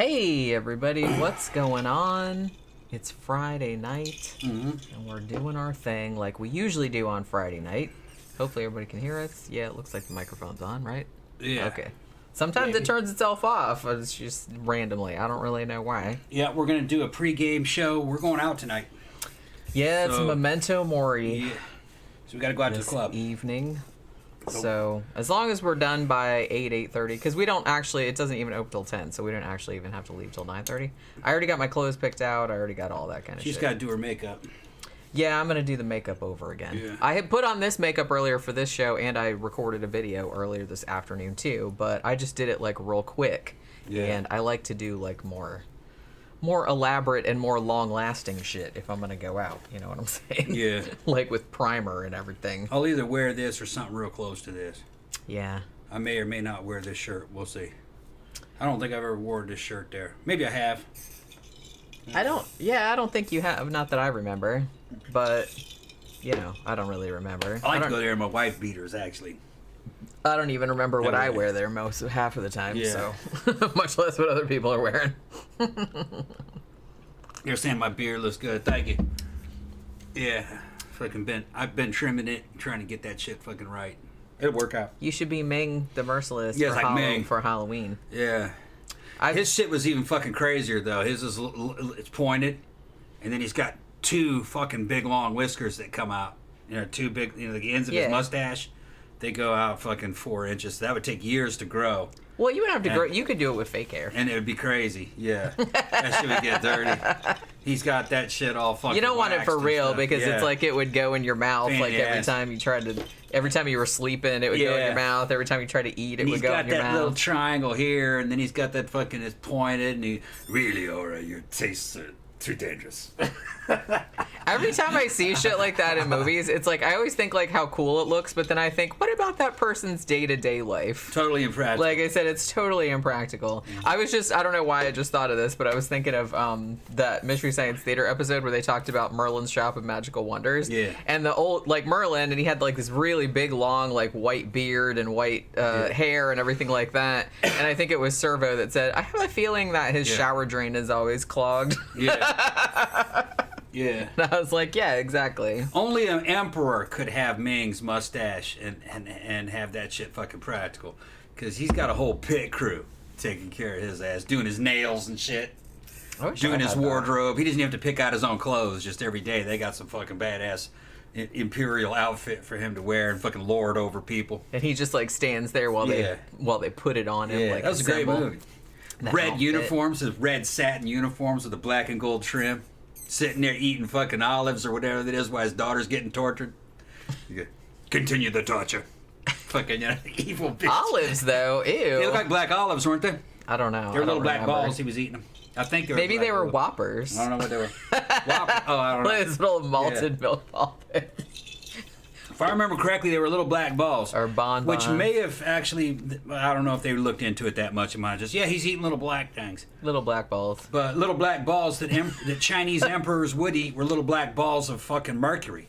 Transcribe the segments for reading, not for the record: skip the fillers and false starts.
Hey everybody, what's going on? It's Friday night, and we're doing our thing like we usually do on Friday night. Hopefully everybody can hear us. Yeah, it looks like the microphone's on, right? Yeah. Okay. Sometimes it turns itself off. It's just randomly. I don't really know why. Yeah, we're going to do a pre-game show. We're going out tonight. Yeah, it's Memento Mori. Yeah. So we got to go out to the club. Evening. So as long as we're done by 8:30, because we don't actually, it doesn't even open till 10, so we don't actually even have to leave till 9:30. I already got my clothes picked out. I already got all that kind of shit. She's got to do her makeup. Yeah, I'm going to do the makeup over again. Yeah. I had put on this makeup earlier for this show, and I recorded a video earlier this afternoon too, but I just did it like real quick. Yeah. And I like to do like more elaborate and more long-lasting shit if I'm going to go out. You know what I'm saying? Yeah. Like with primer and everything. I'll either wear this or something real close to this. Yeah. I may or may not wear this shirt. We'll see. I don't think I've ever worn this shirt there. Maybe I have. I don't think you have. Not that I remember. But, you know, I don't really remember. I like to go there in my wife beaters, actually. I don't even remember what I wear there half of the time, Yeah. so much less what other people are wearing. You're saying my beard looks good. Thank you. Yeah. I've been trimming it, trying to get that shit fucking right. It'll work out. You should be Ming the Merciless Yeah, like Ming. for Halloween. Yeah. His shit was even fucking crazier, though. His is it's pointed, and then he's got two fucking big long whiskers that come out. You know, two big, the ends of his mustache. They go out fucking 4 inches. That would take years to grow. Well, you would have to grow. You could do it with fake hair. And it would be crazy. Yeah. That shit would get dirty. He's got that shit all fucking You don't want it for real because it's like it would go in your mouth. Pain like in the every ass. time you tried to, every time you were sleeping, it would go in your mouth. Every time you tried to eat, it would go in your mouth. He's got that little triangle here, and then he's got that fucking, it's pointed, and he, really, Aura, your tastes are too dangerous. Every time I see shit like that in movies, it's like I always think like how cool it looks, but then I think, what about that person's day-to-day life? Totally impractical. Like I said, it's totally impractical. I don't know why I just thought of this, but I was thinking of that Mystery Science Theater episode where they talked about Merlin's Shop of Magical Wonders. Yeah. And the old, like Merlin, and he had like this really big, long, like white beard and white hair and everything like that. And I think it was Servo that said, I have a feeling that his shower drain is always clogged. Yeah. Yeah. And I was like, yeah, exactly. Only an emperor could have Ming's mustache and have that shit fucking practical. Because he's got a whole pit crew taking care of his ass, doing his nails and shit, doing his wardrobe. He doesn't have to pick out his own clothes just every day. They got some fucking badass imperial outfit for him to wear and fucking lord over people. And he just like stands there while they put it on him. Yeah, like that was a great movie. Red outfit. Uniforms, his red satin uniforms with the black and gold trim. Sitting there eating fucking olives or whatever that is while his daughter's getting tortured. Continue the torture. Fucking evil bitch. Olives, though, ew. They look like black olives, weren't they? I don't know. They were little black balls. He was eating them. I think they were. Maybe they were Whoppers. I don't know what they were. Whoppers. Oh, I don't know. This little malted milk ball. If I remember correctly, they were little black balls. Or bonbons. Which may have actually, I don't know if they looked into it that much. It might have just, he's eating little black things. Little black balls. But little black balls that Chinese emperors would eat were little black balls of fucking mercury.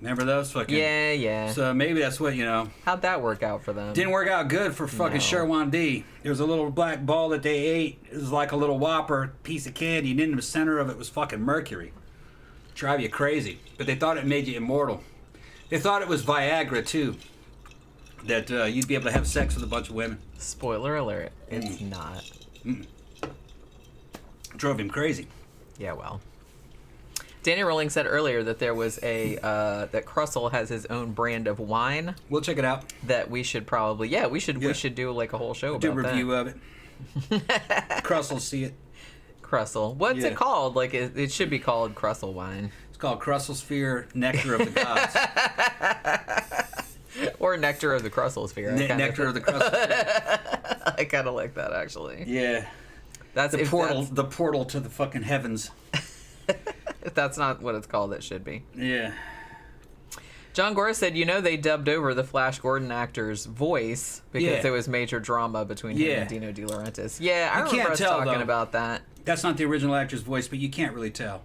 Remember those fucking... Yeah. So maybe that's what, How'd that work out for them? Didn't work out good for fucking Sherwan D. There was a little black ball that they ate. It was like a little Whopper piece of candy, and in the center of it was fucking mercury. Drive you crazy. But they thought it made you immortal. They thought it was Viagra, too. That you'd be able to have sex with a bunch of women. Spoiler alert. It's not. Drove him crazy. Yeah, well. Danny Rowling said earlier that there was that Crussell has his own brand of wine. We'll check it out. That we should probably... Yeah, we should do like a whole show about that. Do a review of it. Crussell, see it. Crussell. What's it called? Like, it should be called Crussell wine. It's called Crussell Sphere Nectar of the Gods. Or Nectar of the Crussell Sphere. Nectar of the Crussell Sphere. I kind of like that, actually. Yeah. That's the portal to the fucking heavens. If that's not what it's called, it should be. Yeah. John Gora said, they dubbed over the Flash Gordon actor's voice because there was major drama between him and Dino De Laurentiis. Yeah, I remember us talking about that. That's not the original actor's voice, but you can't really tell.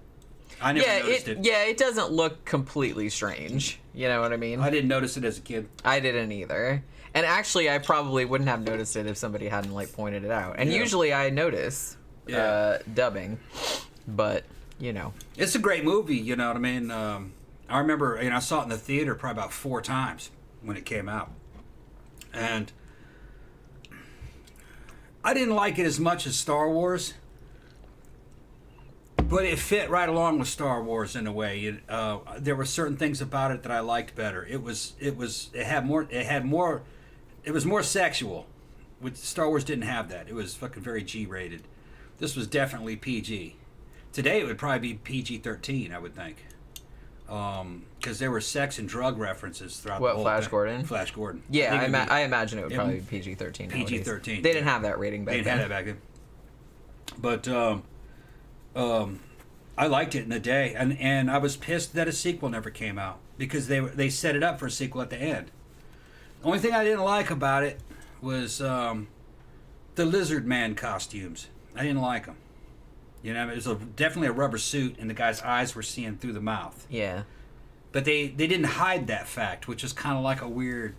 I never noticed it. Yeah, it doesn't look completely strange. You know what I mean? I didn't notice it as a kid. I didn't either. And actually, I probably wouldn't have noticed it if somebody hadn't like pointed it out. And usually I notice dubbing, but you know, it's a great movie. You know what I mean? I remember, I saw it in the theater probably about 4 times when it came out, and I didn't like it as much as Star Wars, but it fit right along with Star Wars in a way. There were certain things about it that I liked better. It was more sexual. Which Star Wars didn't have that. It was fucking very G-rated. This was definitely PG. Today it would probably be PG-13, I would think. Because there were sex and drug references throughout the whole Flash thing. Gordon? Flash Gordon. Yeah, I imagine it would probably be PG-13 nowadays. PG-13. They didn't have that rating back then. They didn't have that back then. But I liked it in the day, and I was pissed that a sequel never came out because they set it up for a sequel at the end. The only thing I didn't like about it was the Lizard Man costumes. I didn't like them. It was definitely a rubber suit, and the guy's eyes were seeing through the mouth. Yeah. But they didn't hide that fact, which is kind of like a weird,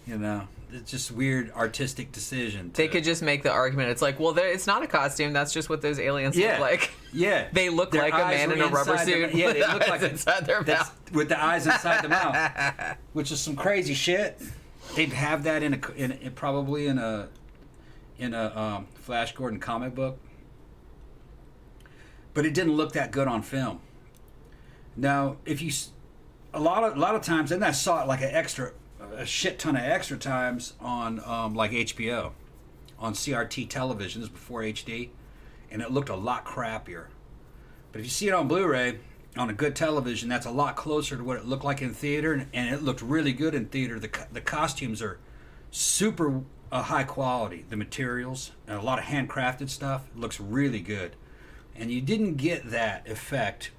it's just weird artistic decision. They could just make the argument. It's like, well, it's not a costume. That's just what those aliens look like. Yeah. They look like a man in a rubber suit. Yeah, they look like inside their mouth. With the eyes inside the mouth, which is some crazy shit. They'd have that probably in a Flash Gordon comic book. But it didn't look that good on film. Now, if you, a lot of times, and I saw it like a shit ton of extra times on like HBO, on CRT television. This was before HD, and it looked a lot crappier. But if you see it on Blu-ray on a good television, that's a lot closer to what it looked like in theater, and it looked really good in theater. The costumes are super high quality. The materials, and a lot of handcrafted stuff. It looks really good. And you didn't get that effect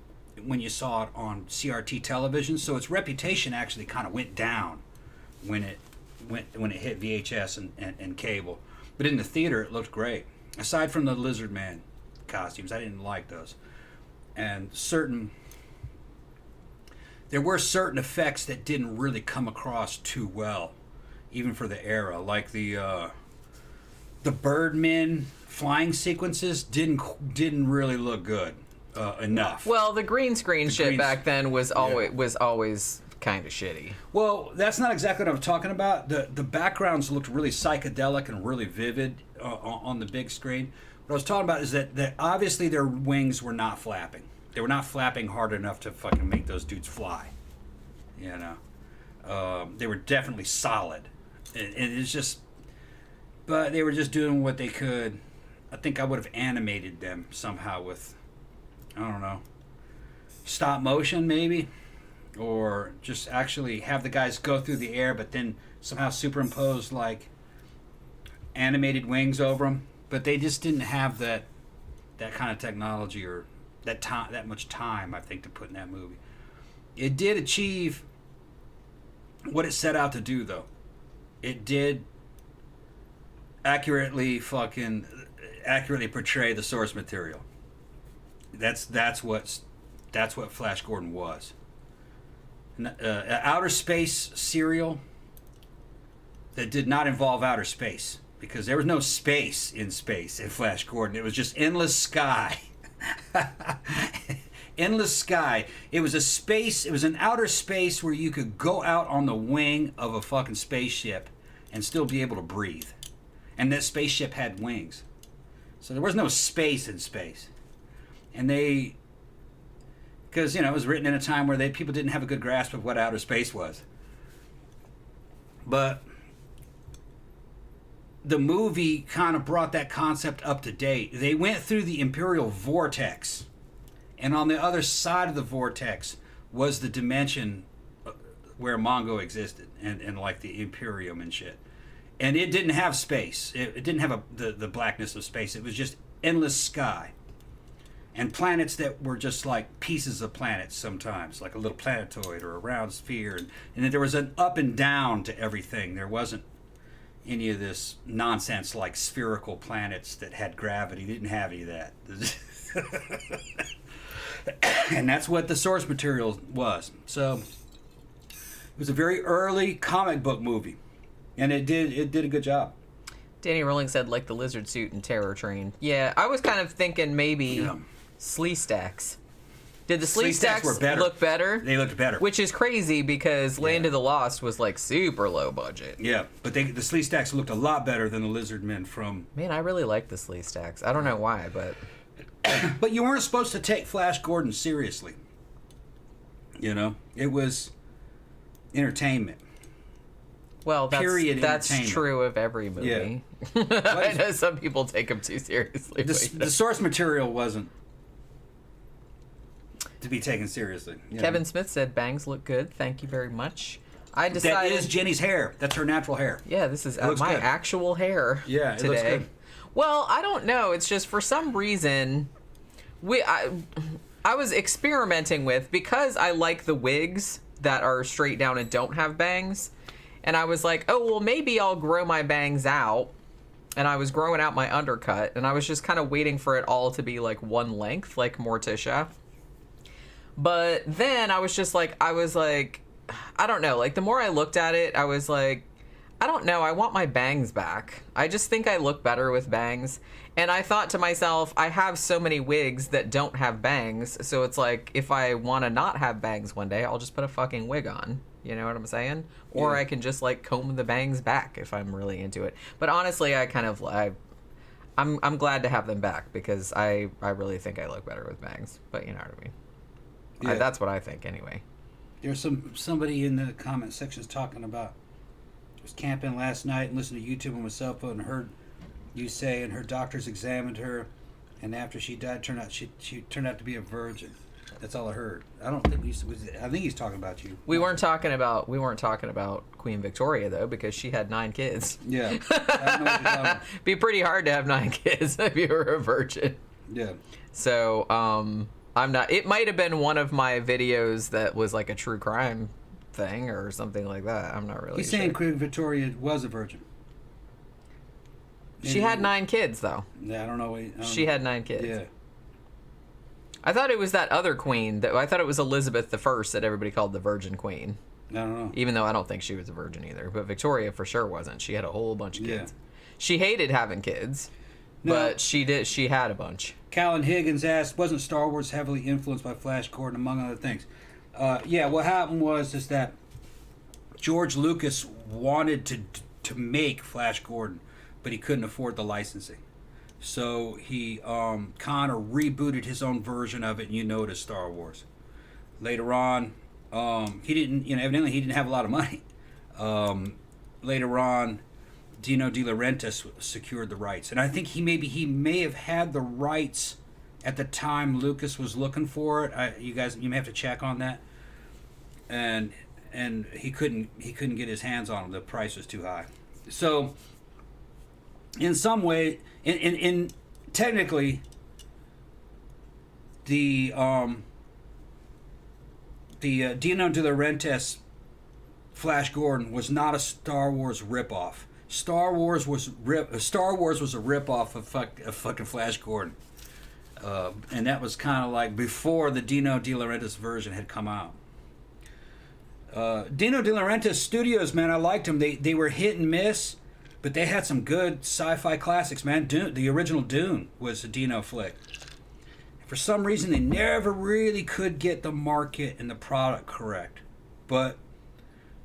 when you saw it on CRT television, so its reputation actually kind of went down when it hit VHS and cable. But in the theater, it looked great. Aside from the Lizard Man costumes, I didn't like those. And there were certain effects that didn't really come across too well, even for the era, like the Birdmen flying sequences didn't really look good enough. Well, the green screen back then was always kind of shitty. Well, that's not exactly what I'm talking about. The backgrounds looked really psychedelic and really vivid on the big screen. What I was talking about is that obviously their wings were not flapping. They were not flapping hard enough to fucking make those dudes fly. They were definitely solid. And it's just, but they were just doing what they could. I think I would have animated them somehow with, I don't know, stop motion maybe, or just actually have the guys go through the air, but then somehow superimpose like animated wings over them. But they just didn't have that kind of technology or that much time, I think, to put in that movie. It did achieve what it set out to do, though. It did accurately portray the source material. That's what Flash Gordon was. Outer space serial that did not involve outer space, because there was no space in Flash Gordon. It was just endless sky. Endless sky. It was an outer space where you could go out on the wing of a fucking spaceship and still be able to breathe. And that spaceship had wings. So there was no space in space. And because it was written in a time where people didn't have a good grasp of what outer space was. But the movie kind of brought that concept up to date. They went through the Imperial Vortex, and on the other side of the vortex was the dimension where Mongo existed, and like the Imperium and shit. And it didn't have space. It didn't have the blackness of space. It was just endless sky. And planets that were just like pieces of planets sometimes, like a little planetoid or a round sphere. And then there was an up and down to everything. There wasn't any of this nonsense like spherical planets that had gravity. They didn't have any of that. And that's what the source material was. So it was a very early comic book movie. And it did a good job. Danny Rowling said, like the lizard suit in Terror Train. Yeah, I was kind of thinking maybe Slee Stacks. Did the Slee Stacks look better? They looked better. Which is crazy because Land of the Lost was like super low budget. Yeah, but the Slee Stacks looked a lot better than the Lizard Men from... Man, I really like the Slee Stacks. I don't know why, but... But you weren't supposed to take Flash Gordon seriously. You know? It was entertainment. Well, that's true of every movie. Yeah. I know some people take them too seriously. The source material wasn't to be taken seriously. Kevin Smith said, bangs look good. Thank you very much. I decided... That is Jenny's hair. That's her natural hair. Yeah, this is my actual hair it today. Looks good. Well, I don't know. It's just for some reason... I was experimenting with, because I like the wigs that are straight down and don't have bangs, and I was like, oh, well, maybe I'll grow my bangs out, and I was growing out my undercut, and I was just kind of waiting for it all to be like one length, like Morticia. But then I was like, I don't know, like the more I looked at it, I was like, I don't know, I want my bangs back. I just think I look better with bangs. And I thought to myself, I have so many wigs that don't have bangs, so it's like, if I want to not have bangs one day, I'll just put a fucking wig on. You know what I'm saying? Or I can just like comb the bangs back if I'm really into it. But honestly, I'm glad to have them back because I really think I look better with bangs. But you know what I mean? Yeah. That's what I think anyway. There's somebody in the comment sections talking about was camping last night and listened to YouTube on my cell phone and heard you say, and her doctors examined her, and after she died, she turned out to be a virgin. That's all I heard. I don't think I think he's talking about you. We weren't talking about Queen Victoria though, because she had 9 kids. Yeah, I don't know what you're talking about. Be pretty hard to have 9 kids if you were a virgin. Yeah. So I'm not. It might have been one of my videos that was like a true crime thing or something like that. I'm not really. He's saying Queen Victoria was a virgin. She had 9 kids, though. Yeah, I don't know. She had 9 kids. Yeah. I thought it was that other queen. I thought it was Elizabeth I that everybody called the Virgin Queen. I don't know. Even though I don't think she was a virgin either. But Victoria for sure wasn't. She had a whole bunch of kids. Yeah. She hated having kids, but she did. She had a bunch. Callan Higgins asked, wasn't Star Wars heavily influenced by Flash Gordon, among other things? Yeah, what happened was that George Lucas wanted to make Flash Gordon, but he couldn't afford the licensing. So he kind of rebooted his own version of it, and it as Star Wars. Later on, he didn't, evidently he didn't have a lot of money. Later on, Dino De Laurentiis secured the rights, and I think he may have had the rights at the time Lucas was looking for it. You may have to check on that. And he couldn't get his hands on them. The price was too high. So in some way, in technically, the Dino De Laurentiis Flash Gordon was not a Star Wars ripoff. Star Wars was a ripoff of fucking Flash Gordon, and that was kind of like before the Dino De Laurentiis version had come out. Dino De Laurentiis Studios, man, I liked them. They were hit and miss, but they had some good sci-fi classics, man. The original Dune was a Dino flick. For some reason, they never really could get the market and the product correct, but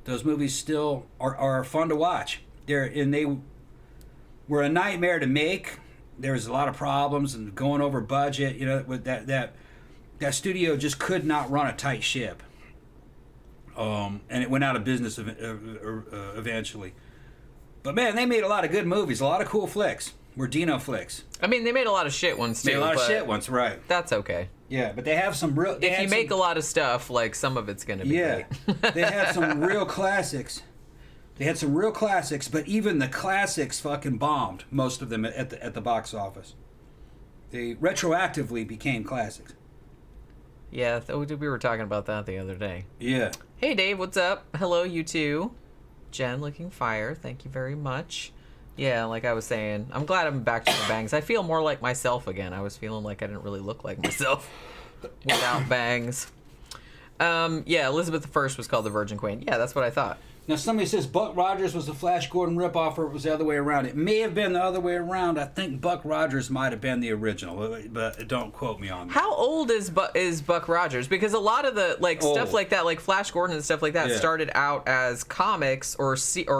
those movies still are fun to watch. They were a nightmare to make. There was a lot of problems and going over budget. With that studio just could not run a tight ship. And it went out of business eventually. But man, they made a lot of good movies, a lot of cool flicks. Were Dino flicks. I mean, they made a lot of shit ones too. Made a lot of shit ones, right? That's okay. Yeah, but they have some real. If you make a lot of stuff, like some of it's gonna be great. They had some real classics. They had some real classics, but even the classics fucking bombed. Most of them at the box office. They retroactively became classics. Yeah, we were talking about that the other day. Yeah. Hey Dave, what's up? Hello, you too. Jen looking fire. Thank you very much. Yeah, like I was saying, I'm glad I'm back to the bangs. I feel more like myself again. I was feeling like I didn't really look like myself without bangs. Yeah, Elizabeth I was called the Virgin Queen. Yeah, that's what I thought. Now, somebody says Buck Rogers was the Flash Gordon ripoff, or it was the other way around. It may have been the other way around. I think Buck Rogers might have been the original, but don't quote me on that. How old is Buck Rogers? Because a lot of the stuff like that, like Flash Gordon and stuff like that, started out as comics or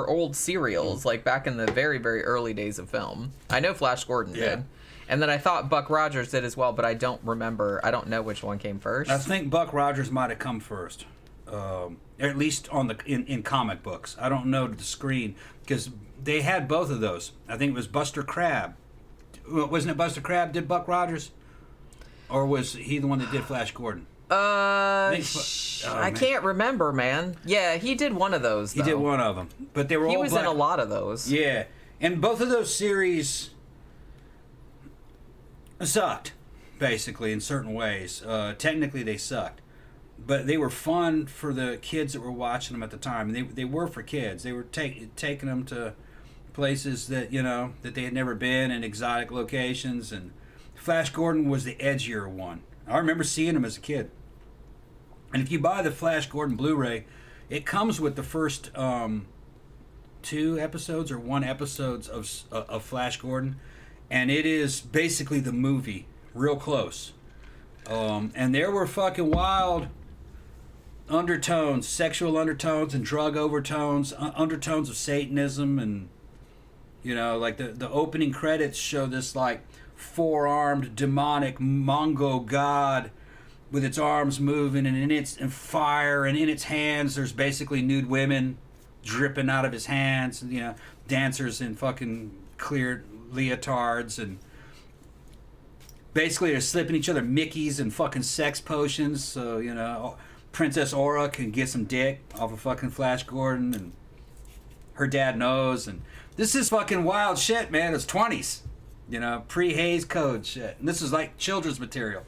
old serials, like back in the very, very early days of film. I know Flash Gordon did. And then I thought Buck Rogers did as well, but I don't remember. I don't know which one came first. I think Buck Rogers might have come first. Or at least on the in comic books. I don't know the screen because they had both of those. I think it was Buster Crabbe. Wasn't it Buster Crabbe did Buck Rogers, or was he the one that did Flash Gordon? I can't remember, man. Yeah, he did one of those. Though. He did one of them, but they were all. He was in a lot of those. Yeah, and both of those series sucked, basically in certain ways. Technically, they sucked. But they were fun for the kids that were watching them at the time. And they were for kids. They were taking them to places that, that they had never been, in exotic locations. And Flash Gordon was the edgier one. I remember seeing him as a kid. And if you buy the Flash Gordon Blu-ray, it comes with the first 2 episodes or 1 episode of Flash Gordon. And it is basically the movie, real close. And there were fucking wild undertones, sexual undertones and drug overtones, undertones of Satanism, and like the opening credits show this like 4-armed demonic Mongo god with its arms moving and in its fire, and in its hands there's basically nude women dripping out of his hands, and dancers in fucking clear leotards, and basically they're slipping each other Mickeys and fucking sex potions, so Princess Aura can get some dick off of fucking Flash Gordon, and her dad knows, and this is fucking wild shit, man. It's 20s, pre-Hays Code shit, and this is like children's material,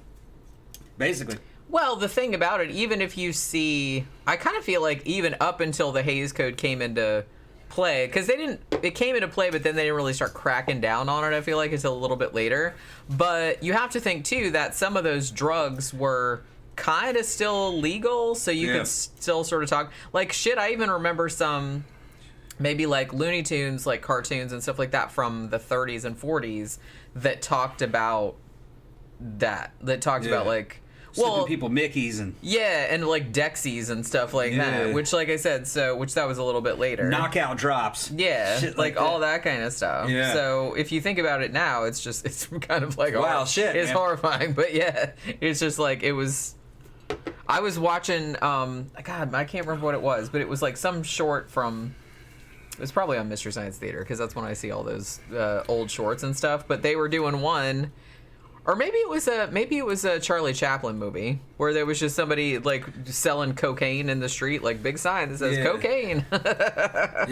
basically. Well, the thing about it, even if you see, I kind of feel like even up until the Hays Code came into play, because it came into play, but then they didn't really start cracking down on it, I feel like, until a little bit later. But you have to think too that some of those drugs were kind of still legal, so you could still sort of talk like shit. I even remember some maybe like Looney Tunes, like cartoons and stuff like that from the 30s and 40s that talked about about like slipping people Mickeys and and like Dexies and stuff like that, which, like I said, which that was a little bit later. Knockout drops, shit like all that kind of stuff. So if you think about it now, it's kind of like wow, shit, it's horrifying, but it's just like it was. I was watching, God, I can't remember what it was, but it was like some short from, it was probably on Mystery Science Theater, because that's when I see all those old shorts and stuff, but they were doing one, or maybe it was a Charlie Chaplin movie, where there was just somebody like selling cocaine in the street, like big sign that says cocaine. But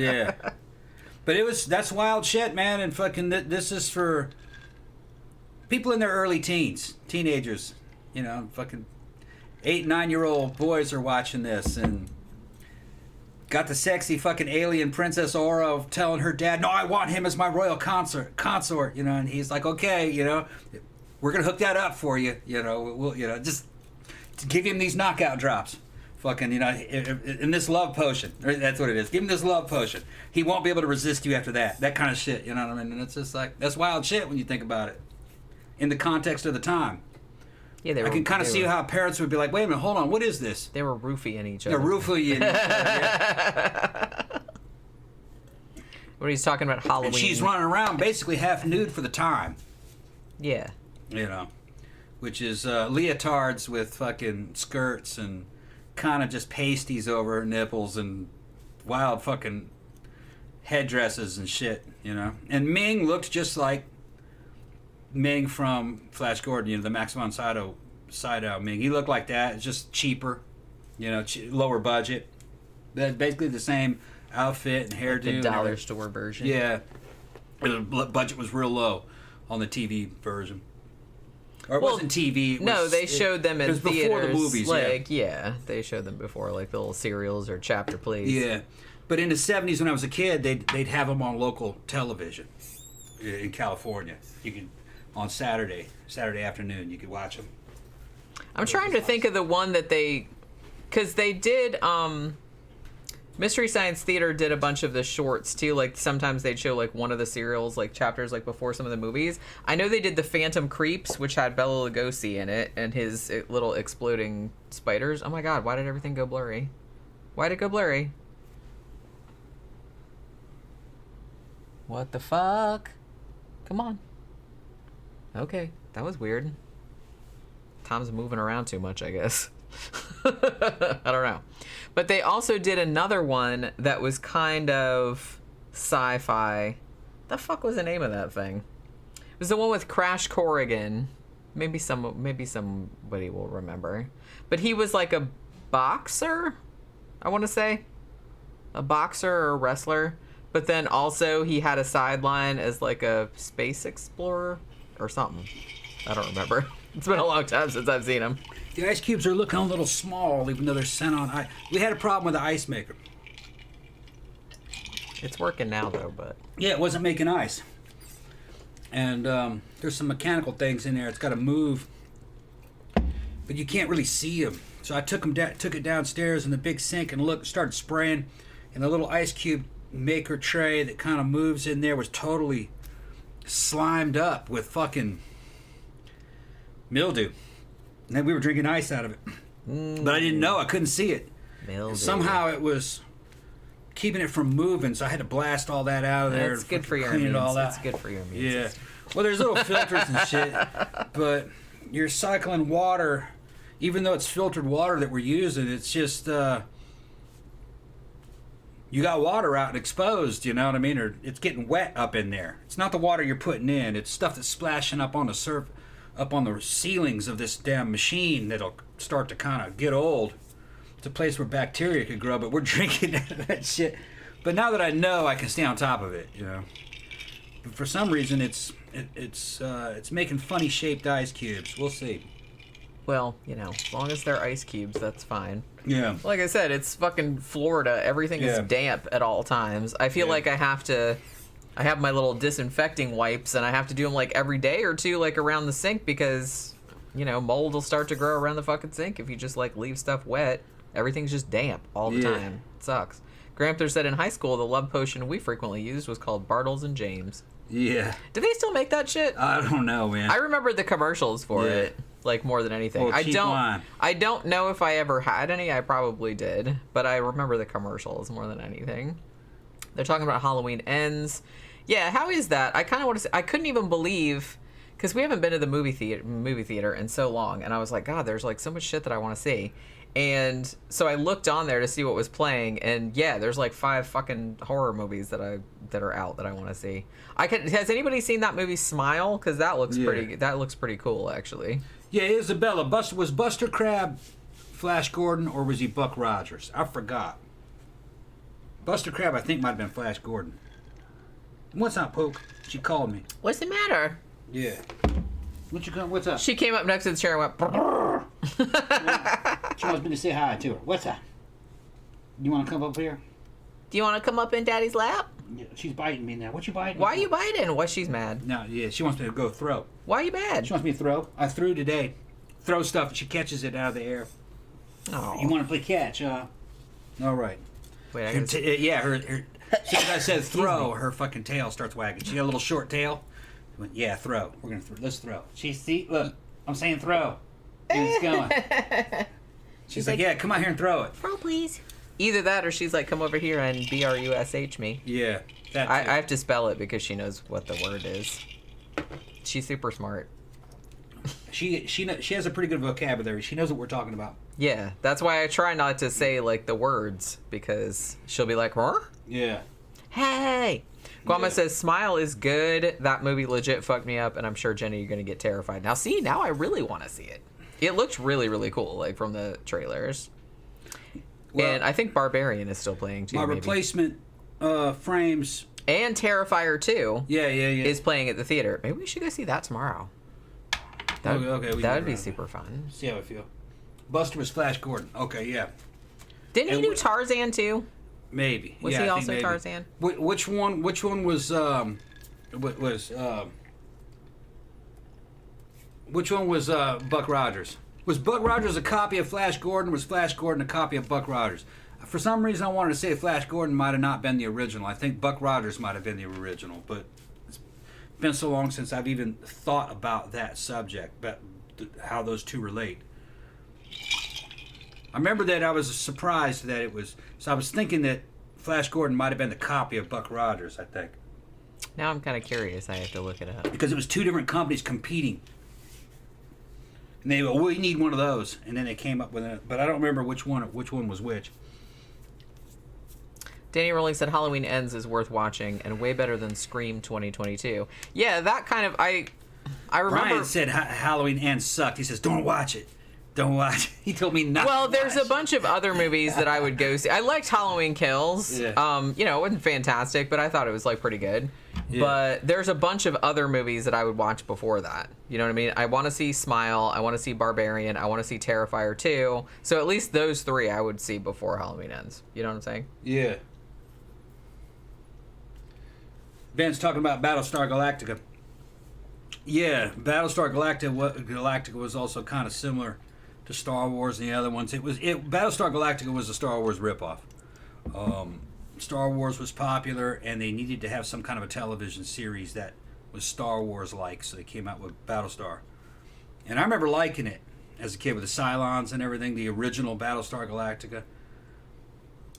that's wild shit, man, and fucking, this is for people in their early teenagers, fucking 8-9-year-old boys are watching this, and got the sexy fucking alien Princess Aura telling her dad, "No, I want him as my royal consort." And he's like, "Okay, we're gonna hook that up for you. We'll just to give him these knockout drops, fucking in this love potion. That's what it is. Give him this love potion. He won't be able to resist you after that. That kind of shit. You know what I mean? And it's just like that's wild shit when you think about it, in the context of the time." I can kind of see how parents would be like, "Wait a minute, hold on, what is this?" They were roofing each other. They're roofing each other. When he's talking about Halloween, and she's running around basically half nude for the time. Yeah. Which is leotards with fucking skirts and kind of just pasties over her nipples and wild fucking headdresses and shit. And Ming looked just like Ming from Flash Gordon, the Max von Sydow Ming. He looked like that. It's just cheaper, lower budget. That's basically the same outfit and hairdo. The dollar store version. Yeah. The budget was real low on the TV version. Or it wasn't TV. They showed them in theaters. Before the movies, they showed them before, like the little serials or chapter plays. Yeah. But in the 70s when I was a kid, they'd have them on local television in California. You can... On Saturday afternoon, you could watch them. I'm trying to think of the one that because they did Mystery Science Theater did a bunch of the shorts too. Like sometimes they'd show like one of the serials, like chapters, like before some of the movies. I know they did the Phantom Creeps, which had Bela Lugosi in it and his little exploding spiders. Oh my god, why did everything go blurry? Why did it go blurry? What the fuck? Come on. Okay, that was weird. Tom's moving around too much, I guess. I don't know. But they also did another one that was kind of sci-fi. The fuck was the name of that thing? It was the one with Crash Corrigan. Maybe somebody will remember. But he was like a boxer, I want to say. A boxer or a wrestler. But then also he had a sideline as like a space explorer or something. I don't remember. It's been a long time since I've seen him. The ice cubes are looking a little small, even though they're sent on ice. We had a problem with the ice maker. It's working now, though, but... Yeah, it wasn't making ice. And there's some mechanical things in there. It's got to move. But you can't really see them. So I took it downstairs in the big sink and started spraying. And the little ice cube maker tray that kind of moves in there was totally slimed up with fucking mildew. And then we were drinking ice out of it. But I didn't know. I couldn't see it. Mildew. Somehow it was keeping it from moving, so I had to blast all that out of there. That's good for your immune system. It's good for your immune system. Well, there's little filters and shit, but you're cycling water, even though it's filtered water that we're using, it's just, you got water out and exposed, you know what I mean? Or it's getting wet up in there. It's not the water you're putting in. It's stuff that's splashing up on the up on the ceilings of this damn machine that'll start to kind of get old. It's a place where bacteria could grow, but we're drinking that shit. But now that I know, I can stay on top of it, you know. But for some reason, it's making funny shaped ice cubes. We'll see. Well, you know, as long as they're ice cubes, that's fine. Yeah. Like I said, it's fucking Florida. Everything is damp at all times. I feel like I have my little disinfecting wipes, and I have to do them like every day or two, like around the sink, because, you know, mold will start to grow around the fucking sink if you just like leave stuff wet. Everything's just damp all the time. It sucks. Gramthars said in high school the love potion we frequently used was called Bartles and James. Yeah. Do they still make that shit? I don't know, man. I remember the commercials for it, like more than anything. Well, I don't know if I ever had any. I probably did, but I remember the commercials more than anything. They're talking about Halloween Ends. Yeah, how is that? I kind of want to say, I couldn't even believe, because we haven't been to the movie theater in so long, and I was like, God, there's like so much shit that I want to see. And so I looked on there to see what was playing, and yeah, there's like 5 fucking horror movies that are out that I want to see. Has anybody seen that movie Smile? Because that looks pretty cool, actually. Yeah, Isabella, was Buster Crabbe Flash Gordon, or was he Buck Rogers? I forgot. Buster Crabbe, I think, might have been Flash Gordon. What's up, Poke? She called me. What's the matter? Yeah. What's up? She came up next to the chair and went... Brrr. She wants me to say hi to her. What's up? You want to come up here? Do you want to come up in Daddy's lap? Yeah, she's biting me now. What you biting? Why are you biting? Why she's mad? No, yeah, she wants me to go throw. Why are you mad? She wants me to throw. I threw today. Throw stuff, and she catches it out of the air. Oh. You want to play catch, huh? All right. Wait, her as soon as I said throw, her fucking tail starts wagging. She got a little short tail. She went, yeah, throw. We're gonna throw. Let's throw. Look, I'm saying throw. And it's going. She's like, yeah, come out here and throw it. Throw, please. Either that, or she's like, come over here and BRUSH me. Yeah, that too. I have to spell it because she knows what the word is. She's super smart. She has a pretty good vocabulary. She knows what we're talking about. Yeah, that's why I try not to say like the words, because she'll be like, huh? Yeah. Hey. Guama says, Smile is good. That movie legit fucked me up, and I'm sure, Jenny, you're going to get terrified. Now I really want to see it. It looks really, really cool, like from the trailers. Well, and I think Barbarian is still playing too. My replacement frames. And Terrifier 2 yeah. is playing at the theater. Maybe we should go see that tomorrow. That would be super fun. See how I feel. Buster was Flash Gordon. Okay, yeah. Didn't he do Tarzan too? Maybe. Was he also Tarzan? Which one was Buck Rogers? Was Buck Rogers a copy of Flash Gordon? Was Flash Gordon a copy of Buck Rogers? For some reason, I wanted to say Flash Gordon might have not been the original. I think Buck Rogers might have been the original, but it's been so long since I've even thought about that subject, but how those two relate. I remember that I was surprised that it was... So I was thinking that Flash Gordon might have been the copy of Buck Rogers, I think. Now I'm kind of curious. I have to look it up. Because it was two different companies competing. And they go, we need one of those. And then they came up with it. But I don't remember which one was which. Danny Rowling said Halloween Ends is worth watching and way better than Scream 2022. Yeah, that kind of... I remember... Brian said Halloween Ends sucked. He says, don't watch it. Don't watch it. He told me not Well, to there's watch. a bunch of other movies that I would go see. I liked Halloween Kills. Yeah. You know, it wasn't fantastic, but I thought it was, like, pretty good. Yeah. But there's a bunch of other movies that I would watch before that. You know what I mean? I want to see Smile. I want to see Barbarian. I want to see Terrifier 2. So at least those three I would see before Halloween Ends. You know what I'm saying? Yeah. Ben's talking about Battlestar Galactica. Yeah, Battlestar Galactica was also kind of similar to Star Wars and the other ones. Battlestar Galactica was a Star Wars ripoff. Star Wars was popular, and they needed to have some kind of a television series that was Star Wars-like, so they came out with Battlestar. And I remember liking it as a kid with the Cylons and everything, the original Battlestar Galactica.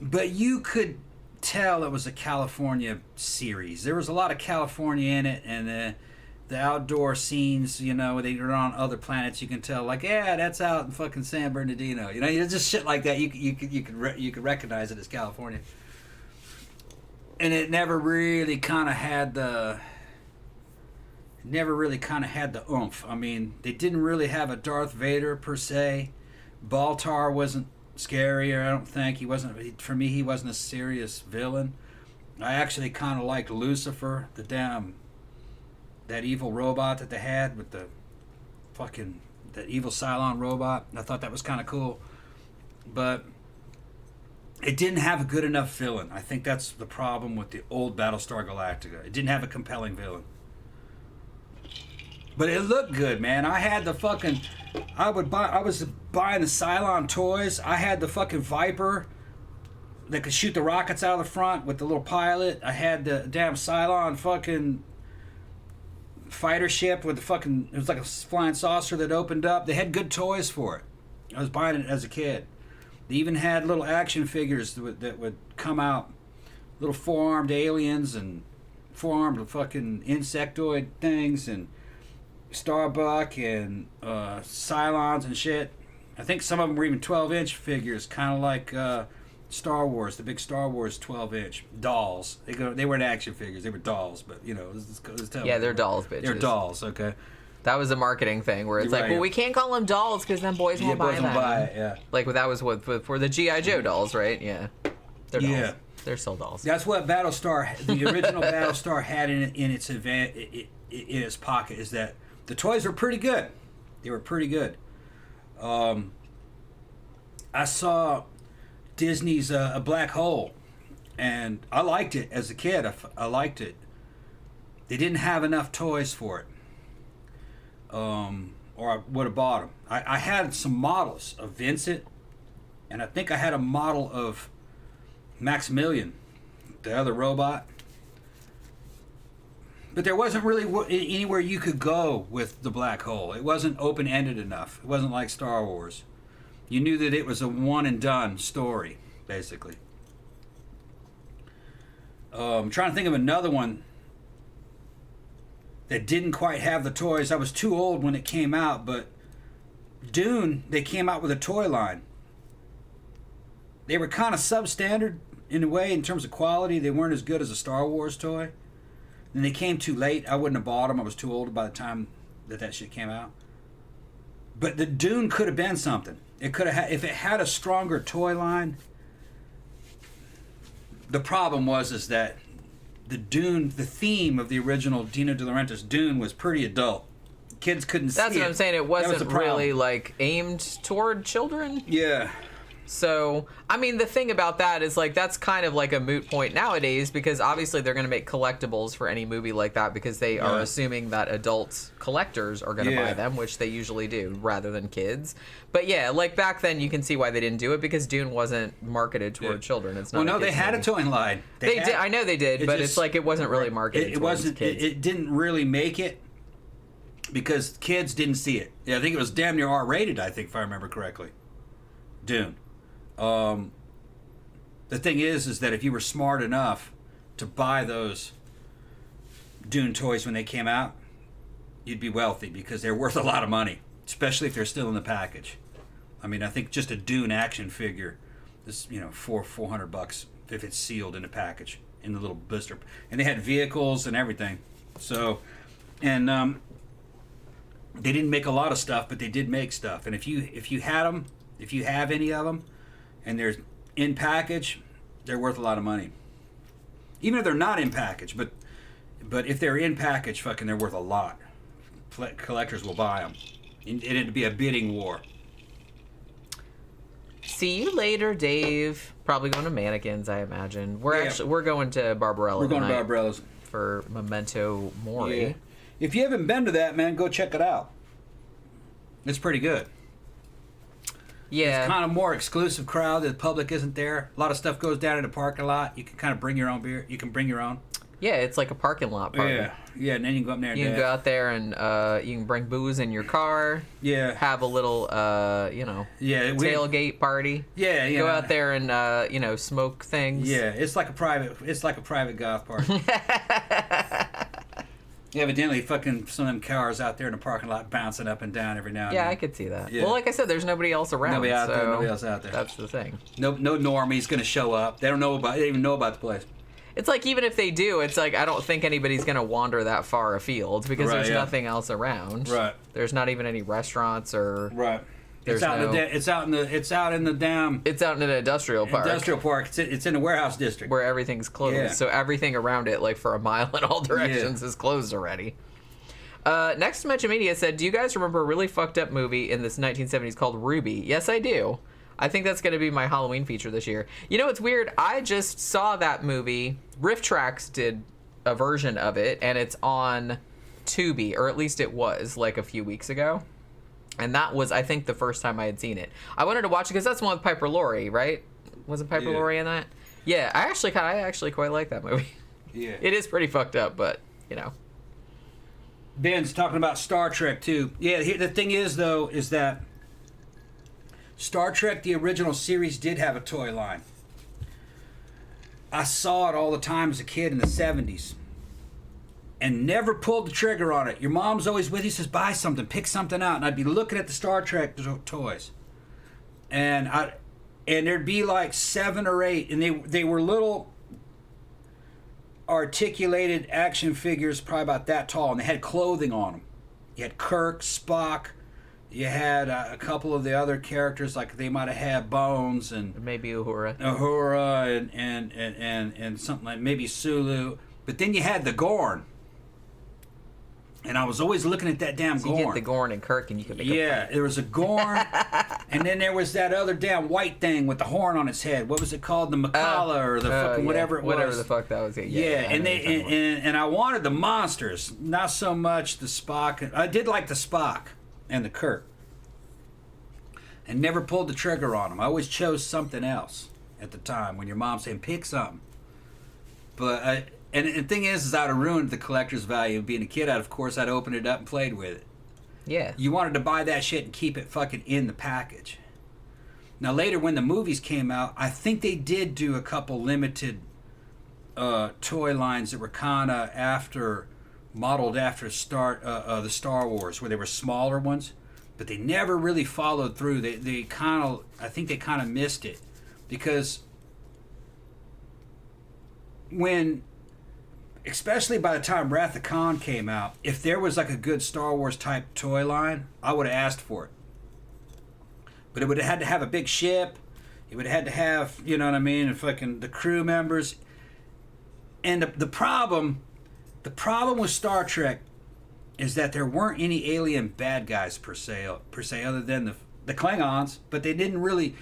But you could tell it was a California series. There was a lot of California in it, and the outdoor scenes, you know, they were on other planets. You can tell, like, yeah, that's out in fucking San Bernardino. You know, it's just shit like that. You could recognize it as California. And it never really kind of had the oomph. I mean, they didn't really have a Darth Vader per se. Baltar wasn't scary, I don't think. For me, he wasn't a serious villain. I actually kind of liked Lucifer, that evil robot that they had with that evil Cylon robot. I thought that was kind of cool. But it didn't have a good enough villain. I think that's the problem with the old Battlestar Galactica. It didn't have a compelling villain. But it looked good, man. I was buying the Cylon toys. I had the fucking Viper that could shoot the rockets out of the front with the little pilot. I had the damn Cylon fucking fighter ship with it was like a flying saucer that opened up. They had good toys for it. I was buying it as a kid. They even had little action figures that would come out, little four-armed aliens and four-armed fucking insectoid things and Starbuck and Cylons and shit. I think some of them were even 12-inch figures, kind of like Star Wars, the big Star Wars 12-inch dolls. They weren't action figures; they were dolls. But you know, yeah, they're dolls, bitches. They're dolls. Okay. That was a marketing thing where it's like, well, we can't call them dolls because then boys won't buy them. Boys won't buy it, yeah. Like, that was for the G.I. Joe dolls, right? Yeah. They're dolls. Yeah. They're still dolls. That's what Battlestar, the original Battlestar, had in its pocket, is that the toys were pretty good. They were pretty good. I saw Disney's A Black Hole, and I liked it as a kid. I liked it. They didn't have enough toys for it. Or I would have bought them. I had some models of Vincent, and I think I had a model of Maximilian, the other robot. But there wasn't really anywhere you could go with the black hole. It wasn't open-ended enough. It wasn't like Star Wars. You knew that it was a one-and-done story, basically. I'm trying to think of another one that didn't quite have the toys. I was too old when it came out, but Dune, they came out with a toy line. They were kind of substandard in a way in terms of quality. They weren't as good as a Star Wars toy. And they came too late. I wouldn't have bought them. I was too old by the time that shit came out. But the Dune could have been something. It could have if it had a stronger toy line. The problem is that the theme of the original Dino De Laurentiis Dune was pretty adult. Kids couldn't see it. That's what I'm saying. It wasn't really like aimed toward children. Yeah. So, I mean, the thing about that is, like, that's kind of like a moot point nowadays because obviously they're going to make collectibles for any movie like that because they are assuming that adult collectors are going to buy them, which they usually do, rather than kids. But yeah, like back then you can see why they didn't do it because Dune wasn't marketed toward children. It's not. Well, no, they had a toy line. They did. I know they did, but it's like it wasn't really marketed towards kids. It didn't really make it because kids didn't see it. Yeah, I think it was damn near R-rated, I think, if I remember correctly. Dune. The thing is that if you were smart enough to buy those Dune toys when they came out, you'd be wealthy because they're worth a lot of money, especially if they're still in the package. I mean, I think just a Dune action figure is, $400 if it's sealed in a package in the little blister, and they had vehicles and everything. So, and they didn't make a lot of stuff, but they did make stuff. And if you had them, if you have any of them, and they're in package, they're worth a lot of money. Even if they're not in package, but if they're in package, fucking, they're worth a lot. Collectors will buy them. It'd be a bidding war. See you later, Dave. Probably going to Mannequins, I imagine. We're going to Barbarella. We're going to Barbarella's for Memento Mori. Yeah. If you haven't been to that, man, go check it out. It's pretty good. Yeah. It's kind of more exclusive crowd. The public isn't there. A lot of stuff goes down in the parking lot. You can kind of bring your own beer. You can bring your own. Yeah, it's like a parking lot party. Yeah, and then you can go up there and you can go out there and you can bring booze in your car. Yeah. Have a little, tailgate party. Yeah, Go out there and, smoke things. Yeah, it's like a private goth party. Evidently, fucking some of them cars out there in the parking lot bouncing up and down every now and then. Yeah, I could see that. Yeah. Well, like I said, there's nobody else around. Nobody else out there. That's the thing. No normie's gonna show up. They don't even know about the place. It's like, even if they do, it's like, I don't think anybody's gonna wander that far afield because there's nothing else around. Right. There's not even any restaurants or. Right. It's out in the industrial park. Industrial park. It's in the warehouse district where everything's closed. Yeah. So everything around it, like for a mile in all directions, is closed already. Next to Metro Media said, "Do you guys remember a really fucked up movie in this 1970s called Ruby?" Yes, I do. I think that's going to be my Halloween feature this year. You know, it's weird. I just saw that movie. Riff Tracks did a version of it, and it's on Tubi, or at least it was like a few weeks ago. And that was, I think, the first time I had seen it. I wanted to watch it because that's the one with Piper Laurie, right? Wasn't Piper Laurie in that? Yeah, I actually quite like that movie. Yeah. It is pretty fucked up, but, Ben's talking about Star Trek, too. Yeah, the thing is, though, is that Star Trek, the original series, did have a toy line. I saw it all the time as a kid in the 70s. And never pulled the trigger on it. Your mom's always with you, says, buy something, pick something out. And I'd be looking at the Star Trek toys. And there'd be like 7 or 8. And they were little articulated action figures, probably about that tall. And they had clothing on them. You had Kirk, Spock. You had a couple of the other characters, like they might have had Bones and maybe Uhura and something like maybe Sulu. But then you had the Gorn. And I was always looking at that damn Gorn. You get the Gorn and Kirk, and you could make there was a Gorn, and then there was that other damn white thing with the horn on its head. What was it called? The Makala or the fucking whatever it was. Whatever the fuck that was. And I wanted the monsters, not so much the Spock. I did like the Spock and the Kirk, and never pulled the trigger on them. I always chose something else at the time when your mom saying pick something. But And the thing is I'd have ruined the collector's value of being a kid. Of course, I'd opened it up and played with it. Yeah. You wanted to buy that shit and keep it fucking in the package. Now, later when the movies came out, I think they did do a couple limited toy lines that were kind of modeled after the Star Wars, where they were smaller ones. But they never really followed through. I think they kind of missed it. Because especially by the time Wrath of Khan came out, if there was like a good Star Wars type toy line, I would have asked for it. But it would have had to have a big ship. It would have had to have, you know what I mean, and fucking the crew members. And the problem with Star Trek is that there weren't any alien bad guys per se, other than the Klingons. But they didn't really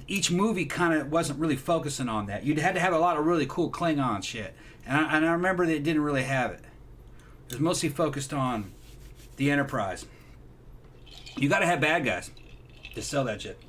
each movie kind of wasn't really focusing on that. You'd had to have a lot of really cool Klingon shit, and I remember that it didn't really have it. It was mostly focused on the Enterprise. You got to have bad guys to sell that shit.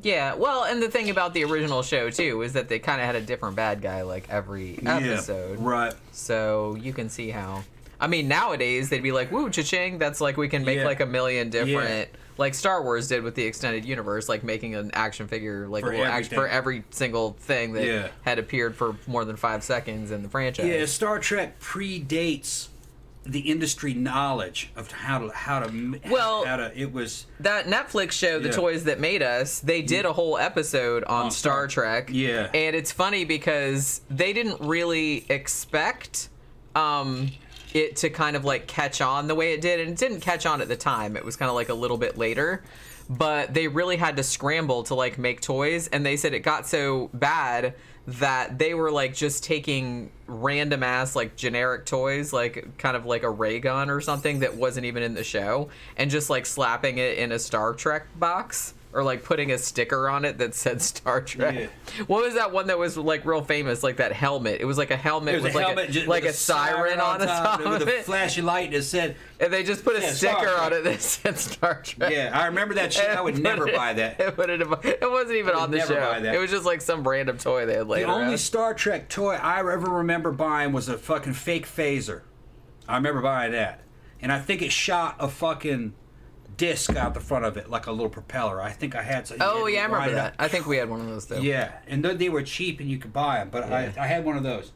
Yeah, well, and the thing about the original show too is that they kind of had a different bad guy like every episode. Yeah, right. So you can see how. I mean, nowadays they'd be like, "Woo, cha-ching!" That's like we can make like a million different, like Star Wars did with the extended universe, like making an action figure like for every single thing that had appeared for more than 5 seconds in the franchise. Yeah, Star Trek predates the industry knowledge of how to it was that Netflix show, The Toys That Made Us. They did a whole episode on Star Trek. Yeah, and it's funny because they didn't really expect it to kind of like catch on the way it did, and it didn't catch on at the time. It was kind of like a little bit later, but they really had to scramble to like make toys, and they said it got so bad that they were like just taking random ass like generic toys, like kind of like a ray gun or something that wasn't even in the show, and just like slapping it in a Star Trek box, or like putting a sticker on it that said Star Trek. Yeah. What was that one that was like real famous? Like that helmet. It was like a helmet with like a siren on the top of it. With a flashing light that said... And they just put a sticker on it that said Star Trek. Yeah, I remember that shit. I would never buy that. It wasn't even on the show. It was just like some random toy they had later. The only Star Trek toy I ever remember buying was a fucking fake phaser. I remember buying that. And I think it shot a fucking disc out the front of it like a little propeller. I think I had some. Oh yeah, I remember that. I think we had one of those too. Yeah, and they were cheap and you could buy them, but I had one of those.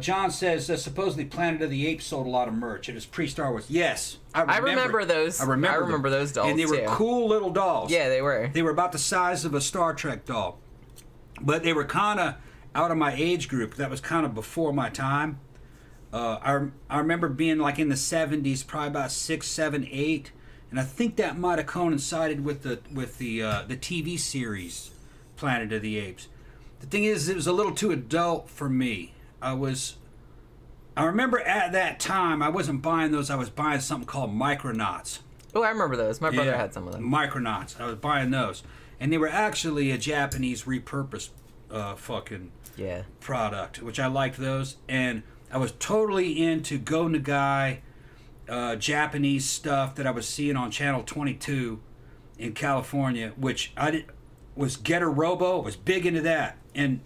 John says supposedly Planet of the Apes sold a lot of merch. It was pre-Star Wars. Yes, I remember those. I remember those dolls. And they were cool little dolls. Yeah, they were. They were about the size of a Star Trek doll, but they were kind of out of my age group. That was kind of before my time. I remember being like in the 70s, probably about 6, 7, 8. And I think that might have coincided with the TV series Planet of the Apes. The thing is, it was a little too adult for me. I remember at that time I wasn't buying those. I was buying something called Micronauts. Oh, I remember those. My brother had some of them. Micronauts. I was buying those, and they were actually a Japanese repurposed product, which I liked those. And I was totally into Go Nagai. Japanese stuff that I was seeing on Channel 22 in California, which was Getter Robo. I was big into that, and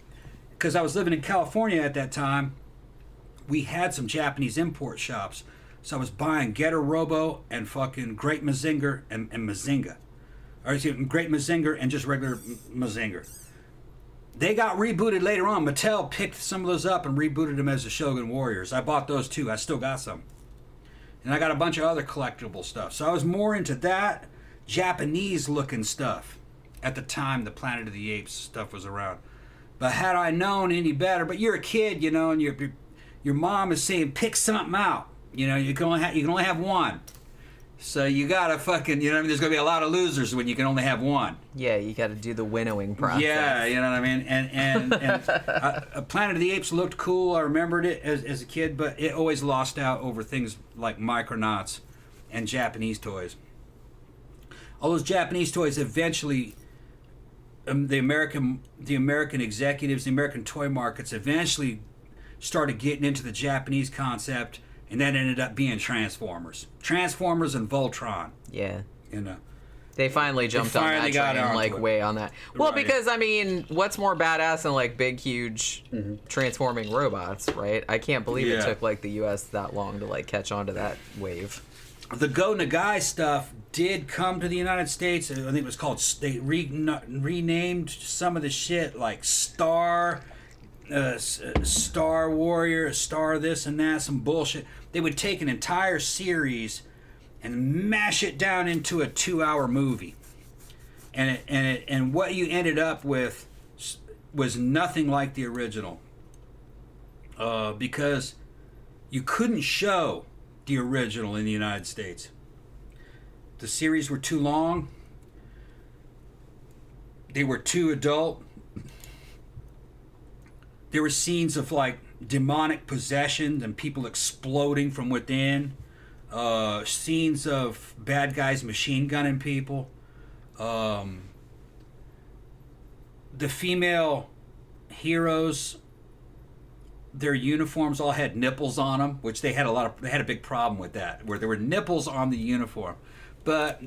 because I was living in California at that time, we had some Japanese import shops, so I was buying Getter Robo and fucking Great Mazinger and Mazinga, or Great Mazinger and just regular Mazinger. They got rebooted later on. Mattel picked some of those up and rebooted them as the Shogun Warriors. I bought those too. I still got some. And I got a bunch of other collectible stuff. So I was more into that Japanese-looking stuff at the time the Planet of the Apes stuff was around. But had I known any better, but you're a kid, you know, and your mom is saying, pick something out. You know, you can only have one. So you gotta fucking, you know what I mean? There's gonna be a lot of losers when you can only have one. Yeah, you gotta do the winnowing process. Yeah, you know what I mean? And Planet of the Apes looked cool. I remembered it as a kid, but it always lost out over things like Micronauts and Japanese toys. All those Japanese toys eventually, the American executives, the American toy markets eventually started getting into the Japanese concept. And that ended up being Transformers and Voltron. Yeah. You know. They finally jumped on that train, like, way on that. Well, right. Because, I mean, what's more badass than, like, big, huge transforming robots, right? I can't believe it took, like, the U.S. that long to, like, catch on to that wave. The Go Nagai stuff did come to the United States. I think it was called, they renamed some of the shit, like Star Warrior, Star this and that, some bullshit. They would take an entire series and mash it down into a 2-hour movie, and what you ended up with was nothing like the original, because you couldn't show the original in the United States. The series were too long. They were too adult. There were scenes of like demonic possession and people exploding from within. Scenes of bad guys machine gunning people. the female heroes, their uniforms all had nipples on them, which they had a big problem with that, where there were nipples on the uniform. But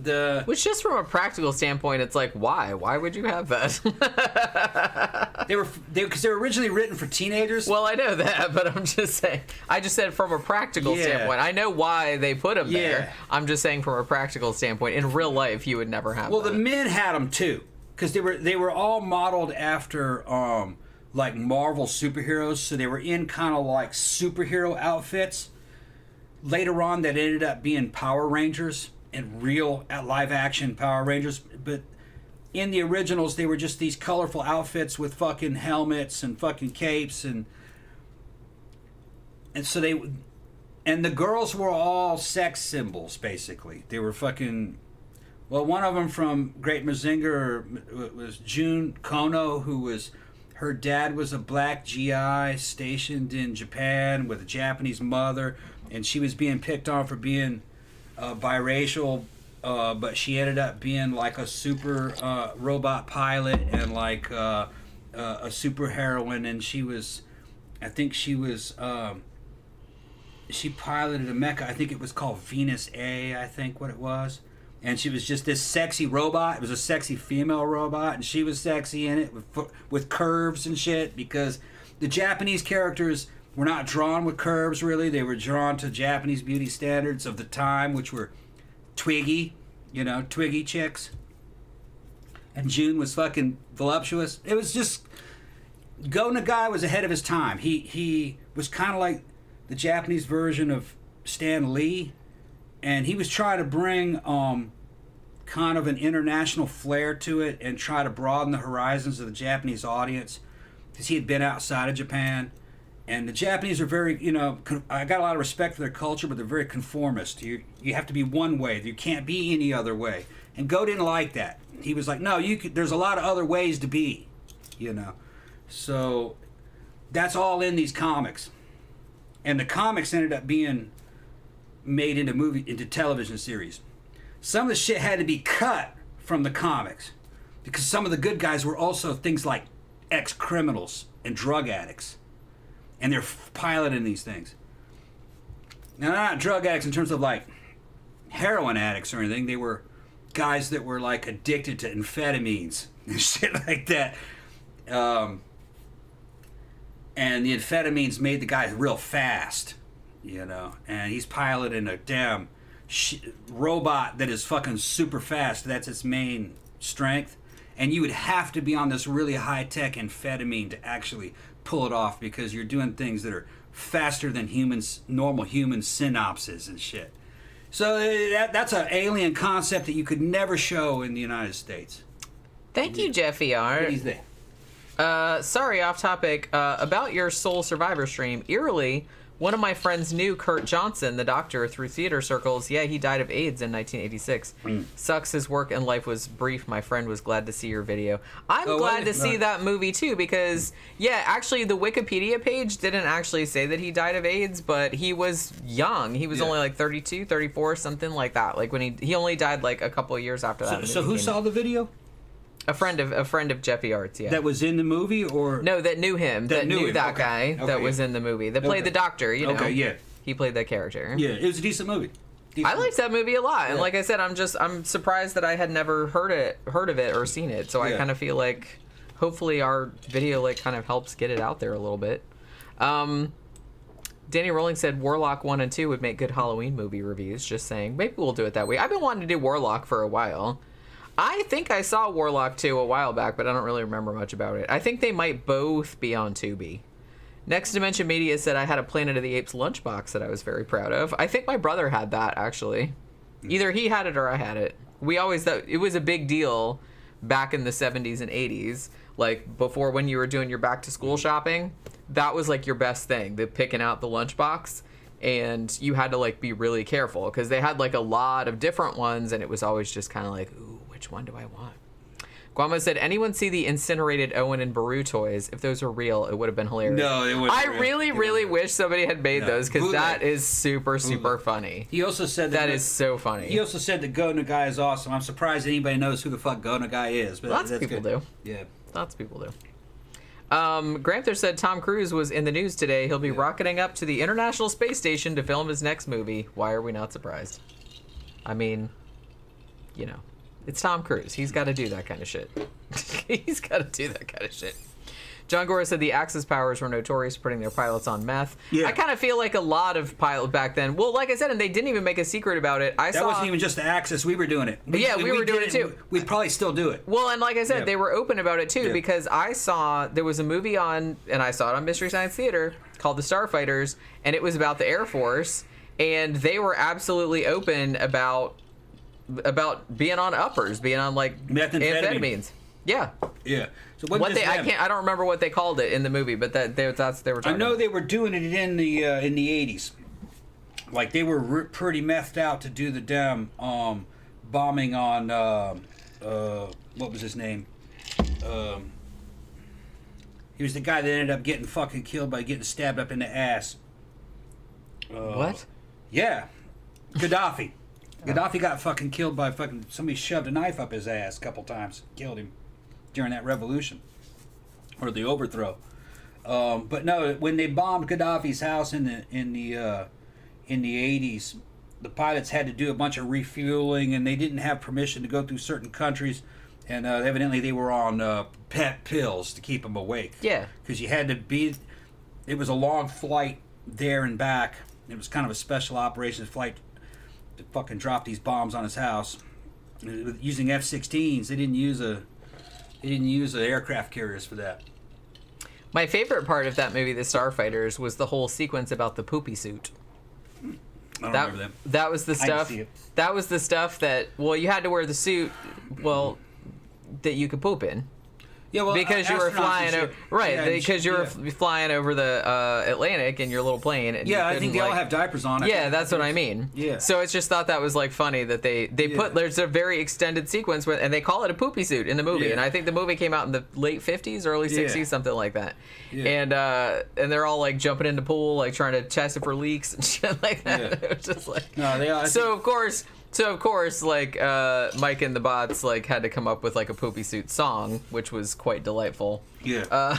which, just from a practical standpoint, it's like, why would you have that? because they were originally written for teenagers. Well, I know that, but I'm just saying, I just said from a practical standpoint. I know why they put them there. I'm just saying from a practical standpoint, in real life you would never have that. The men had them too, because they were all modeled after like Marvel superheroes, so they were in kind of like superhero outfits. Later on, that ended up being Power Rangers and real live action Power Rangers, but in the originals they were just these colorful outfits with fucking helmets and fucking capes, and so the girls were all sex symbols basically. They were fucking, one of them from Great Mazinger was June Kono, her dad was a black GI stationed in Japan with a Japanese mother, and she was being picked on for being biracial, but she ended up being like a super robot pilot and like a super heroine, and she piloted a mecha. I think it was called Venus A, I think what it was. And she was just this sexy robot. It was a sexy female robot, and she was sexy in it with curves and shit, because the Japanese characters were not drawn with curves, really. They were drawn to Japanese beauty standards of the time, which were twiggy chicks. And June was fucking voluptuous. It was just... Go Nagai was ahead of his time. He was kind of like the Japanese version of Stan Lee, and he was trying to bring kind of an international flair to it and try to broaden the horizons of the Japanese audience, because he had been outside of Japan. And the Japanese are very, I got a lot of respect for their culture, but they're very conformist. You have to be one way. You can't be any other way. And Go didn't like that. He was like, no, there's a lot of other ways to be, So that's all in these comics. And the comics ended up being made into television series. Some of the shit had to be cut from the comics, because some of the good guys were also things like ex-criminals and drug addicts. And they're piloting these things. Now, they're not drug addicts in terms of like heroin addicts or anything. They were guys that were like addicted to amphetamines and shit like that. And the amphetamines made the guy real fast, And he's piloting a damn robot that is fucking super fast. That's its main strength. And you would have to be on this really high-tech amphetamine to actually pull it off, because you're doing things that are faster than normal human synapses and shit. So that's an alien concept that you could never show in the United States. Thank you, Jeffy R. Sorry, off topic. About your Soul Survivor stream, eerily, one of my friends knew Kurt Johnson, the doctor, through theater circles. Yeah, he died of AIDS in 1986. Sucks his work and life was brief. My friend was glad to see your video. I'm glad to see that movie, too, because, actually, the Wikipedia page didn't actually say that he died of AIDS, but he was young. He was only like 32, 34, something like that. Like, when he only died like a couple of years after that movie. So who saw the video? A friend of Jeffy Arts, yeah. That was in the movie, or no? That knew him. That knew that guy. That was in the movie. That played the doctor. Okay, yeah. He played that character. Yeah, it was a decent movie. I liked that movie a lot, and like I said, I'm surprised that I had never heard of it or seen it. So I kind of feel like hopefully our video like kind of helps get it out there a little bit. Danny Rowling said Warlock 1 and 2 would make good Halloween movie reviews. Just saying, maybe we'll do it that way. I've been wanting to do Warlock for a while. I think I saw Warlock 2 a while back, but I don't really remember much about it. I think they might both be on Tubi. Next Dimension Media said I had a Planet of the Apes lunchbox that I was very proud of. I think my brother had that, actually. Either he had it or I had it. We always thought it was a big deal back in the 70s and 80s. Like, before when you were doing your back-to-school shopping, that was, like, your best thing, the picking out the lunchbox. And you had to, like, be really careful, because they had, like, a lot of different ones, and it was always just kind of like, ooh, which one do I want? Guamo said, anyone see the incinerated Owen and Baru toys? If those were real, it would have been hilarious. No, it wouldn't. I really wish somebody had made those, because that is super funny. He also said that is so funny. He also said that Go Nagai is awesome. I'm surprised anybody knows who the fuck Go Nagai is. But lots of people do. Yeah. Lots of people do. Gramthars said Tom Cruise was in the news today. He'll be rocketing up to the International Space Station to film his next movie. Why are we not surprised? I mean, you know, it's Tom Cruise. He's got to do that kind of shit. He's got to do that kind of shit. John Gora said the Axis powers were notorious for putting their pilots on meth. Yeah. I kind of feel like a lot of pilots back then. Well, like I said, and they didn't even make a secret about it. That wasn't even just the Axis. We were doing it. We were doing it too. We'd probably still do it. Well, and like I said, they were open about it too because I saw there was a movie on, and I saw it on Mystery Science Theater called The Starfighters, and it was about the Air Force, and they were absolutely open about being on uppers, being on like amphetamines. Yeah. Yeah. So I don't remember what they called it in the movie, but that's they were talking I know about. they were doing it in the 80s. Like they were pretty methed out to do the damn bombing on what was his name? He was the guy that ended up getting fucking killed by getting stabbed up in the ass. What? Yeah. Gaddafi. Gaddafi got fucking killed by somebody shoved a knife up his ass a couple times, killed him during that revolution or the overthrow. But no, when they bombed Gaddafi's house in the 80s, the pilots had to do a bunch of refueling, and they didn't have permission to go through certain countries, and evidently they were on pet pills to keep them awake. Yeah, because you had to be. It was a long flight there and back. It was kind of a special operations flight to fucking drop these bombs on his house using F-16s. They didn't use the aircraft carriers for that. My favorite part of that movie, The Starfighters, was the whole sequence about the poopy suit. I don't remember that. That was the stuff. That was the stuff that you had to wear the suit that you could poop in. Yeah, well, because you were flying over, because you were flying over the Atlantic in your little plane. And I think they all have diapers on. Yeah, that's what I mean. Yeah. So it's just thought that was like funny that they put there's a very extended sequence and they call it a poopy suit in the movie, and I think the movie came out in the late 50s, early 60s, something like that. Yeah. And they're all like jumping in the pool, like trying to test it for leaks and shit like that. Yeah. It was just like So of course, like Mike and the bots like had to come up with like a poopy suit song, which was quite delightful. Yeah. No,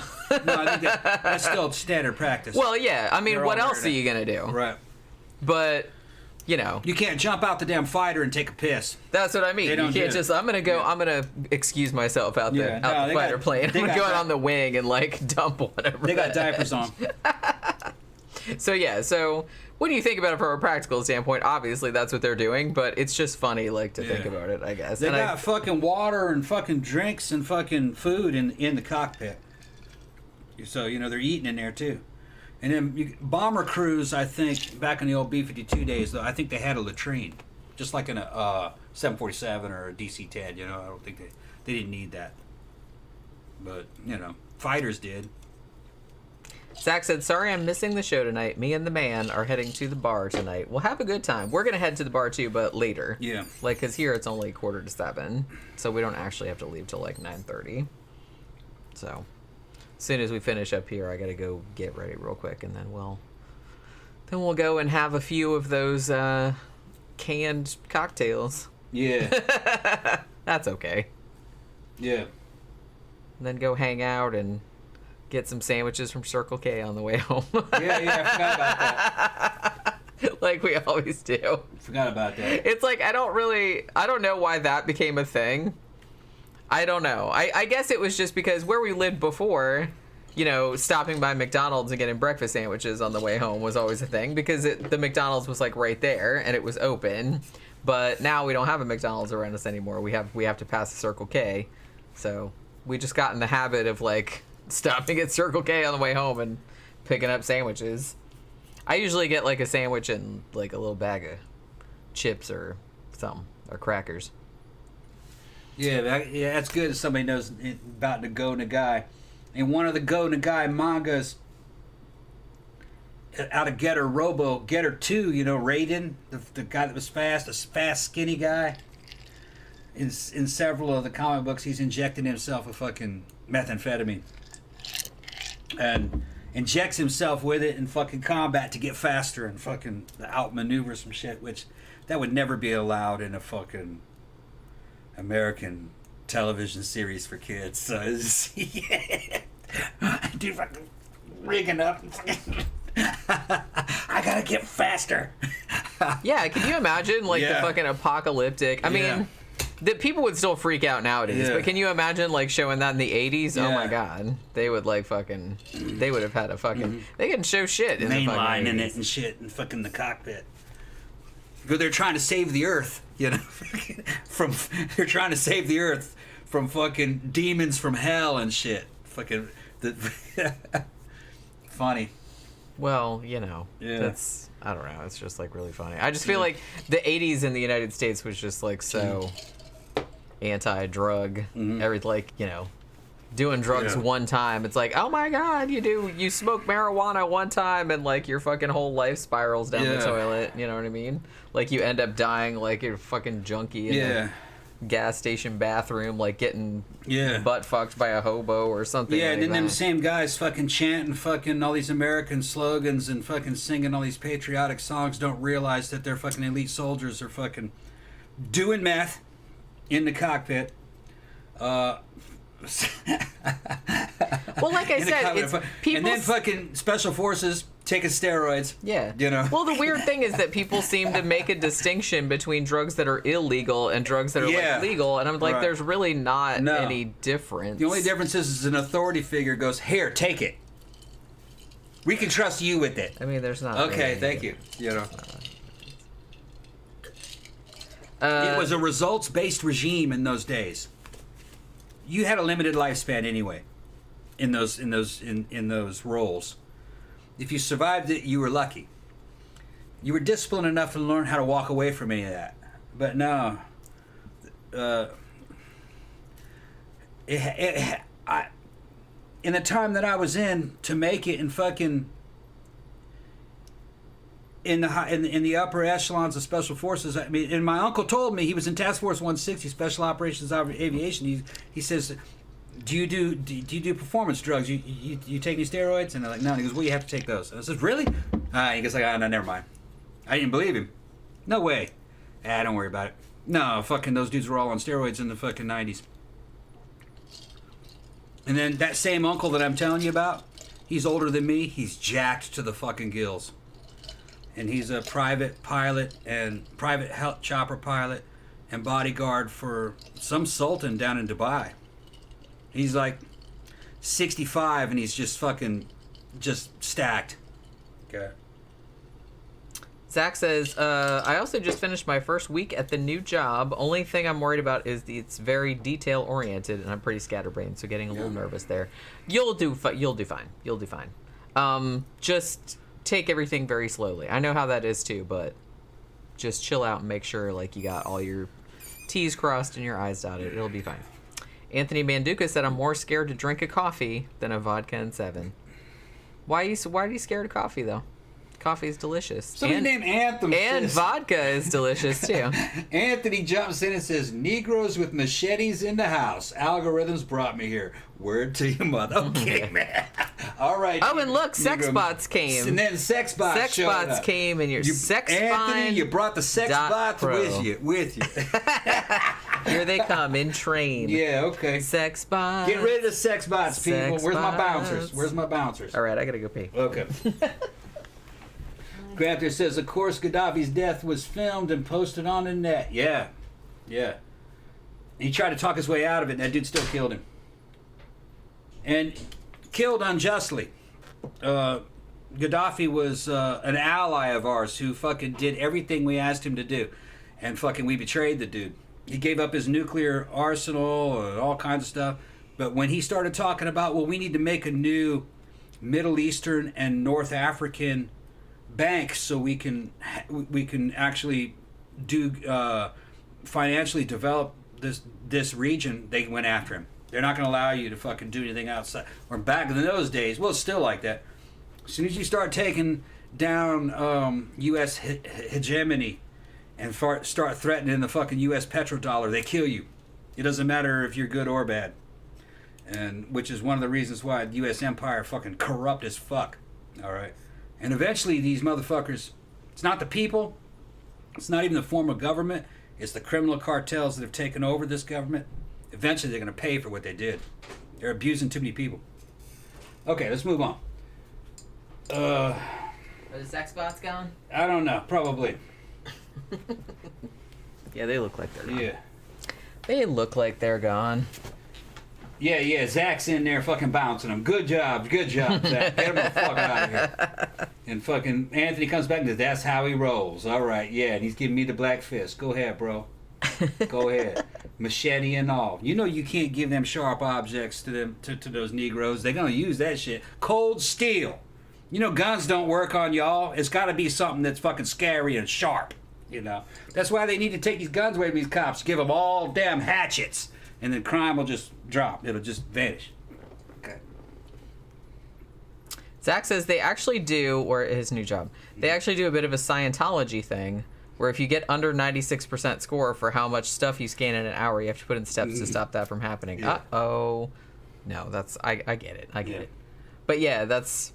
I think that's still standard practice. Well, yeah. I mean, what else are you gonna do? Right. But you know, you can't jump out the damn fighter and take a piss. That's what I mean. You can't just. I'm gonna go. Yeah. I'm gonna excuse myself out the fighter plane. I'm gonna go out on the wing and like dump whatever. They got diapers on. So what do you think about it from a practical standpoint? Obviously, that's what they're doing, but it's just funny, like, to think about it, I guess. They got fucking water and fucking drinks and fucking food in the cockpit. So, they're eating in there, too. And then bomber crews, I think, back in the old B-52 days, though, I think they had a latrine. Just like in a 747 or a DC-10, I don't think they didn't need that. But, fighters did. Zach said, sorry I'm missing the show tonight. Me and the man are heading to the bar tonight. We'll have a good time. We're going to head to the bar too, but later. Yeah. Like, because here it's only 6:45, so we don't actually have to leave till like 9:30. So, as soon as we finish up here, I got to go get ready real quick, and then we'll go and have a few of those canned cocktails. Yeah. That's okay. Yeah. And then go hang out and get some sandwiches from Circle K on the way home. I forgot about that. Like we always do. Forgot about that. It's like, I don't know why that became a thing. I don't know. I guess it was just because where we lived before, stopping by McDonald's and getting breakfast sandwiches on the way home was always a thing because the McDonald's was like right there and it was open. But now we don't have a McDonald's around us anymore. We have to pass the Circle K. So we just got in the habit of like stopping at Circle K on the way home and picking up sandwiches. I usually get like a sandwich and like a little bag of chips or something, or crackers. Yeah, that's good if somebody knows about the Go Nagai. In one of the Go Nagai mangas, out of Getter Robo, Getter 2, Raiden, the guy that was fast, a fast, skinny guy. In several of the comic books, he's injecting himself with fucking methamphetamine. And injects himself with it in fucking combat to get faster and fucking outmaneuver some shit, which that would never be allowed in a fucking American television series for kids. So it's yeah. Dude, fucking rigging up. I gotta get faster. Yeah, can you imagine the fucking apocalyptic? I mean, the people would still freak out nowadays, but can you imagine showing that in the 80s? Oh my god, they would they would have had a fucking they can show shit in the line in it and shit and fucking the cockpit. But they're trying to save the Earth, you know, they're trying to save the Earth from fucking demons from hell and shit. Fucking funny. Well, you know, that's, I don't know, it's just really funny. I just feel like the 80s in the United States was just so anti-drug. Everything, you know, doing drugs one time. It's oh my god, you smoke marijuana one time and your fucking whole life spirals down the toilet. You know what I mean? You end up dying you're a fucking junkie in a gas station bathroom, getting butt fucked by a hobo or something. Yeah, and then them same guys fucking chanting fucking all these American slogans and fucking singing all these patriotic songs don't realize that their fucking elite soldiers are fucking doing meth in the cockpit. Well, like I said, it's people. And then fucking special forces taking steroids. Yeah. You know? Well, the weird thing is that people seem to make a distinction between drugs that are illegal and drugs that are legal, and I'm there's really not any difference. The only difference is an authority figure goes, here, take it. We can trust you with it. I mean, there's not. Okay, really thank you. You know. It was a results-based regime in those days. You had a limited lifespan anyway, in those roles. If you survived it, you were lucky. You were disciplined enough to learn how to walk away from any of that. But no, in the time that I was in, to make it in fucking in the upper echelons of special forces. I mean, and my uncle told me he was in Task Force 160, Special Operations Aviation. He says, do you do performance drugs? You take any steroids? And they're like, no. And he goes, well, you have to take those. And I says, really? He goes no, never mind. I didn't believe him. No way. Don't worry about it. No, fucking those dudes were all on steroids in the fucking 90s. And then that same uncle that I'm telling you about, he's older than me. He's jacked to the fucking gills. And he's a private pilot and private chopper pilot and bodyguard for some sultan down in Dubai. He's 65 and he's just fucking stacked. Okay. Zach says, I also just finished my first week at the new job. Only thing I'm worried about is it's very detail oriented and I'm pretty scatterbrained, so getting a little nervous there. You'll do fine. You'll do fine. Just take everything very slowly. I know how that is too, but just chill out and make sure you got all your T's crossed and your I's dotted. It'll be fine. Anthony Manduka said, I'm more scared to drink a coffee than a vodka and 7. Why are you scared of coffee though? Coffee is delicious. Somebody named Anthem and vodka is delicious too. Anthony jumps in and says, Negroes with machetes in the house. Algorithms brought me here. Word to your mother. Okay, man. All right. Oh, and look, sex bots came. And then sex bots came and your sex Anthony, you brought the sex bots with you. Here they come in train. Yeah, okay. Sex bots. Get rid of the sex bots, people. Where's my bouncers? All right, I gotta go pee. Okay. Gramthars says, of course, Gaddafi's death was filmed and posted on the net. Yeah. He tried to talk his way out of it, and that dude still killed him. And killed unjustly. Gaddafi was an ally of ours who fucking did everything we asked him to do. And fucking we betrayed the dude. He gave up his nuclear arsenal and all kinds of stuff. But when he started talking about, well, we need to make a new Middle Eastern and North African bank so we can actually do financially develop this region, they went after him. They're not going to allow you to fucking do anything outside. Or back in those days, well, it's still like that. As soon as you start taking down U.S. hegemony and start threatening the fucking U.S. petrodollar, they kill you. It doesn't matter if you're good or bad. And which is one of the reasons why the U.S. empire fucking corrupt as fuck. All right. And eventually these motherfuckers, it's not the people, it's not even the form of government, it's the criminal cartels that have taken over this government. Eventually, they're going to pay for what they did. They're abusing too many people. Okay, let's move on. Are the sex bots gone? I don't know. Probably. Yeah, they look like they're gone. Yeah. They look like they're gone. Yeah, Zach's in there fucking bouncing them. Good job, Zach. Get him the fuck out of here. And fucking Anthony comes back and says, that's how he rolls. All right, yeah, and he's giving me the black fist. Go ahead, bro. Go ahead. Machete and all. You know you can't give them sharp objects to them to those Negroes. They're going to use that shit. Cold steel. You know guns don't work on y'all. It's got to be something that's fucking scary and sharp. You know? That's why they need to take these guns away from these cops. Give them all damn hatchets. And then crime will just drop. It'll just vanish. Okay. Zach says they actually do, or his new job, they actually do a bit of a Scientology thing, where if you get under 96% score for how much stuff you scan in an hour, you have to put in steps to stop that from happening. Yeah. Uh-oh. No, that's, I get it. I get it. But yeah, that's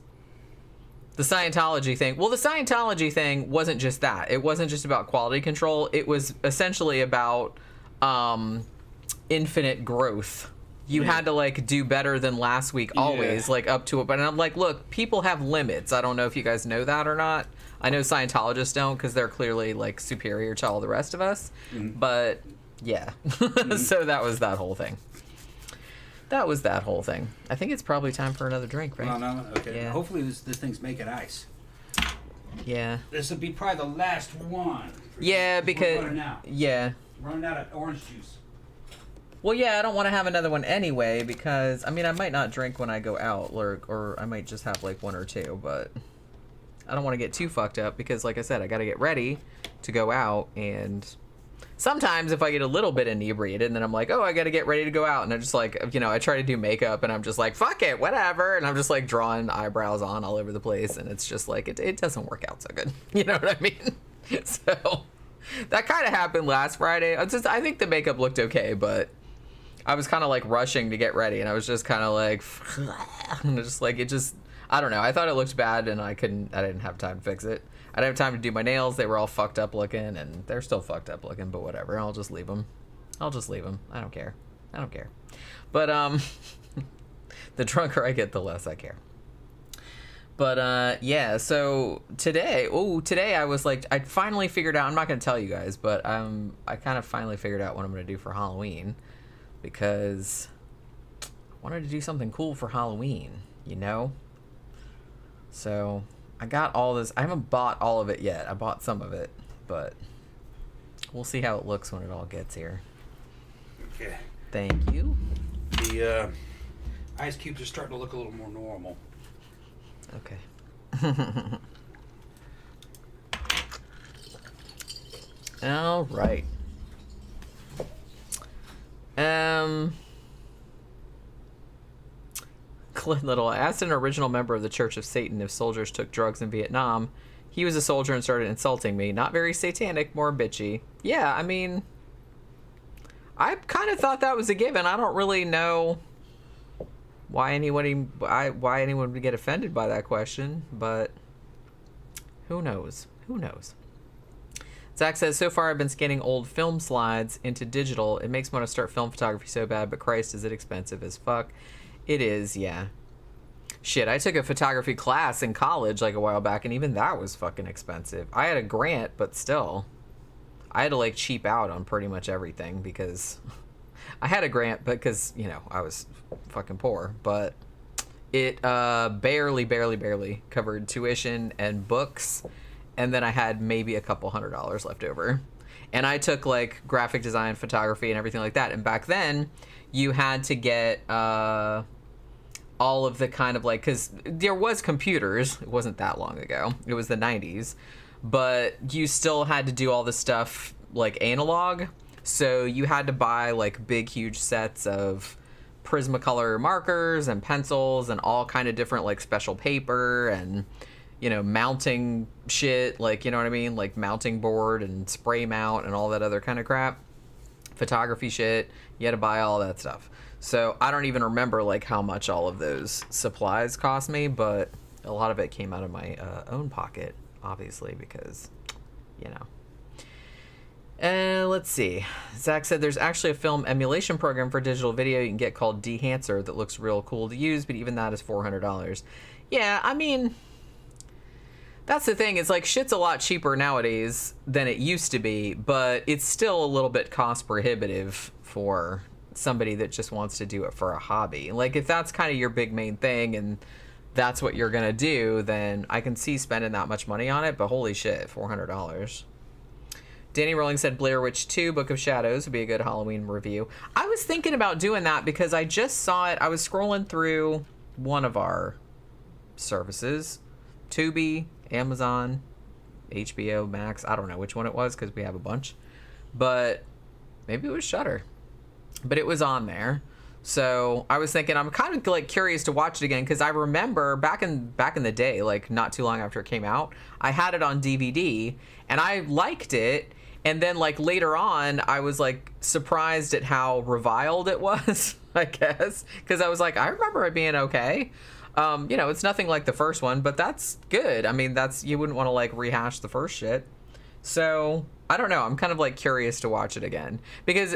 the Scientology thing. Well, the Scientology thing wasn't just that. It wasn't just about quality control. It was essentially about, infinite growth. You had to like do better than last week always, like up to it. But I'm like, look, people have limits. I don't know if you guys know that or not. I know Scientologists don't because they're clearly like superior to all the rest of us. But yeah, so that was that whole thing. I think it's probably time for another drink, right? No. Okay. Yeah. Hopefully this thing's making ice. Yeah. This will be probably the last one. Yeah, because we're running out. Yeah. Running out of orange juice. Well, yeah, I don't want to have another one anyway because, I mean, I might not drink when I go out or I might just have like one or two, but I don't want to get too fucked up because, like I said, I got to get ready to go out, and sometimes if I get a little bit inebriated and then I'm like, oh, I got to get ready to go out, and I just like, you know, I try to do makeup and I'm just like, fuck it, whatever, and I'm just like drawing eyebrows on all over the place, and it's just like, it doesn't work out so good. You know what I mean? So that kind of happened last Friday. I think the makeup looked okay, but I was kind of like rushing to get ready, and I was just kind of like, and just like, I don't know. I thought it looked bad, and I didn't have time to fix it. I didn't have time to do my nails. They were all fucked up looking, and they're still fucked up looking, but whatever. I'll just leave them. I don't care. But, the drunker I get, the less I care. But, yeah, so today I was like, I finally figured out, I'm not going to tell you guys, but, I kind of finally figured out what I'm going to do for Halloween. Because I wanted to do something cool for Halloween, you know? So I got all this. I haven't bought all of it yet. I bought some of it, but we'll see how it looks when it all gets here. Okay. Thank you. The ice cubes are starting to look a little more normal. Okay. All right. Clint Little asked an original member of the Church of Satan if soldiers took drugs in Vietnam. He was a soldier and started insulting me. Not very satanic, more bitchy. Yeah, I mean, I kind of thought that was a given. I don't really know why anyone would get offended by that question, but who knows? Zach says, so far I've been scanning old film slides into digital. It makes me want to start film photography so bad, but Christ, is it expensive as fuck. It is, yeah. Shit, I took a photography class in college like a while back, and even that was fucking expensive. I had a grant, but still. I had to like cheap out on pretty much everything because I had a grant because, you know, I was fucking poor, but it barely covered tuition and books. And then I had maybe a couple $100 left over. And I took like graphic design, photography, and everything like that. And back then, you had to get all of the kind of like, because there was computers. It wasn't that long ago. It was the 90s. But you still had to do all this stuff like analog. So you had to buy like big, huge sets of Prismacolor markers and pencils and all kind of different like special paper and, you know, mounting shit, like, you know what I mean? Like mounting board and spray mount and all that other kind of crap. Photography shit. You had to buy all that stuff. So I don't even remember like how much all of those supplies cost me, but a lot of it came out of my own pocket, obviously, because, you know. Let's see. Zach said there's actually a film emulation program for digital video you can get called Dehancer that looks real cool to use, but even that is $400. Yeah, I mean, that's the thing. It's like shit's a lot cheaper nowadays than it used to be, but it's still a little bit cost prohibitive for somebody that just wants to do it for a hobby. Like, if that's kind of your big main thing and that's what you're going to do, then I can see spending that much money on it, but holy shit, $400. Danny Rowling said Blair Witch 2, Book of Shadows would be a good Halloween review. I was thinking about doing that because I just saw it. I was scrolling through one of our services, Tubi, Amazon, HBO Max. I don't know which one it was because we have a bunch. But maybe it was Shudder. But it was on there. So I was thinking, I'm kind of like curious to watch it again because I remember back in the day, like not too long after it came out, I had it on DVD and I liked it. And then like later on, I was like surprised at how reviled it was, I guess, because I was like, I remember it being okay. You know, it's nothing like the first one, but that's good. I mean, you wouldn't want to like rehash the first shit. So I don't know. I'm kind of like curious to watch it again because,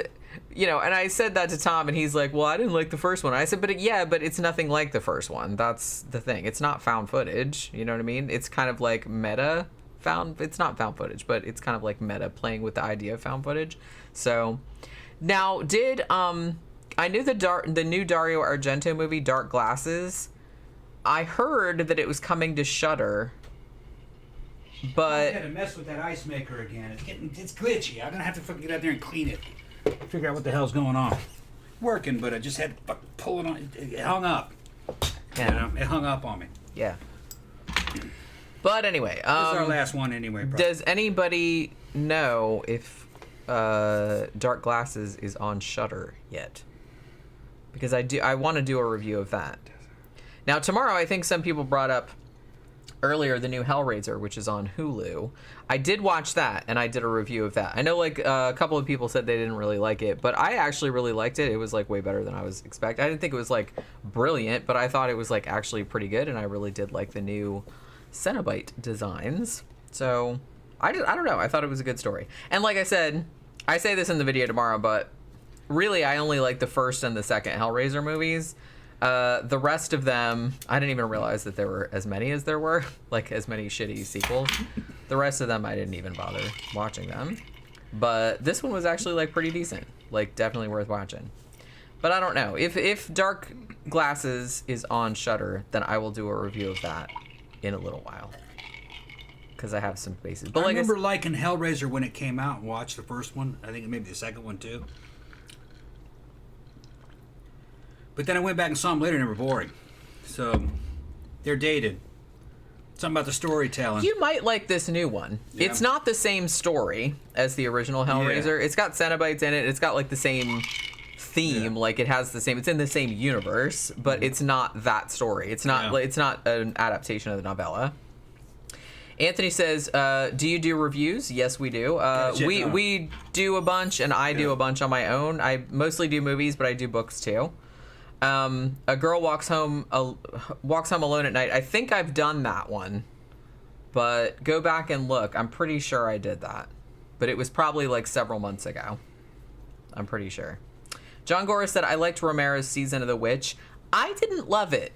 you know, and I said that to Tom and he's like, well, I didn't like the first one. I said, but it's nothing like the first one. That's the thing. It's not found footage. You know what I mean? It's kind of like meta it's not found footage, but it's kind of like meta playing with the idea of found footage. So now I knew the new Dario Argento movie, Dark Glasses. I heard that it was coming to Shudder. But I had to mess with that ice maker again. It's glitchy. I'm gonna have to fucking get out there and clean it. Figure out what the hell's going on. Working, but I just had to pull it on. It hung up. Yeah. You know, it hung up on me. Yeah. But anyway, this is our last one anyway. Probably. Does anybody know if Dark Glasses is on Shudder yet? Because I want to do a review of that. Now tomorrow, I think some people brought up earlier the new Hellraiser, which is on Hulu. I did watch that and I did a review of that. I know like a couple of people said they didn't really like it, but I actually really liked it. It was like way better than I was expecting. I didn't think it was like brilliant, but I thought it was like actually pretty good, and I really did like the new Cenobite designs. So I don't know. I thought it was a good story. And like I said, I say this in the video tomorrow, but really I only like the first and the second Hellraiser movies. The rest of them, I didn't even realize that there were as many as there were, like as many shitty sequels. The rest of them, I didn't even bother watching them. But this one was actually like pretty decent, like definitely worth watching. But I don't know. If Dark Glasses is on Shudder, then I will do a review of that in a little while. Because I have some bases. But I remember liking Hellraiser when it came out and watched the first one. I think maybe the second one too. But then I went back and saw them later and they were boring. So, they're dated. Something about the storytelling. You might like this new one. Yeah. It's not the same story as the original Hellraiser. Yeah. It's got Cenobites in it. It's got like the same theme. Yeah. Like it has the same. It's in the same universe, but it's not that story. It's not. Yeah. It's not an adaptation of the novella. Anthony says, "Do you do reviews?" Yes, we do. We do a bunch, and I do a bunch on my own. I mostly do movies, but I do books too. A girl walks home alone at night. I think I've done that one, but go back and look. I'm pretty sure I did that, but it was probably like several months ago. I'm pretty sure. John Gora said, I liked Romero's Season of the Witch. I didn't love it.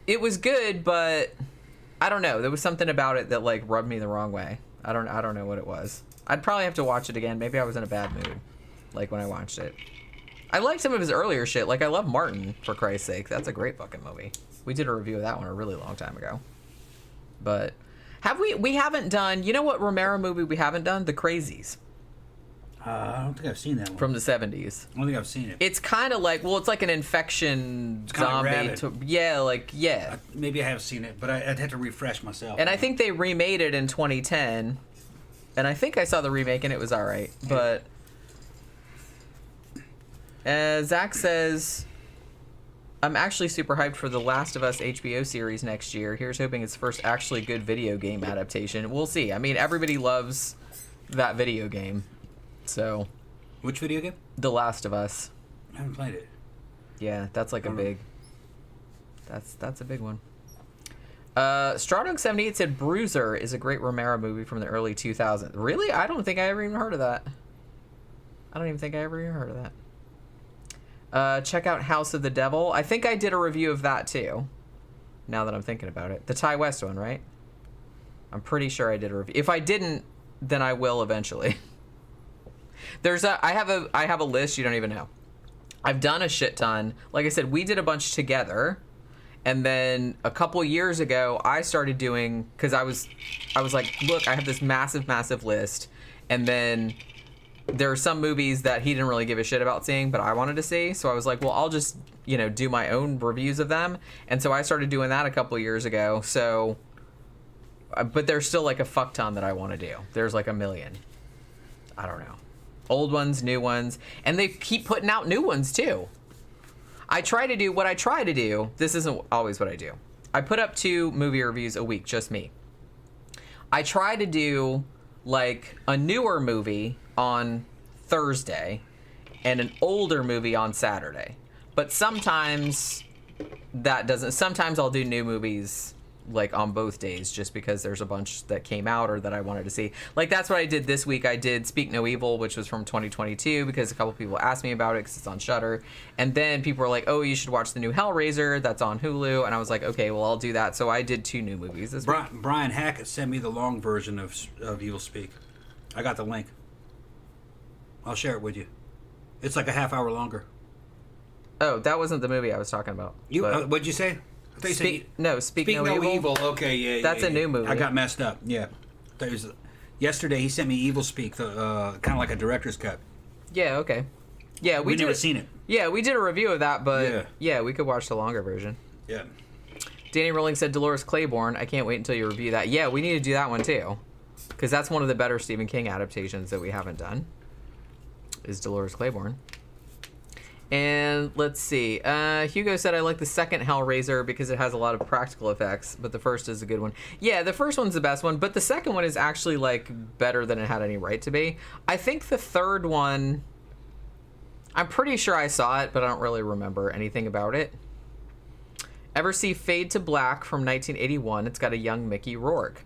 It was good, but I don't know. There was something about it that like rubbed me the wrong way. I don't know what it was. I'd probably have to watch it again. Maybe I was in a bad mood, like when I watched it. I like some of his earlier shit. Like, I love Martin, for Christ's sake. That's a great fucking movie. We did a review of that one a really long time ago. But we haven't done, you know what Romero movie we haven't done? The Crazies. I don't think I've seen that one. From the 70s. I don't think I've seen it. It's kind of like, well, it's like an infection zombie. Yeah. Maybe I have seen it, but I'd have to refresh myself. And I think they remade it in 2010. And I think I saw the remake and it was alright. But Zach says, I'm actually super hyped for the Last of Us HBO series next year. Here's hoping it's first actually good video game adaptation. We'll see. I mean, everybody loves that video game. So, which video game? The Last of Us. I haven't played it. Yeah, that's like a big. That's a big one. Stradog78 said Bruiser is a great Romero movie from the early 2000s. Really? I don't think I ever even heard of that. Check out House of the Devil. I think I did a review of that too. Now that I'm thinking about it. The Ty West one, right? I'm pretty sure I did a review. If I didn't, then I will eventually. I have a list you don't even know. I've done a shit ton. Like I said, we did a bunch together. And then a couple years ago, I started doing, because I was like, look, I have this massive list. And then there are some movies that he didn't really give a shit about seeing, but I wanted to see. So I was like, well, I'll just, do my own reviews of them. And so I started doing that a couple years ago. So, but there's still like a fuck ton that I want to do. There's like a million. I don't know. Old ones, new ones. And they keep putting out new ones too. What I try to do, this isn't always what I do. I put up 2 movie reviews a week, just me. I try to do like a newer movie on Thursday and an older movie on Saturday. But sometimes sometimes I'll do new movies like on both days just because there's a bunch that came out or that I wanted to see. Like that's what I did this week. I did Speak No Evil, which was from 2022 because a couple people asked me about it because it's on Shudder. And then people were like, oh, you should watch the new Hellraiser that's on Hulu. And I was like, okay, well, I'll do that. So I did 2 new movies this week. Brian Hackett sent me the long version of Evil Speak. I got the link. I'll share it with you. It's like a half hour longer. Oh, that wasn't the movie I was talking about. What'd you say? Speak No Evil. Okay, yeah. That's a new movie. I got messed up. Yeah. Yesterday he sent me Evil Speak, kind of like a director's cut. Yeah. Okay. Yeah, we never seen it. Yeah, we did a review of that, but yeah, we could watch the longer version. Yeah. Danny Rowling said Dolores Claiborne. I can't wait until you review that. Yeah, we need to do that one too, because that's one of the better Stephen King adaptations that we haven't done. Is Dolores Claiborne. And let's see. Hugo said, I like the second Hellraiser because it has a lot of practical effects, but the first is a good one. Yeah, the first one's the best one, but the second one is actually, like, better than it had any right to be. I think the third one, I'm pretty sure I saw it, but I don't really remember anything about it. Ever see Fade to Black from 1981? It's got a young Mickey Rourke.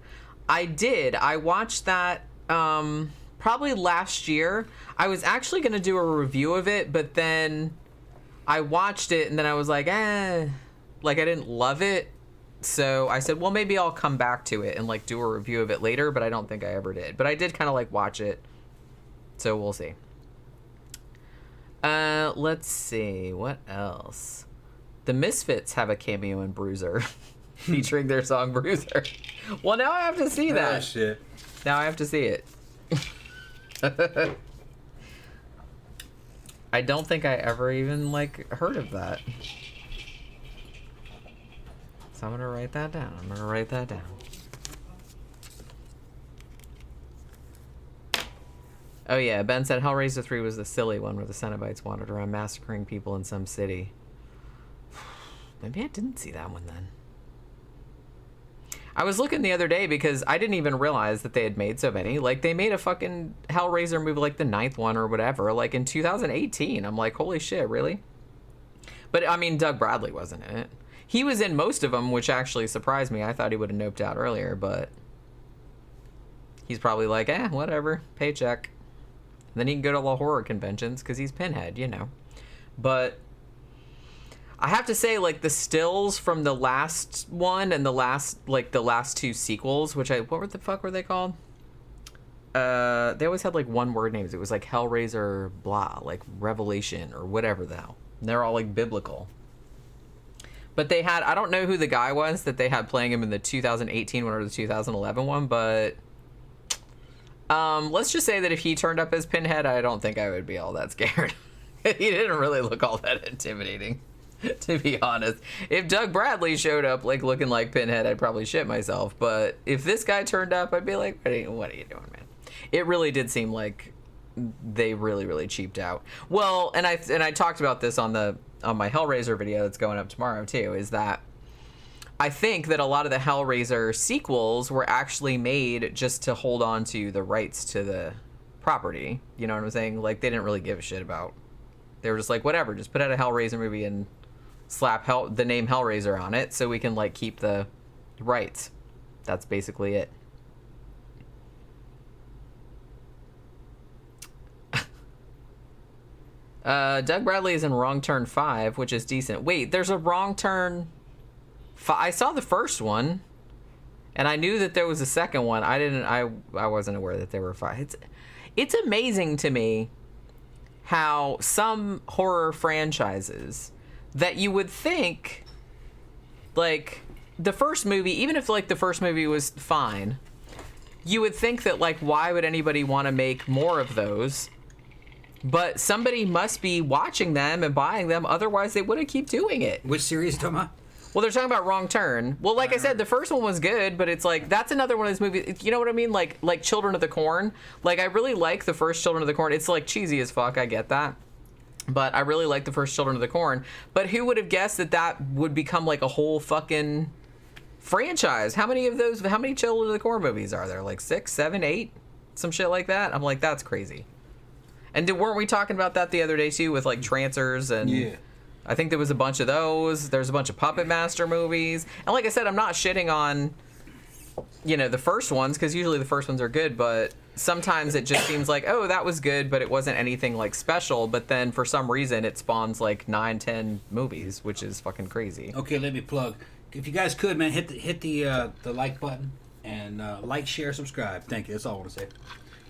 I did. I watched that, probably last year. I was actually going to do a review of it, but then I watched it and then I was like, like I didn't love it. So I said, well, maybe I'll come back to it and like do a review of it later, but I don't think I ever did. But I did kind of like watch it. So we'll see. Let's see. What else? The Misfits have a cameo in Bruiser featuring their song Bruiser. Well, now I have to see that. Oh, shit. Now I have to see it. I don't think I ever even like heard of that. So I'm gonna write that down. Oh yeah, Ben said Hellraiser 3 was the silly one where the Cenobites wandered around massacring people in some city. Maybe I didn't see that one then. I was looking the other day because I didn't even realize that they had made so many. Like, they made a fucking Hellraiser movie, like the 9th one or whatever, like in 2018. I'm like, holy shit, really? But, I mean, Doug Bradley wasn't in it. He was in most of them, which actually surprised me. I thought he would have noped out earlier, but he's probably like, whatever, paycheck. And then he can go to all the horror conventions because he's Pinhead, you know. But I have to say, like, the stills from the last one and the last 2 sequels, what the fuck were they called? They always had, like, one-word names. It was, like, Hellraiser blah, like, Revelation or whatever the hell. And they're all, like, biblical. But they had, I don't know who the guy was that they had playing him in the 2018 one or the 2011 one, but let's just say that if he turned up as Pinhead, I don't think I would be all that scared. He didn't really look all that intimidating, to be honest. If Doug Bradley showed up like looking like Pinhead, I'd probably shit myself. But if this guy turned up, I'd be like, what are you doing, man? It really did seem like they really, really cheaped out. Well, and I talked about this on my Hellraiser video that's going up tomorrow too, is that I think that a lot of the Hellraiser sequels were actually made just to hold on to the rights to the property. You know what I'm saying? Like, they didn't really give a shit about. They were just like, whatever, just put out a Hellraiser movie and slap the name Hellraiser on it so we can, like, keep the Right. That's basically it. Doug Bradley is in Wrong Turn 5, which is decent. Wait, there's a Wrong Turn 5. I saw the first one, and I knew that there was a second one. I wasn't aware that there were 5. It's amazing to me how some horror franchises that you would think, like, the first movie, even if, like, the first movie was fine, you would think that, like, why would anybody want to make more of those? But somebody must be watching them and buying them, otherwise they wouldn't keep doing it. Which series, Thomas? Well, they're talking about Wrong Turn. Well, like I said, the first one was good, but it's like, that's another one of those movies, you know what I mean? Like Children of the Corn. Like, I really like the first Children of the Corn. It's, like, cheesy as fuck, I get that. But I really like the first Children of the Corn. But who would have guessed that that would become, like, a whole fucking franchise? How many Children of the Corn movies are there? Like 6, 7, 8? Some shit like that? I'm like, that's crazy. And weren't we talking about that the other day, too, with, like, Trancers and... Yeah. I think there was a bunch of those. There's a bunch of Puppet Master movies. And like I said, I'm not shitting on, you know, the first ones, because usually the first ones are good, but sometimes it just seems like, oh, that was good, but it wasn't anything, like, special. But then for some reason it spawns, like, 9, 10 movies, which is fucking crazy. Okay, let me plug. If you guys could, man, hit the like button and like, share, subscribe. Thank you. That's all I want to say.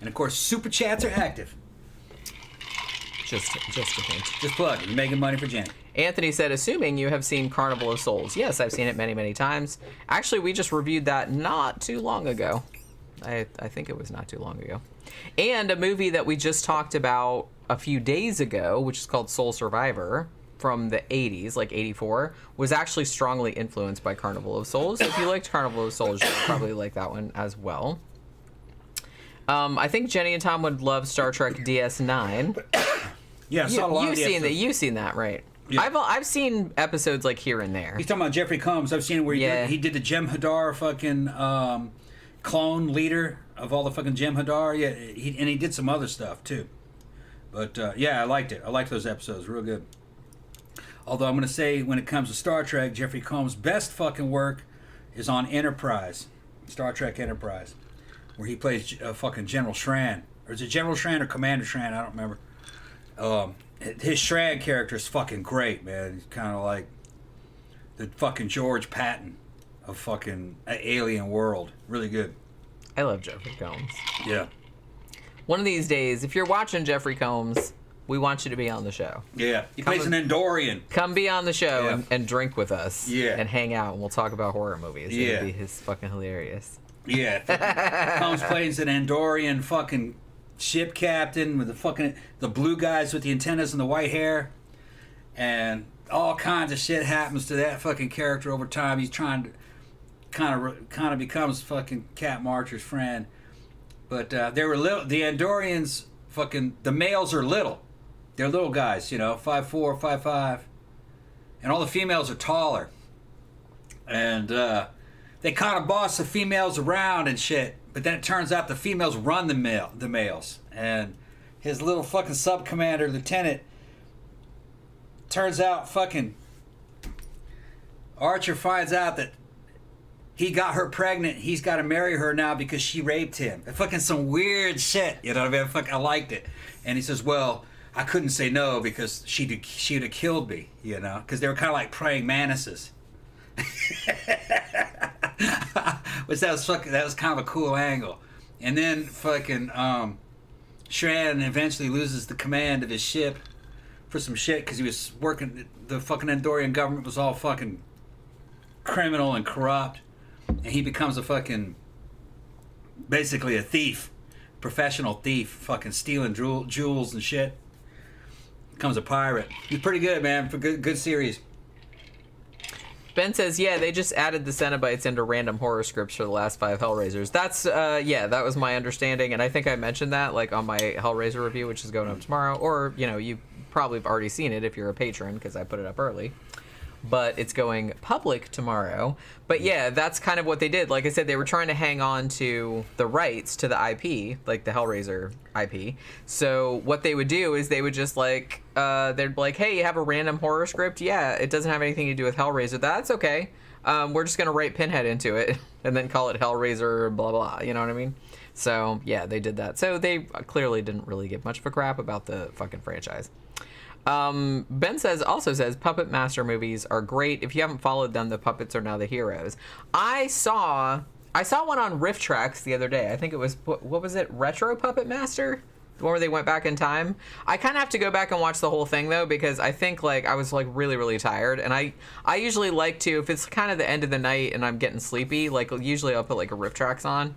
And, of course, Super Chats are active. Just a hint. Just plug. You're making money for Jenny. Anthony said, assuming you have seen Carnival of Souls. Yes, I've seen it many, many times. Actually, we just reviewed that not too long ago. I think it was not too long ago. And a movie that we just talked about a few days ago, which is called Soul Survivor, from the 80s, like 84, was actually strongly influenced by Carnival of Souls. So if you liked Carnival of Souls, you'll probably like that one as well. I think Jenny and Tom would love Star Trek DS9. Yeah, I saw a lot of the episodes. You've seen that, right? Yeah. I've seen episodes like here and there. He's talking about Jeffrey Combs. I've seen it where he did the Jem'Hadar fucking clone leader of all the fucking Jem'Hadar. Yeah, he did some other stuff too. But yeah, I liked it. I liked those episodes. Real good. Although I'm going to say, when it comes to Star Trek, Jeffrey Combs' best fucking work is on Enterprise. Star Trek Enterprise. Where he plays fucking General Shran. Or is it General Shran or Commander Shran? I don't remember. His Shran character is fucking great, man. He's kind of like the fucking George Patton of fucking Alien World. Really good. I love Jeffrey Combs. Yeah. One of these days, if you're watching Jeffrey Combs, we want you to be on the show. Yeah. He plays an Andorian. Come be on the show and drink with us. Yeah. And hang out, and we'll talk about horror movies. Yeah. It'll be fucking hilarious. Yeah. Combs plays an Andorian fucking ship captain with the blue guys with the antennas and the white hair, and all kinds of shit happens to that fucking character over time. He's trying to kind of becomes fucking Cat Marcher's friend, but they were little. The Andorians, fucking, the males are little. They're little guys, you know, 5'4", 5'5", and all the females are taller, and they kind of boss the females around and shit. But then it turns out the females run the males. And his little fucking sub-commander, lieutenant, turns out fucking Archer finds out that he got her pregnant. He's got to marry her now because she raped him. Fucking some weird shit. You know what I mean? I liked it. And he says, well, I couldn't say no because she'd have killed me, you know? Because they were kind of like praying mantises. Which that was kind of a cool angle. And then fucking Shran eventually loses the command of his ship for some shit because he was working. The fucking Andorian government was all fucking criminal and corrupt, and he becomes a fucking basically a thief, professional thief, fucking stealing jewels and shit. Becomes a pirate. He's pretty good, man. For good series. Ben says, yeah, they just added the Cenobites into random horror scripts for the last 5 Hellraisers. That's, that was my understanding, and I think I mentioned that, like, on my Hellraiser review, which is going up tomorrow, or, you know, you probably have already seen it if you're a patron, because I put it up early. But it's going public tomorrow. But yeah, that's kind of what they did. Like I said, they were trying to hang on to the rights to the IP, like the Hellraiser IP. So what they would do is they would just, like, they're like, hey, you have a random horror script? Yeah, it doesn't have anything to do with Hellraiser. That's okay. We're just going to write Pinhead into it and then call it Hellraiser, blah, blah, you know what I mean? So, yeah, they did that. So they clearly didn't really give much of a crap about the fucking franchise. Ben also says, Puppet Master movies are great. If you haven't followed them, the puppets are now the heroes. I saw one on Riff Tracks the other day. I think it was, what was it? Retro Puppet Master? The one where they went back in time. I kind of have to go back and watch the whole thing, though, because I think, like, I was, like, really, really tired. And I usually like to, if it's kind of the end of the night and I'm getting sleepy, like, usually I'll put, like, a Riff Tracks on.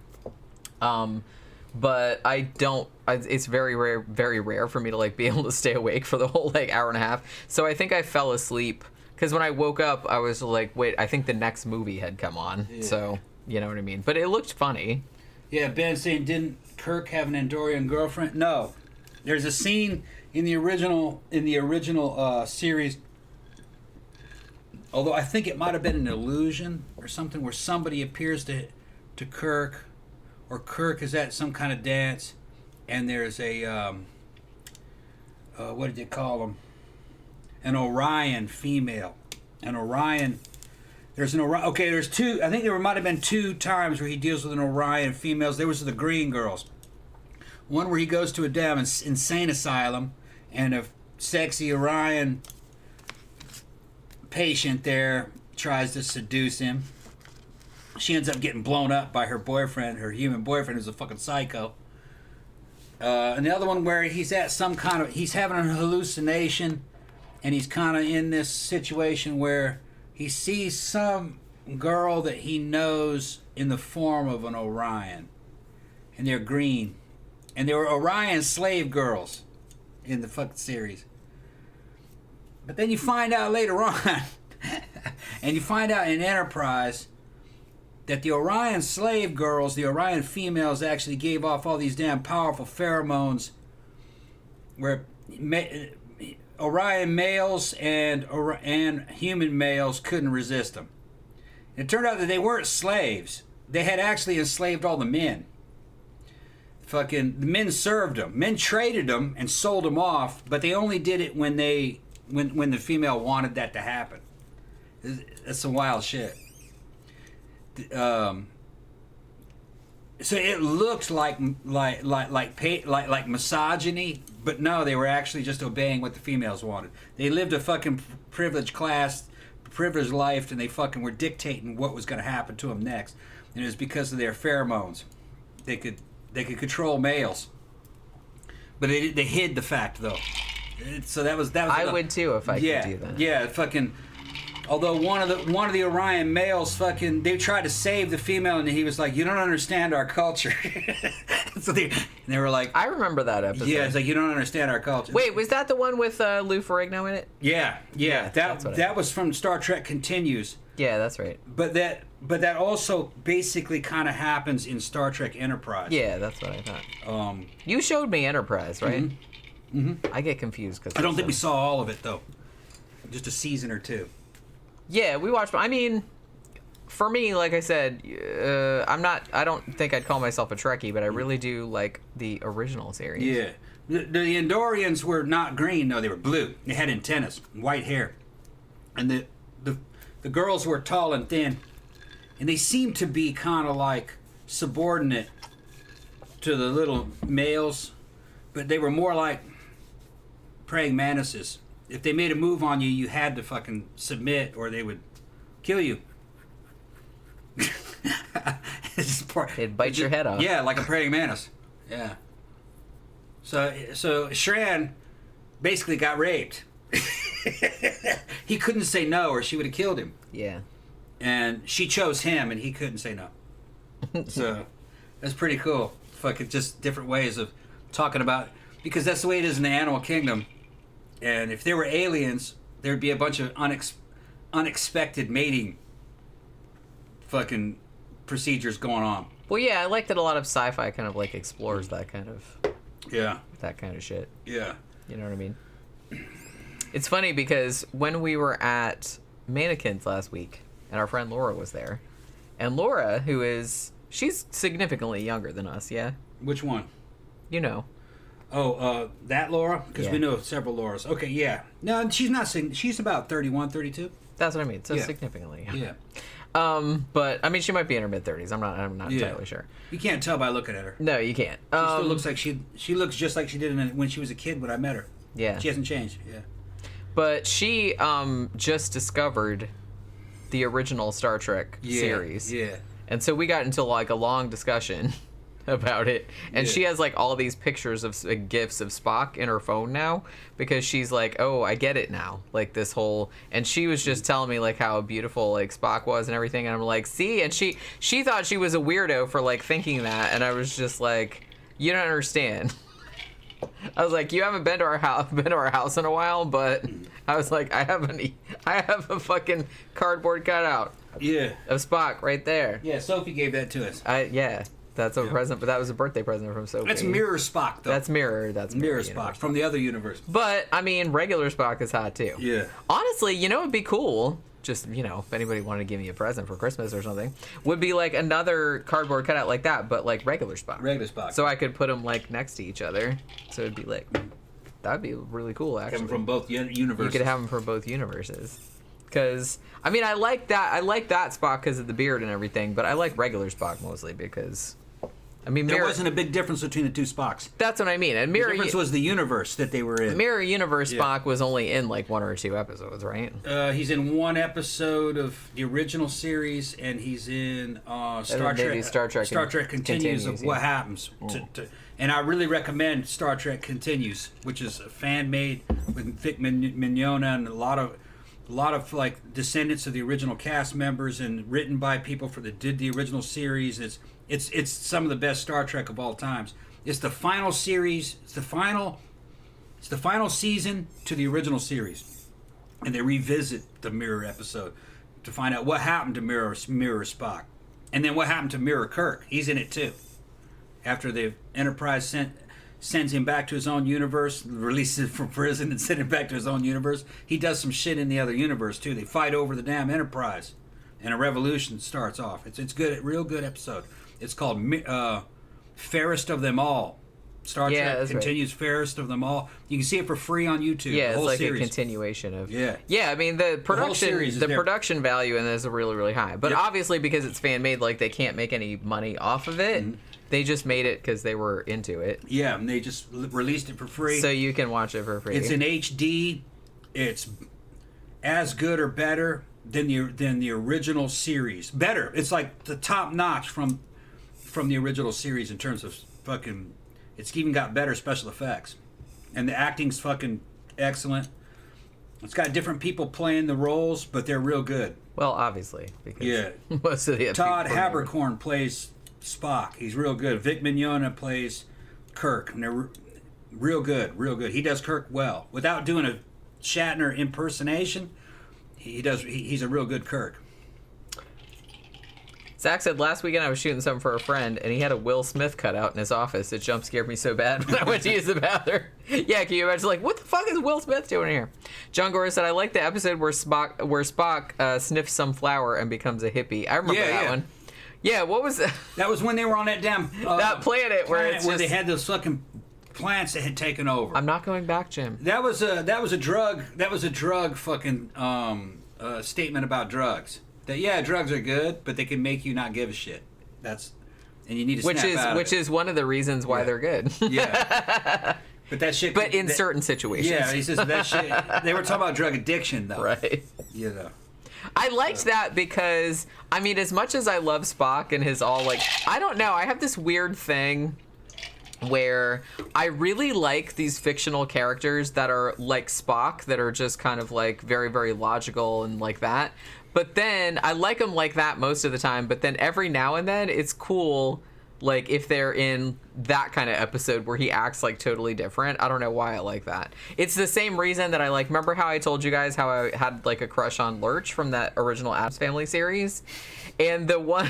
But I don't, it's very rare for me to, like, be able to stay awake for the whole, like, hour and a half. So I think I fell asleep, because when I woke up, I was like, wait, I think the next movie had come on. Yeah. So, you know what I mean? But it looked funny. Yeah, Ben saying, didn't Kirk have an Andorian girlfriend? No. There's a scene in the original series, although I think it might have been an illusion or something, where somebody appears to Kirk, or Kirk is at some kind of dance, and there's a, what did they call them? An Orion female. An Orion... There's an Orion... Okay, there's two... I think there might have been 2 times where he deals with an Orion females. There was the Green Girls. One where he goes to a damn insane asylum, and a sexy Orion patient there tries to seduce him. She ends up getting blown up by her boyfriend, her human boyfriend, who's a fucking psycho. And the other one where he's at some kind of... He's having a hallucination, and he's kind of in this situation where he sees some girl that he knows in the form of an Orion. And they're green. And they were Orion slave girls in the fucking series. But then you find out later on, and you find out in Enterprise, that the Orion slave girls, the Orion females, actually gave off all these damn powerful pheromones where Orion males and human males couldn't resist them. It turned out that they weren't slaves. They had actually enslaved all the men. Fucking the men served them. Men traded them and sold them off, but they only did it when the female wanted that to happen. That's some wild shit. So it looked like misogyny, but no, they were actually just obeying what the females wanted. They lived a fucking privileged life, and they fucking were dictating what was going to happen to them next. And it was because of their pheromones. They could control males, but they hid the fact though. So that was. I would too if I could do that. Yeah, fucking. Although one of the Orion males fucking, they tried to save the female, and he was like, "You don't understand our culture." So they were like, "I remember that episode." Yeah, it's like, "You don't understand our culture." Wait, was that the one with Lou Ferrigno in it? Yeah. That was from Star Trek Continues. Yeah, that's right. But that also basically kind of happens in Star Trek Enterprise. Yeah, that's what I thought. You showed me Enterprise, right? Mm-hmm. Mm-hmm. I get confused because I don't think we saw all of it though. Just a season or 2. Yeah, we watched. I mean, for me, like I said, I don't think I'd call myself a Trekkie, but I really do like the original series. Yeah. The Andorians were not green, no, they were blue. They had antennas, white hair. And the girls were tall and thin. And they seemed to be kind of like subordinate to the little males, but they were more like praying mantises. If they made a move on you, you had to fucking submit, or they would kill you. They'd bite your head off. Yeah, like a praying mantis. Yeah. So Shran basically got raped. He couldn't say no, or she would have killed him. Yeah. And she chose him, and he couldn't say no. So that's pretty cool. Fucking just different ways of talking about, because that's the way it is in the animal kingdom. And if there were aliens, there'd be a bunch of unexpected mating fucking procedures going on. Well, yeah, I like that a lot of sci-fi kind of like explores that kind of shit. Yeah. You know what I mean? It's funny because when we were at Mannequins last week, and our friend Laura was there, and Laura, she's significantly younger than us, yeah? Which one? You know. That Laura? Because Yeah. we know several Lauras. Okay, yeah. No, she's not. She's about 31, 32. That's what I mean. So Yeah. significantly. Yeah. But I mean, she might be in her mid-30s. I'm not entirely sure. You can't tell by looking at her. No, you can't. She still looks like she looks just like she did when she was a kid when I met her. Yeah. She hasn't changed. Yeah. But she just discovered the original Star Trek series. Yeah. And so we got into like a long discussion about it. And she has like all these pictures of gifs of Spock in her phone now because she's like, oh, I get it now. Like this whole, and she was just telling me like how beautiful like Spock was and everything. And I'm like, see, and she thought she was a weirdo for like thinking that. And I was just like, you don't understand. I was like, you haven't been to our house in a while, but I was like, I have a fucking cardboard cutout. Yeah. Of Spock right there. Yeah, Sophie gave that to us. That's a present, but that was a birthday present from Sophie. That's Mirror Spock, though. That's Mirror Spock from the other universe. But I mean, regular Spock is hot too. Yeah. Honestly, you know, it'd be cool. Just, you know, if anybody wanted to give me a present for Christmas or something, would be like another cardboard cutout like that, but like regular Spock. Regular Spock. So I could put them like next to each other. So it'd be like, that'd be really cool. Actually, Coming from both universes. You could have them from both universes. Because I mean, I like that Spock because of the beard and everything, but I like regular Spock mostly because. I mean, there wasn't a big difference between the two Spocks. That's what I mean. And the difference was the universe that they were in. Mirror Universe Spock was only in like 1 or 2 episodes, right? He's in 1 episode of the original series, and he's in Star Trek Continues of What Happens. And I really recommend Star Trek Continues, which is fan made with Vic Mignogna and a lot of like descendants of the original cast members, and written by people that did the original series. It's some of the best Star Trek of all times. It's the final series. It's the final season to the original series, and they revisit the Mirror episode to find out what happened to Mirror Spock, and then what happened to Mirror Kirk. He's in it too. After the Enterprise sends him back to his own universe, releases him from prison, and sends him back to his own universe, he does some shit in the other universe too. They fight over the damn Enterprise, and a revolution starts off. It's good, real good episode. It's called Fairest of Them All. Star Trek Continues Fairest of Them All. You can see it for free on YouTube. Yeah, the whole it's like series. a continuation of. Yeah. Yeah, I mean the production value in this is really, really high. But obviously because it's fan made, like they can't make any money off of it. Mm-hmm. They just made it because they were into it. Yeah, and they just released it for free. So you can watch it for free. It's in HD. It's as good or better than the original series. Better. It's like the top notch from the original series in terms of fucking. It's even got better special effects, and the acting's fucking excellent. It's got different people playing the roles, but they're real good. Well, obviously, because most of the Todd Haberkorn plays Spock. He's real good. Vic Mignogna plays Kirk, and they're real good, real good. He does Kirk well without doing a Shatner impersonation. He's a real good Kirk. Zach said last weekend I was shooting something for a friend, and he had a Will Smith cutout in his office. It jump scared me so bad when I went to use the bathroom. Yeah, can you imagine? Like, what the fuck is Will Smith doing here? John Gore said I like the episode where Spock sniffs some flower and becomes a hippie. I remember that one. Yeah, what was that? That was when they were on that damn that planet where they had those fucking plants that had taken over. I'm not going back, Jim. That was a drug fucking statement about drugs. That drugs are good, but they can make you not give a shit. And you need to snap out of it. Which is one of the reasons why they're good. Yeah. But that shit. But in certain situations. Yeah, he says that shit. They were talking about drug addiction, though. Right. You know. I liked that because, I mean, as much as I love Spock and his all, like, I don't know, I have this weird thing where I really like these fictional characters that are like Spock, that are just kind of like very, very logical and like that. But then I like them like that most of the time, but then every now and then it's cool, like if they're in that kind of episode where he acts like totally different. I don't know why I like that. It's the same reason that I like, remember how I told you guys how I had like a crush on Lurch from that original Addams Family series? And the one,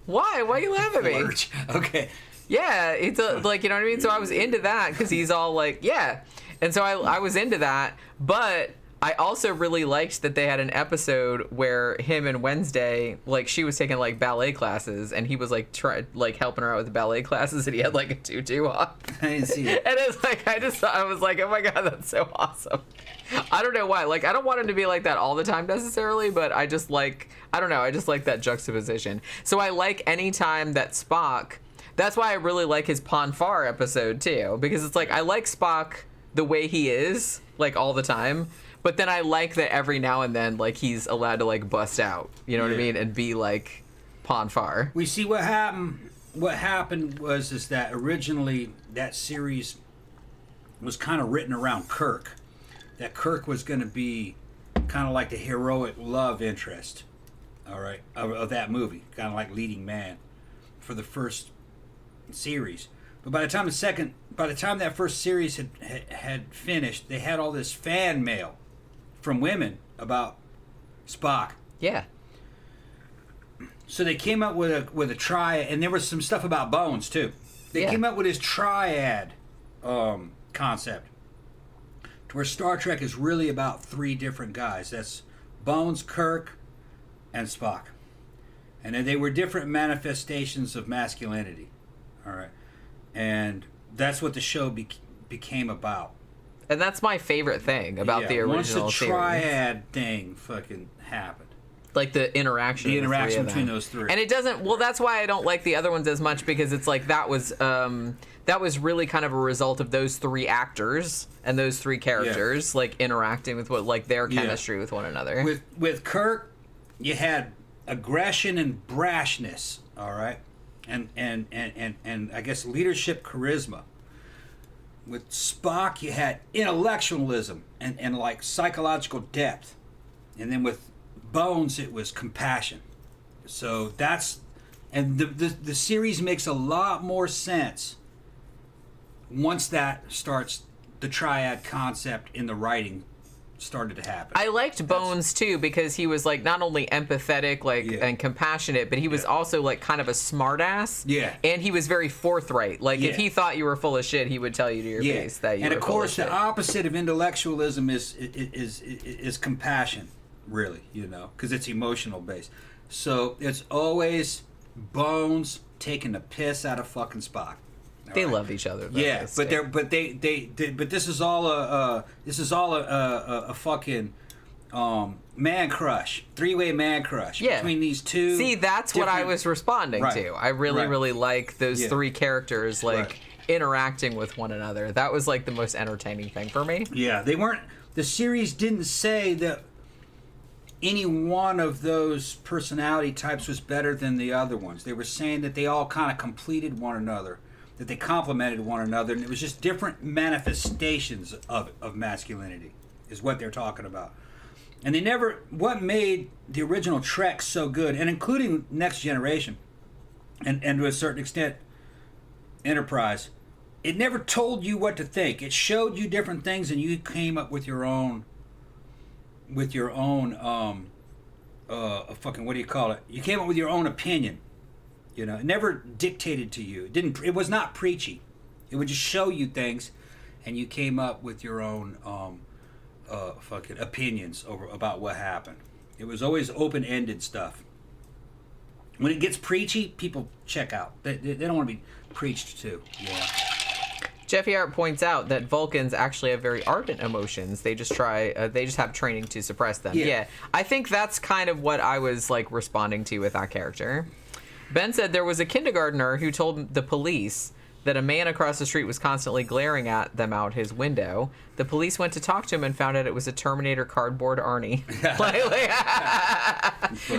why are you laughing at me? Lurch, okay. Yeah, it's like, you know what I mean? So I was into that because he's all like, yeah. And so I was into that, but I also really liked that they had an episode where him and Wednesday, like, she was taking like ballet classes, and he was like helping her out with the ballet classes, and he had like a tutu on. I didn't see it. And it's like I was like, oh my god, that's so awesome. I don't know why. Like, I don't want him to be like that all the time necessarily, but I just like that juxtaposition. So I like any time that Spock. That's why I really like his Ponfar episode too, because it's like I like Spock the way he is, like all the time. But then I like that every now and then, like, he's allowed to, like, bust out, you know what I mean, and be, like, Ponfar. We see what happened. What happened is that originally that series was kind of written around Kirk. That Kirk was going to be kind of like the heroic love interest, all right, of that movie, kind of like leading man for the first series. But by the time that first series had finished, they had all this fan mail from women about Spock. Yeah. So they came up with a triad, and there was some stuff about Bones too. They came up with his triad concept, to where Star Trek is really about three different guys. That's Bones, Kirk, and Spock, and then they were different manifestations of masculinity. All right, and that's what the show became about. And that's my favorite thing about the original series. Once the triad thing fucking happened. Like the interaction. The interaction between those three. And it doesn't, well, that's why I don't like the other ones as much, because it's like that was really kind of a result of those three actors and those three characters, like interacting with their chemistry with one another. With Kirk, you had aggression and brashness, all right? And I guess leadership charisma. With Spock, you had intellectualism and like psychological depth. And then with Bones, it was compassion. So that's... And the series makes a lot more sense once that starts, the triad concept in the writing started to happen. I liked Bones too, because he was like not only empathetic and compassionate, but he was also like kind of a smartass. Yeah. And he was very forthright. Like if he thought you were full of shit, he would tell you to your face that you were full of shit. And of course the opposite of intellectualism is compassion, really, you know, because it's emotional based. So it's always Bones taking the piss out of fucking Spock. They love each other. Yeah, but this is all a fucking man crush, three-way man crush between these two. See, that's what I was responding to. I really like those three characters interacting with one another. That was like the most entertaining thing for me. Yeah, they weren't. The series didn't say that any one of those personality types was better than the other ones. They were saying that they all kind of completed one another, that they complemented one another, and it was just different manifestations of masculinity is what they're talking about. And what made the original Trek so good, and including Next Generation, and to a certain extent Enterprise, it never told you what to think. It showed you different things, and you came up with your own fucking, what do you call it? You came up with your own opinion. You know, it never dictated to you. It was not preachy. It would just show you things, and you came up with your own fucking opinions about what happened. It was always open-ended stuff. When it gets preachy, people check out. They don't want to be preached to. Yeah. Jeffy Art points out that Vulcans actually have very ardent emotions. They just have training to suppress them. Yeah. I think that's kind of what I was like responding to with that character. Ben said there was a kindergartner who told the police that a man across the street was constantly glaring at them out his window. The police went to talk to him and found out it was a Terminator cardboard Arnie.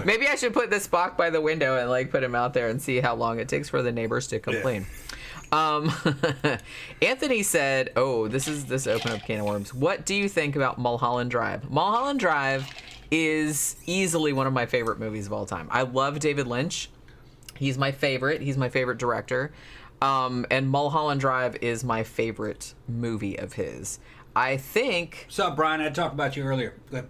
Maybe I should put this Spock by the window and like put him out there and see how long it takes for the neighbors to complain. Anthony said, this opened up a can of worms. What do you think about Mulholland Drive? Mulholland Drive is easily one of my favorite movies of all time. I love David Lynch. He's my favorite. He's my favorite director. And Mulholland Drive is my favorite movie of his. I think... What's up, Brian? I talked about you earlier. Go ahead.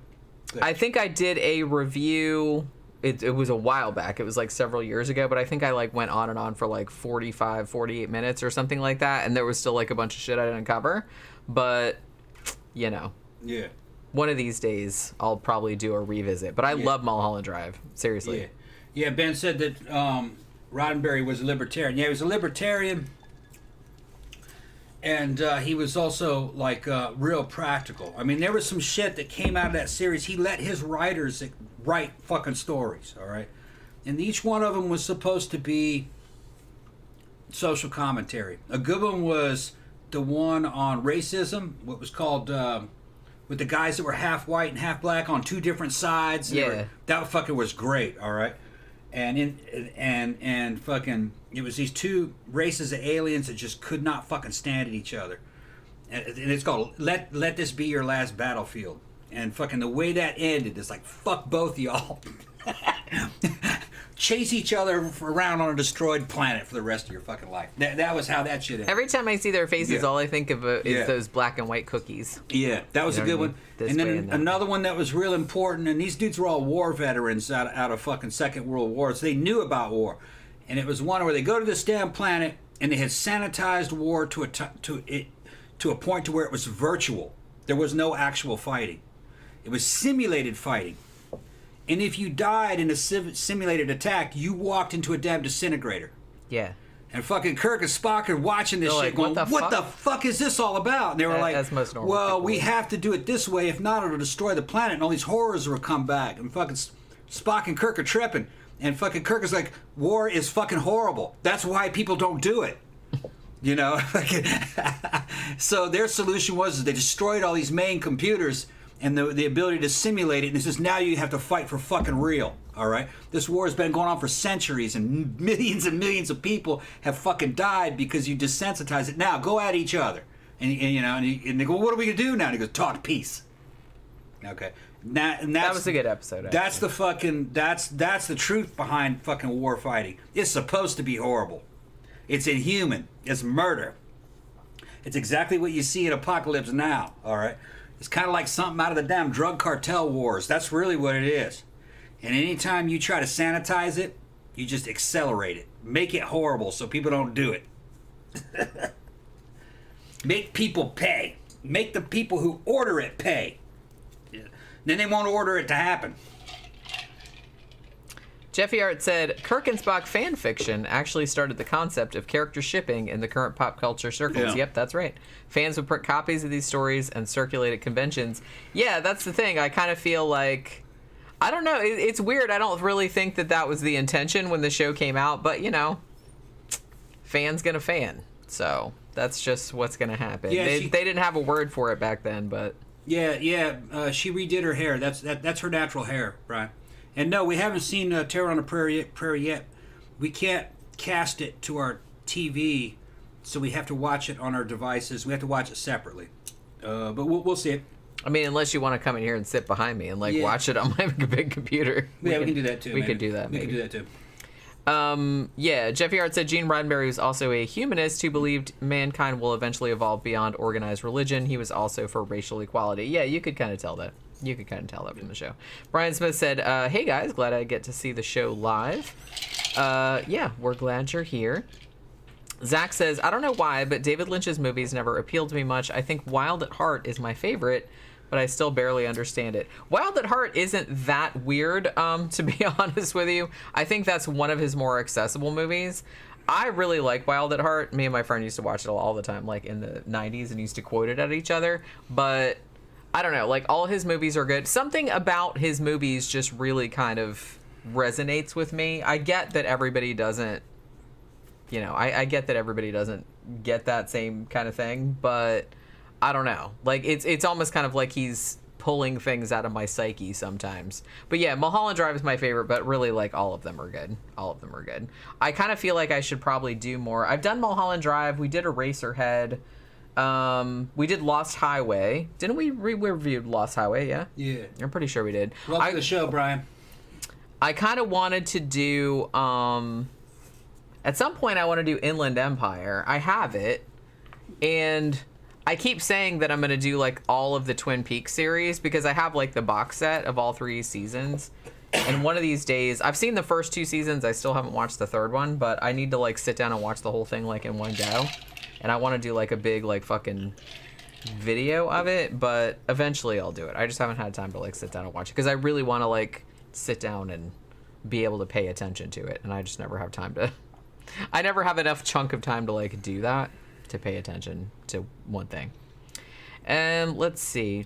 I think I did a review... It was a while back. It was like several years ago, but I think I like went on and on for like 45, 48 minutes or something like that, and there was still like a bunch of shit I didn't cover. But, you know. Yeah. One of these days, I'll probably do a revisit. But I love Mulholland Drive. Seriously. Yeah, Ben said that Roddenberry was a libertarian. Yeah, he was a libertarian. And he was also, like, real practical. I mean, there was some shit that came out of that series. He let his writers write fucking stories, all right? And each one of them was supposed to be social commentary. A good one was the one on racism, what was called... with the guys that were half white and half black on two different sides. That fucking was great, all right? And fucking, it was these two races of aliens that just could not fucking stand at each other. And it's called Let This Be Your Last Battlefield. And fucking the way that ended is like, fuck both y'all. Chase each other around on a destroyed planet for the rest of your fucking life. That was how that shit ended. Every time I see their faces, all I think of is those black and white cookies. Yeah, that was a good one. And then another one that was real important, and these dudes were all war veterans out of fucking Second World War, so they knew about war. And it was one where they go to this damn planet, and they had sanitized war to a point to where it was virtual. There was no actual fighting. It was simulated fighting. And if you died in a simulated attack, you walked into a damn disintegrator. Yeah. And fucking Kirk and Spock are watching this shit going, what the fuck is this all about? And they were like, that's most normal well, we have to do it this way. If not, it'll destroy the planet. And all these horrors will come back. And fucking Spock and Kirk are tripping. And fucking Kirk is like, war is fucking horrible. That's why people don't do it. You know? So their solution was they destroyed all these main computers and the ability to simulate it, and it says now you have to fight for fucking real, all right? This war has been going on for centuries, and millions of people have fucking died because you desensitize it. Now, go at each other. And you know, and they go, what are we going to do now? And he goes, talk peace. Okay. That was a good episode, actually. That's the fucking, that's the truth behind fucking war fighting. It's supposed to be horrible. It's inhuman. It's murder. It's exactly what you see in Apocalypse Now, all right? It's kind of like something out of the damn drug cartel wars. That's really what it is. And anytime you try to sanitize it, you just accelerate it. Make it horrible so people don't do it. Make people pay. Make the people who order it pay. Then they won't order it to happen. Jeffy Art said, Kirk and Spock fan fiction actually started the concept of character shipping in the current pop culture circles. Yeah. Yep, that's right. Fans would print copies of these stories and circulate at conventions. Yeah, that's the thing. I kind of feel like, I don't know, it's weird. I don't really think that was the intention when the show came out, but, you know, fan's gonna fan. So that's just what's gonna happen. Yeah, they didn't have a word for it back then, but... Yeah, she redid her hair. That's her natural hair, Brian. And no, we haven't seen Terror on the Prairie yet. We can't cast it to our TV, so we have to watch it on our devices. We have to watch it separately. But we'll see it. I mean, unless you want to come in here and sit behind me and watch it on my big computer. We can do that too. We could do that. We can do that too. Yeah, Jeffy Hart said Gene Roddenberry was also a humanist who believed mankind will eventually evolve beyond organized religion. He was also for racial equality. Yeah, you could kind of tell that. You could kind of tell that from the show. Brian Smith said, hey guys, glad I get to see the show live. Yeah, we're glad you're here. Zach says, I don't know why, but David Lynch's movies never appealed to me much. I think Wild at Heart is my favorite, but I still barely understand it. Wild at Heart isn't that weird, to be honest with you. I think that's one of his more accessible movies. I really like Wild at Heart. Me and my friend used to watch it all the time, like in the 90s, and used to quote it at each other. But I don't know, like all his movies are good. Something about his movies just really kind of resonates with me. I get that everybody doesn't, you know, I get that everybody doesn't get that same kind of thing, but I don't know. Like it's almost kind of like he's pulling things out of my psyche sometimes. But yeah, Mulholland Drive is my favorite, but really like all of them are good. All of them are good. I kind of feel like I should probably do more. I've done Mulholland Drive. We did Eraserhead. We did Lost Highway. Didn't we reviewed Lost Highway? Yeah. Yeah. I'm pretty sure we did. Welcome to the show, Brian. I kind of wanted to do. At some point, I want to do Inland Empire. I have it, and I keep saying that I'm going to do like all of the Twin Peaks series because I have like the box set of all 3 seasons. And one of these days, I've seen the first 2 seasons. I still haven't watched the 3rd one, but I need to like sit down and watch the whole thing like in one go. And I want to do like a big like fucking video of it, but eventually I'll do it. I just haven't had time to like sit down and watch it because I really want to like sit down and be able to pay attention to it, and I just never have time to. I never have enough chunk of time to like do that, to pay attention to one thing. And let's see.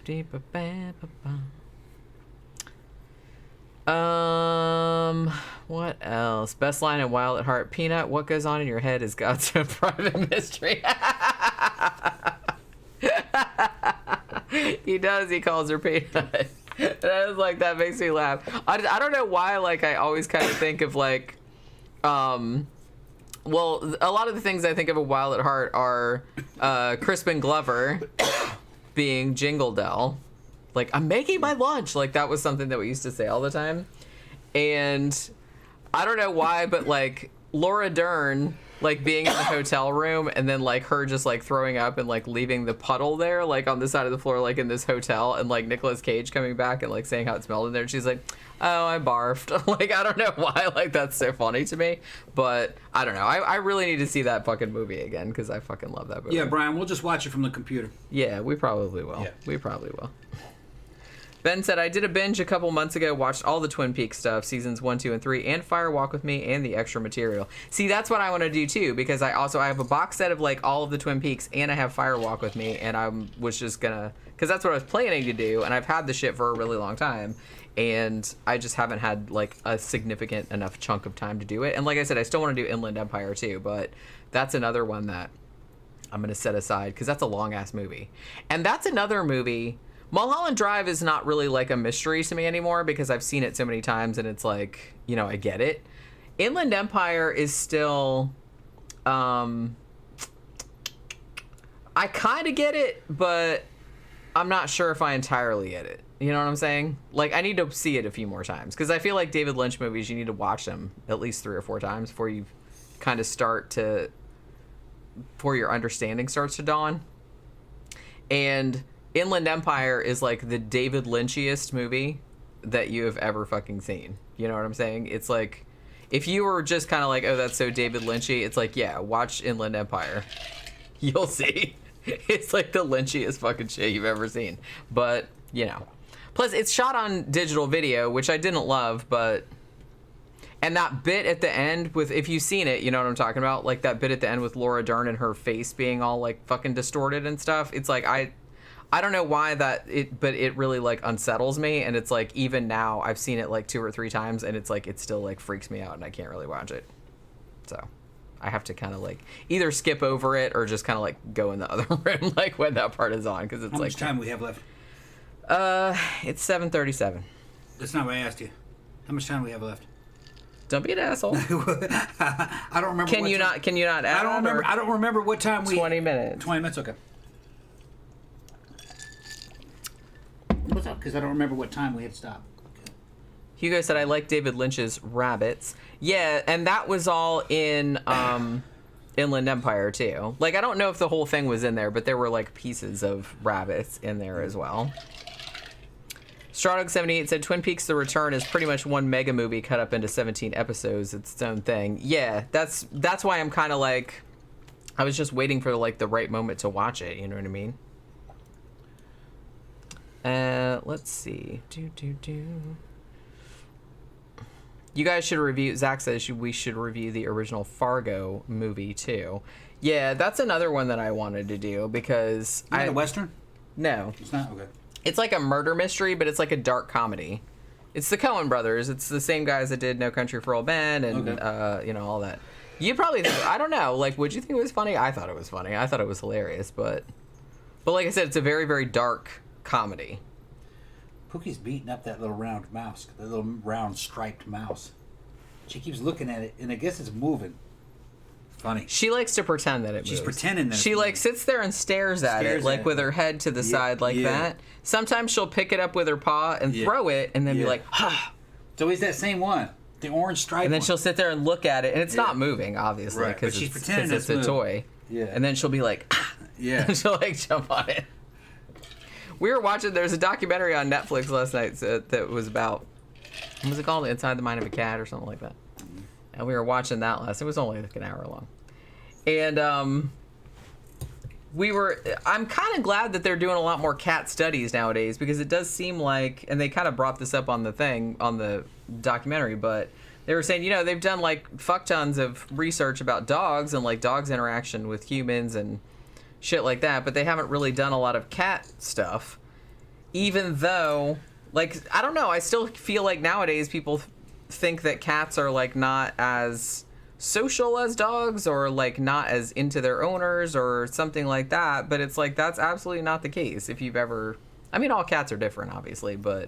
What else? Best line in Wild at Heart. Peanut, what goes on in your head is God's own private mystery. He does. He calls her Peanut. And I was like, that makes me laugh. I don't know why, like, I always kind of think of, like, well, a lot of the things I think of a Wild at Heart are Crispin Glover being Jingle Dell. Like, I'm making my lunch. Like, that was something that we used to say all the time. And I don't know why, but, like, Laura Dern, like, being in the hotel room and then, like, her just, like, throwing up and, like, leaving the puddle there, like, on the side of the floor, like, in this hotel. And, like, Nicolas Cage coming back and, like, saying how it smelled in there. And she's like, oh, I barfed. Like, I don't know why, like, that's so funny to me. But, I don't know. I really need to see that fucking movie again because I fucking love that movie. Yeah, Brian, we'll just watch it from the computer. Yeah, we probably will. Yeah. We probably will. Ben said, I did a binge a couple months ago, watched all the Twin Peaks stuff, seasons 1, 2, and 3, and Fire Walk with Me, and the extra material. See, that's what I want to do, too, because I have a box set of, like, all of the Twin Peaks, and I have Fire Walk with Me, and I was just gonna, because that's what I was planning to do, and I've had the shit for a really long time, and I just haven't had, like, a significant enough chunk of time to do it. And like I said, I still want to do Inland Empire, too, but that's another one that I'm gonna set aside, because that's a long-ass movie. And that's another movie... Mulholland Drive is not really like a mystery to me anymore because I've seen it so many times and it's like, you know, I get it. Inland Empire is still, I kind of get it, but I'm not sure if I entirely get it. You know what I'm saying? Like, I need to see it a few more times because I feel like David Lynch movies, you need to watch them at least 3 or 4 times before you kind of before your understanding starts to dawn. And Inland Empire is like the David Lynchiest movie that you have ever fucking seen. You know what I'm saying? It's like, if you were just kind of like, oh, that's so David Lynchy, it's like, yeah, watch Inland Empire. You'll see. It's like the Lynchiest fucking shit you've ever seen. But, you know. Plus, it's shot on digital video, which I didn't love, but... And that bit at the end with, if you've seen it, you know what I'm talking about? Like, that bit at the end with Laura Dern and her face being all, like, fucking distorted and stuff. It's like, I don't know why but it really, like, unsettles me, and it's like, even now, I've seen it, like, 2 or 3 times, and it's like, it still, like, freaks me out, and I can't really watch it. So, I have to kind of, like, either skip over it, or just kind of, like, go in the other room, like, when that part is on, because it's How like... much time we have left? It's 7:37. That's not what I asked you. How much time we have left? Don't be an asshole. I don't remember. Can you not add? I don't remember what time we... 20 minutes. 20 minutes, okay. What's up? Because I don't remember what time we had stopped. Okay. Hugo said, I like David Lynch's Rabbits. Yeah, and that was all in Inland Empire, too. Like, I don't know if the whole thing was in there, but there were, like, pieces of Rabbits in there as well. Strawdog78 said, Twin Peaks The Return is pretty much one mega movie cut up into 17 episodes. It's its own thing. Yeah, that's why I'm kind of like... I was just waiting for, like, the right moment to watch it, you know what I mean? Let's see. You guys should review... Zach says we should review the original Fargo movie, too. Yeah, that's another one that I wanted to do, because... Is it a Western? No. It's not? Okay. It's like a murder mystery, but it's like a dark comedy. It's the Coen brothers. It's the same guys that did No Country for Old Men and, okay. You know, all that. You probably think... I don't know. Like, would you think it was funny? I thought it was funny. I thought it was hilarious, but like I said, it's a very, very dark comedy. Pookie's beating up that little round mouse, the little round striped mouse. She keeps looking at it, and I guess it's moving. Funny. She likes to pretend that it moves. She's pretending that she like sits there and stares at it, like with her head to the side like that. Sometimes she'll pick it up with her paw and throw it, and then be like, "Ha!" It's always that same one, the orange stripe. And then she'll sit there and look at it, and it's not moving, obviously, right? But she's pretending it's a toy. Yeah. And then she'll be like, ah! Yeah. And she'll like jump on it. We were watching. There's a documentary on Netflix last night that was about, what was it called? Inside the Mind of a Cat or something like that. And we were watching that last. It was only like an hour long. And I'm kind of glad that they're doing a lot more cat studies nowadays, because it does seem like, and they kind of brought this up on the documentary, but they were saying, they've done like fuck tons of research about dogs and like dogs' interaction with humans and shit like that, but they haven't really done a lot of cat stuff, even though, like, I don't know, I still feel like nowadays people think that cats are like not as social as dogs, or like not as into their owners or something like that, but it's like that's absolutely not the case. If you've ever, I mean, all cats are different obviously, but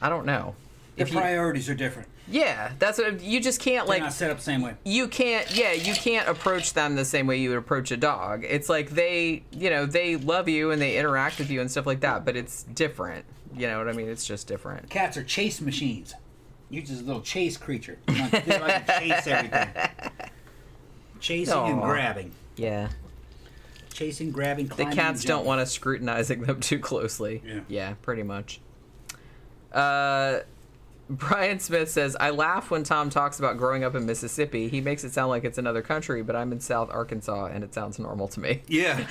I don't know, their priorities are different. Yeah, that's what you just can't, like, they're not set up the same way. You can't approach them the same way you would approach a dog. It's like they love you and they interact with you and stuff like that, but it's different. You know what I mean? It's just different. Cats are chase machines. You're just a little chase creature. They like to chase everything. Chasing and grabbing. Yeah. Chasing, grabbing, climbing. The cats don't want us scrutinizing them too closely. Yeah, pretty much. Brian Smith says, I laugh when Tom talks about growing up in Mississippi. He makes it sound like it's another country, but I'm in South Arkansas and it sounds normal to me. Yeah.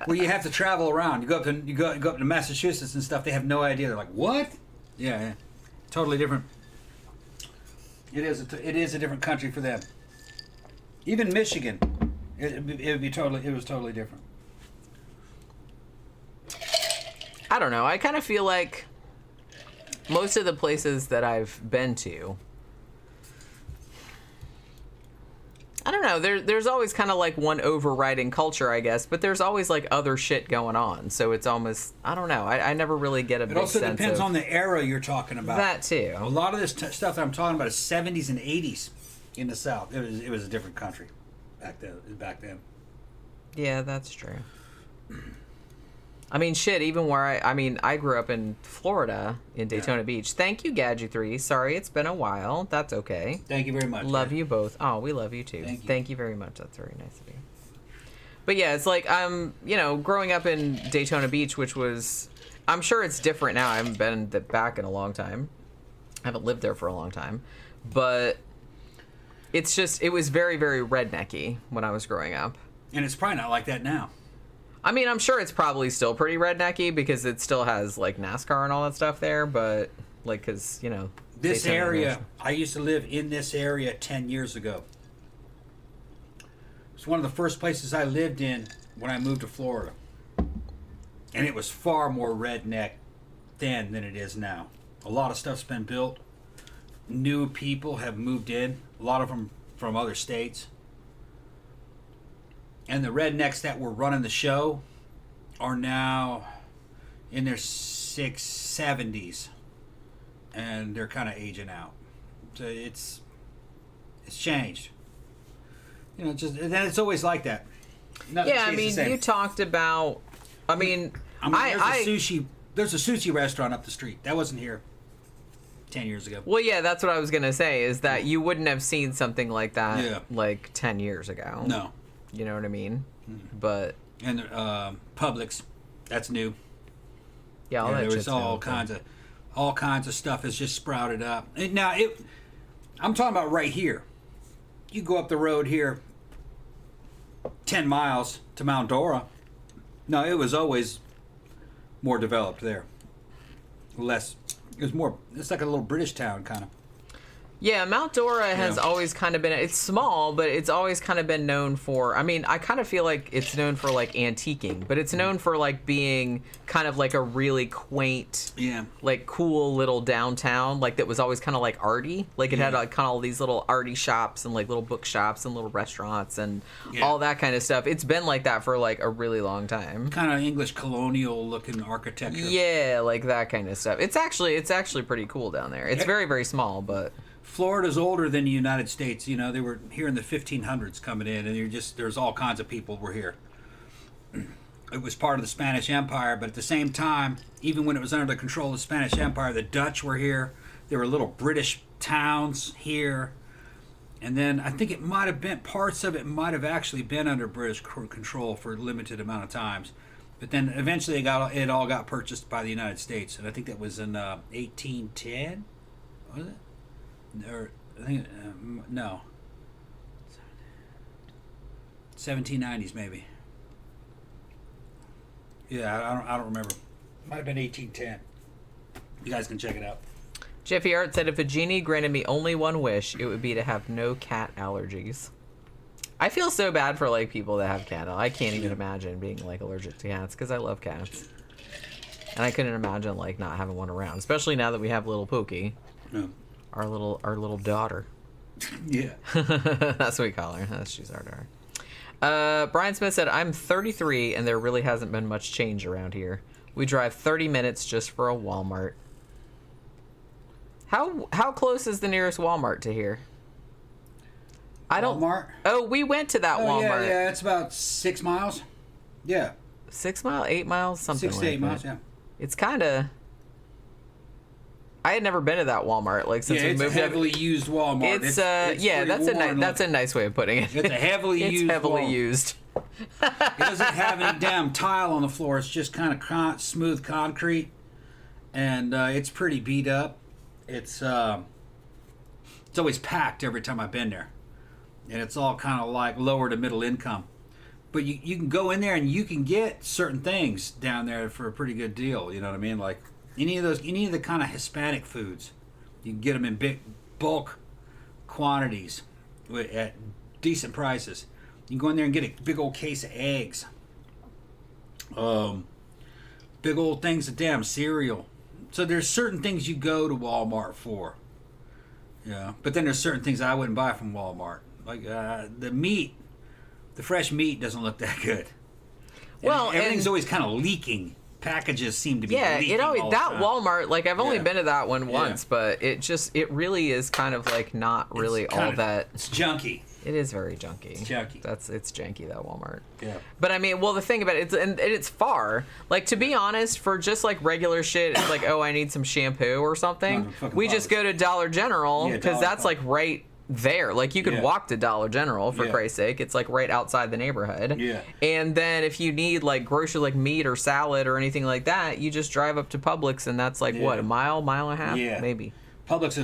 Well, you have to travel around. You go up to Massachusetts and stuff. They have no idea. They're like, what? Yeah. Totally different. It is a different country for them. Even Michigan, it was totally different. I don't know. I kind of feel like most of the places that I've been to, I don't know, there's always kind of like one overriding culture, I guess, but there's always like other shit going on, so it's almost, I don't know, I never really get a big sense of... It also depends on the era you're talking about. That too. A lot of this stuff that I'm talking about is 70s and 80s in the South. It was a different country back then. Yeah, that's true. I mean, shit, even where I grew up in Florida, in Daytona Beach. Thank you, Gadget3. Sorry, it's been a while. That's okay. Thank you very much. Love you both. Oh, we love you too. Thank you very much. That's very nice of you. But yeah, it's like, growing up in Daytona Beach, which was, I'm sure it's different now. I haven't been back in a long time. I haven't lived there for a long time. But it's just, it was very, very rednecky when I was growing up. And it's probably not like that now. I mean, I'm sure it's probably still pretty rednecky because it still has, like, NASCAR and all that stuff there, but, like, because, This area, I used to live in this area 10 years ago. It's one of the first places I lived in when I moved to Florida. And it was far more redneck then than it is now. A lot of stuff's been built. New people have moved in, a lot of them from other states. And the rednecks that were running the show are now in their 70s, and they're kind of aging out. So it's changed. And it's always like that. Yeah, I mean, you talked about. I mean, there's a sushi restaurant up the street that wasn't here 10 years ago. Well, yeah, that's what I was gonna say. Is that you wouldn't have seen something like that like 10 years ago? No. You know what I mean? Mm-hmm. But and Publix, that's new. Yeah, all that there was all kinds of stuff has just sprouted up. And now I'm talking about right here. You go up the road here 10 miles to Mount Dora. No, it was always more developed there. Less. It's like a little British town kind of. Yeah, Mount Dora has always kind of been, it's small, but it's always kind of been known for, I mean, I kind of feel like it's known for, like, antiquing, but it's known for, like, being kind of like a really quaint, like, cool little downtown, like, that was always kind of, like, arty. Like, it had, like, kind of all these little arty shops and, like, little bookshops and little restaurants and all that kind of stuff. It's been like that for, like, a really long time. Kind of English colonial-looking architecture. Yeah, like that kind of stuff. It's actually pretty cool down there. It's very, very small, but... Florida's older than the United States. They were here in the 1500s coming in, and there's all kinds of people were here. It was part of the Spanish Empire, but at the same time, even when it was under the control of the Spanish Empire, the Dutch were here. There were little British towns here. And then I think parts of it might have actually been under British control for a limited amount of times. But then eventually it all got purchased by the United States, and I think that was in 1810, was it? Or I think no, 1790s maybe. Yeah, I don't remember. Might have been 1810. You guys can check it out. Jeffy Art said, if a genie granted me only one wish, it would be to have no cat allergies. I feel so bad for, like, people that have cat. I can't even imagine being, like, allergic to cats, because I love cats. And I couldn't imagine, like, not having one around, especially now that we have little Pokey. No. Our little daughter. Yeah. That's what we call her. She's our daughter. Brian Smith said, I'm 33, and there really hasn't been much change around here. We drive 30 minutes just for a Walmart. How close is the nearest Walmart to here? Walmart? Oh, we went to that Walmart. Yeah, it's about 6 miles. Yeah. 6 miles, 8 miles, something 6 like to 8 that. miles, yeah. It's kind of... I had never been to that Walmart, like, since we moved. It's a heavily used Walmart. It's that's a nice way of putting it. It's a heavily used. It's heavily Walmart. used. It doesn't have any damn tile on the floor. It's just kind of smooth concrete, and it's pretty beat up. It's always packed every time I've been there, and it's all kind of like lower to middle income. But you can go in there and you can get certain things down there for a pretty good deal. You know what I mean? Like any of the kind of Hispanic foods, you can get them in big bulk quantities at decent prices. You can go in there and get a big old case of eggs, big old things of damn cereal. So there's certain things you go to Walmart for. Yeah, but then there's certain things I wouldn't buy from Walmart. Like the meat, the fresh meat doesn't look that good. Well, everything's always kind of leaking. Packages seem to be leaking. It always all that the time. Walmart. Like I've only been to that one once, but it really is kind of like not really all that. It's junky. It is very junky. It's junky. It's janky, that Walmart. Yeah. But I mean, well, the thing about it, it's far. Like, to be honest, for just like regular shit, it's like, oh, I need some shampoo or something. We just go to Dollar General because that's like right there. Like, you could walk to Dollar General, for Christ's sake. It's like right outside the neighborhood. Yeah. And then if you need like grocery, like meat or salad or anything like that, you just drive up to Publix, and that's like what, a mile and a half, maybe. Publix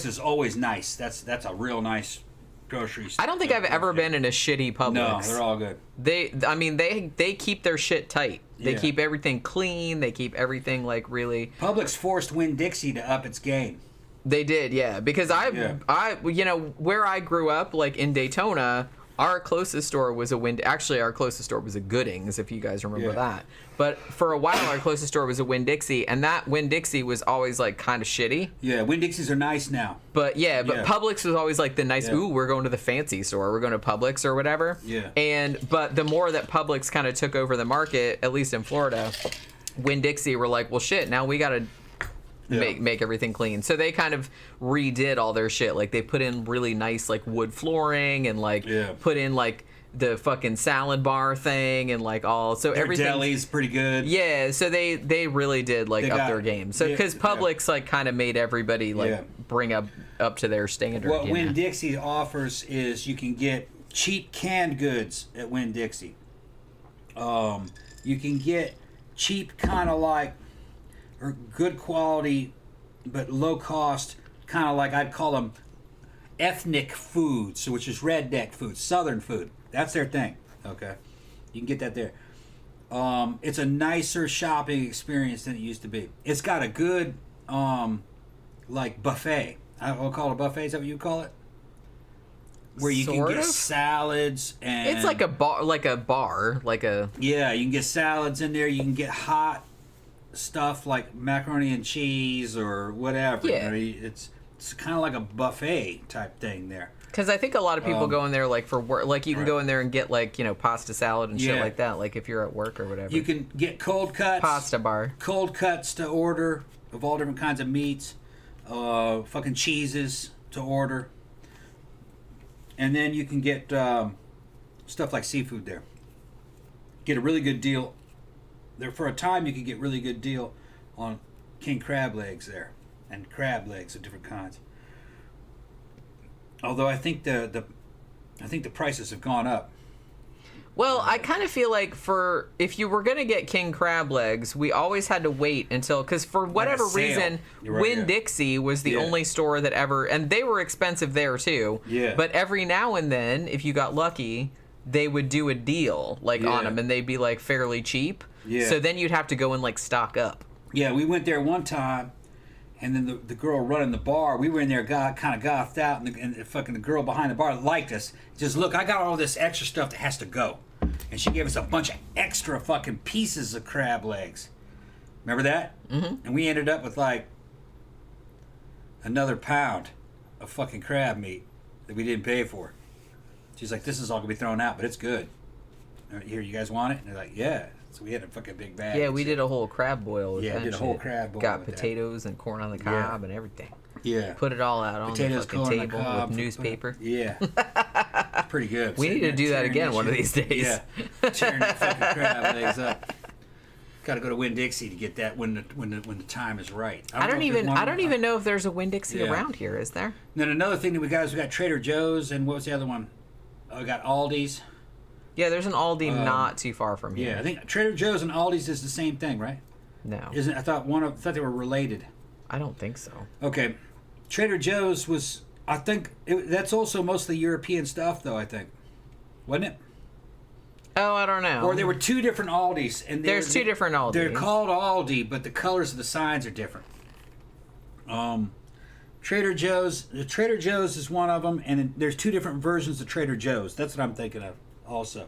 is always nice. That's a real nice grocery store. I don't think I've ever been in a shitty Publix. No, they're all good. They keep their shit tight. They keep everything clean. They keep everything like really. Publix forced Winn-Dixie to up its game. They did, yeah. Because where I grew up, like in Daytona, our closest store was our closest store was a Goodings, if you guys remember that. But for a while, our closest store was a Winn-Dixie, and that Winn-Dixie was always like kind of shitty. Yeah, Winn-Dixies are nice now. But Publix was always like the nice. Ooh, we're going to the fancy store. We're going to Publix or whatever. Yeah. But the more that Publix kind of took over the market, at least in Florida, Winn-Dixie were like, well, shit, now we got to make everything clean. So they kind of redid all their shit. Like they put in really nice like wood flooring and like put in like the fucking salad bar thing and like all. So everything. Deli's pretty good. Yeah. So they really did like up their game. So because Publix like kind of made everybody like bring up to their standard. What Winn-Dixie offers is you can get cheap canned goods at Winn-Dixie. You can get cheap kind of like or good quality but low cost, kind of like I'd call them ethnic foods, which is redneck food, southern food. That's their thing. Okay, you can get that there. It's a nicer shopping experience than it used to be. It's got a good like buffet. I'll call it a buffet. Is that what you call it? Where you can get salads and it's like a bar. Yeah, you can get salads in there. You can get hot stuff like macaroni and cheese or whatever. Yeah. It's kind of like a buffet type thing there. Because I think a lot of people go in there like for work. Like you can go in there and get like pasta salad and shit like that. Like if you're at work or whatever. You can get cold cuts. Pasta bar. Cold cuts to order of all different kinds of meats. Fucking cheeses to order. And then you can get stuff like seafood there. Get a really good deal. There for a time you could get really good deal on king crab legs there and crab legs of different kinds. Although I think the prices have gone up. Well, I kind of feel like if you were going to get king crab legs, we always had to wait until, because for whatever reason, Winn-Dixie was the only store that ever, and they were expensive there too. Yeah. But every now and then, if you got lucky, they would do a deal on them, and they'd be like fairly cheap. Yeah. So then you'd have to go and like stock up. Yeah, we went there one time, and then the girl running the bar, we were in there, kind of gothed out, and the girl behind the bar liked us. Just look, I got all this extra stuff that has to go, and she gave us a bunch of extra fucking pieces of crab legs. Remember that? Mm-hmm. And we ended up with like another pound of fucking crab meat that we didn't pay for. She's like, this is all gonna be thrown out, but it's good. Here, you guys want it? And they're like, yeah. So we had a fucking big bag. Yeah, we did a whole crab boil. Yeah, we did a whole crab boil. Got potatoes and corn on the cob and everything. Yeah. Put it all out on the fucking table with newspaper. Yeah. It's pretty good. We need to do that again one of these days. Yeah. Tearing the fucking crab legs up. Got to go to Winn-Dixie to get that when the time is right. I don't even know if there's a Winn-Dixie around here. Is there? Then another thing that we got Trader Joe's, and what was the other one? Oh, we got Aldi's. Yeah, there's an Aldi not too far from here. Yeah, I think Trader Joe's and Aldi's is the same thing, right? No. Isn't? I thought they were related. I don't think so. Okay, Trader Joe's was. I think that's also mostly European stuff, though. I think, wasn't it? Oh, I don't know. Or there were two different Aldis, and there's two different Aldis. They're called Aldi, but the colors of the signs are different. Trader Joe's is one of them, and there's two different versions of Trader Joe's. That's what I'm thinking of, also.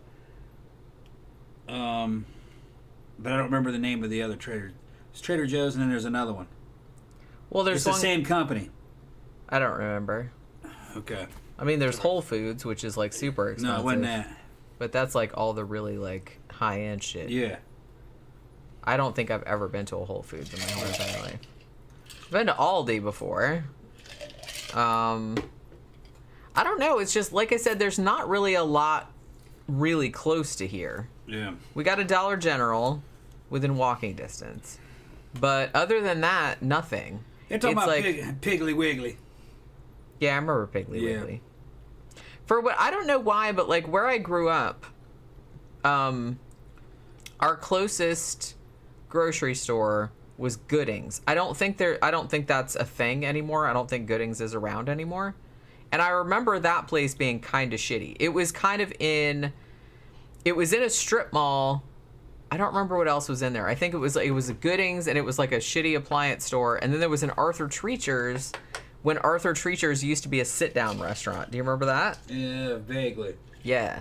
But I don't remember the name of the other Trader. It's Trader Joe's, and then there's another one. Well, it's the same company. I don't remember. Okay. I mean, there's Whole Foods, which is like super expensive. No, it wasn't that. But that's like all the really like high-end shit. Yeah. I don't think I've ever been to a Whole Foods in my whole entire life. I've been to Aldi before. I don't know. It's just, like I said, there's not really a lot really close to here. Yeah. We got a Dollar General within walking distance. But other than that, nothing. You're talking about Piggly Wiggly. Yeah, I remember Piggly Wiggly. For what, I don't know why, but like where I grew up, our closest grocery store was Goodings. I don't think that's a thing anymore. I don't think Goodings is around anymore. And I remember that place being kind of shitty. It was in a strip mall. I don't remember what else was in there. I think it was a Goodings, and it was like a shitty appliance store. And then there was an Arthur Treacher's, when Arthur Treacher's used to be a sit-down restaurant. Do you remember that? Yeah, vaguely. Yeah.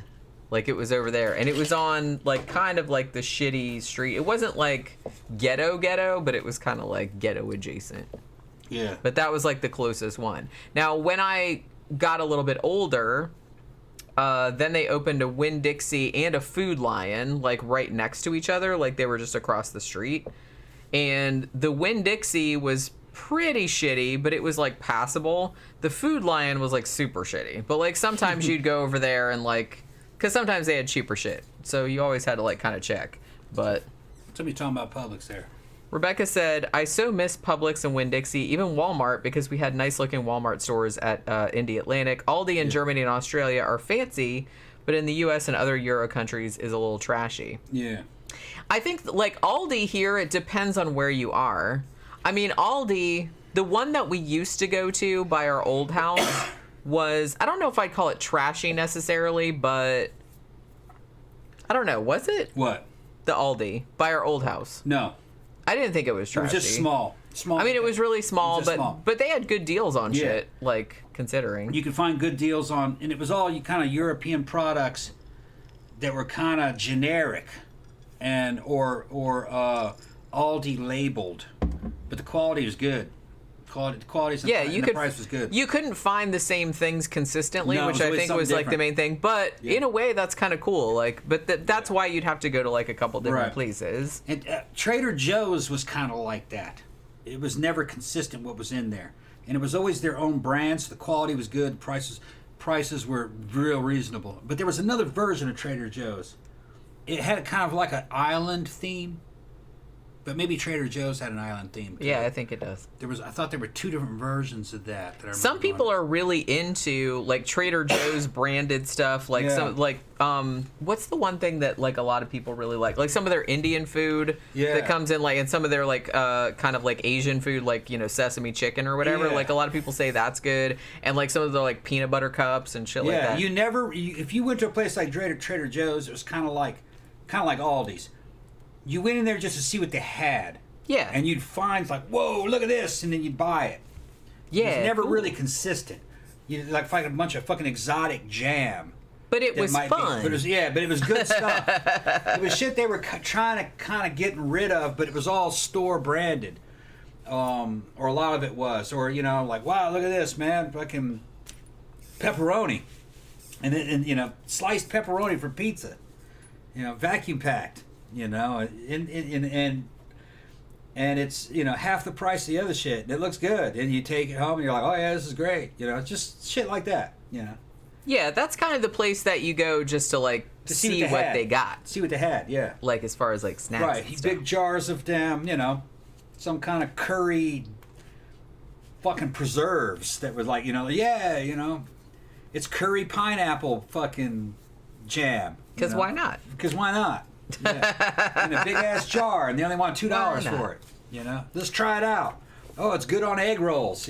Like, it was over there. And it was on, like, kind of like the shitty street. It wasn't, like, ghetto, but it was kind of, like, ghetto-adjacent. Yeah. But that was, like, the closest one. Now, when I got a little bit older, then they opened a Winn-Dixie and a Food Lion, like, right next to each other. Like, they were just across the street. And the Winn-Dixie was pretty shitty, but it was, like, passable. The Food Lion was, like, super shitty. But, like, sometimes you'd go over there and, like... Because sometimes they had cheaper shit. So you always had to, like, kind of check. But... Somebody talking about Publix there. Rebecca said, I so miss Publix and Winn-Dixie, even Walmart, because we had nice-looking Walmart stores at Indy Atlantic. Aldi in Germany and Australia are fancy, but in the U.S. and other Euro countries is a little trashy. Yeah. I think, like, Aldi here, it depends on where you are. I mean, Aldi, the one that we used to go to by our old house was, I don't know if I'd call it trashy necessarily, but I don't know. Was it? What? The Aldi by our old house. No. I didn't think it was trashy. It was just small. I mean, it was really small, but they had good deals on shit, like, considering. You could find good deals on, and it was all kind of European products that were kind of generic and or Aldi labeled, but the quality was good. The price was good. You couldn't find the same things consistently, which I think was like the main thing. But in a way, that's kind of cool. Like, but that's why you'd have to go to like a couple different places. And Trader Joe's was kind of like that. It was never consistent what was in there, and it was always their own brands. The quality was good. Prices were real reasonable. But there was another version of Trader Joe's. It had kind of like an island theme. But maybe Trader Joe's had an island theme. Yeah, I think it does. I thought there were 2 different versions of that. Some people are really into like Trader Joe's branded stuff. Like some what's the one thing that like a lot of people really like? Like some of their Indian food that comes in like, and some of their like kind of like Asian food, like sesame chicken or whatever. Like a lot of people say that's good, and like some of the like peanut butter cups and shit like that. If you went to a place like Trader Joe's, it was kind of like Aldi's. You went in there just to see what they had. Yeah. And you'd find, like, whoa, look at this, and then you'd buy it. Yeah. It was never really consistent. You'd, like, find a bunch of fucking exotic jam. But it was fun. But it was good stuff. It was shit they were trying to kind of getting rid of, but it was all store branded. Or a lot of it was. Or, like, wow, look at this, man. Fucking pepperoni. And sliced pepperoni for pizza. Vacuum packed. And it's half the price of the other shit, and it looks good, and you take it home and you're like, oh yeah, this is great, just shit like that. Yeah, that's kind of the place that you go just to like to see what they got, see what they had. Yeah, like as far as like snacks, right? Big jars of damn, some kind of curry, fucking preserves that was like, it's curry pineapple fucking jam. Because why not? Because why not? Yeah. In a big ass jar, and they only want $2 for it. Let's try it out. Oh, it's good on egg rolls.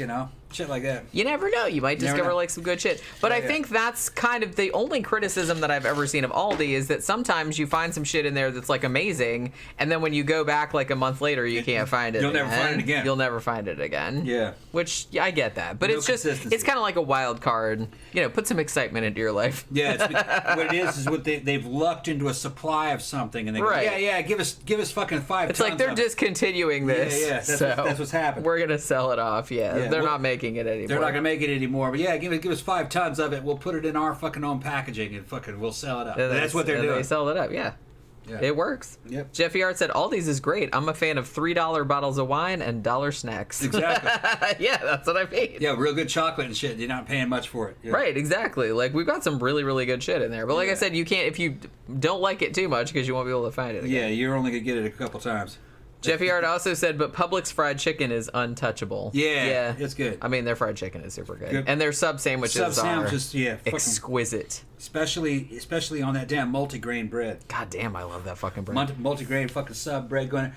Shit like that. You never know. You might discover like some good shit. But I think that's kind of the only criticism that I've ever seen of Aldi is that sometimes you find some shit in there that's like amazing, and then when you go back like a month later, you can't find it. You'll never find it again. You'll never find it again. Yeah. Which I get that, but it's kind of like a wild card. Put some excitement into your life. Yeah. What it is what they've lucked into a supply of something, and they go, yeah, give us fucking 5 It's tons like they're discontinuing this. Yeah. That's what's happened. We're gonna sell it off. Yeah. They're not making it anymore. They're not gonna make it anymore. But yeah, give us 5 tons of it. We'll put it in our fucking own packaging and fucking we'll sell it up. That's what they're doing. They sell it up. Yeah. It works. Yep. Jeffy Art said, Aldi's is great. I'm a fan of $3 bottles of wine and dollar snacks. Exactly. Yeah, that's what I mean. Yeah, real good chocolate and shit. You're not paying much for it. Yeah. Right, exactly. Like, we've got some really, really good shit in there. But like I said, you can't, if you don't like it too much, because you won't be able to find it again. Yeah, you're only going to get it a couple times. Jeffy Art also said, but Publix fried chicken is untouchable. Yeah, it's good. I mean, their fried chicken is super good. And their sub sandwiches are exquisite. Especially on that damn multigrain bread. God damn, I love that fucking bread. Multigrain fucking sub bread going.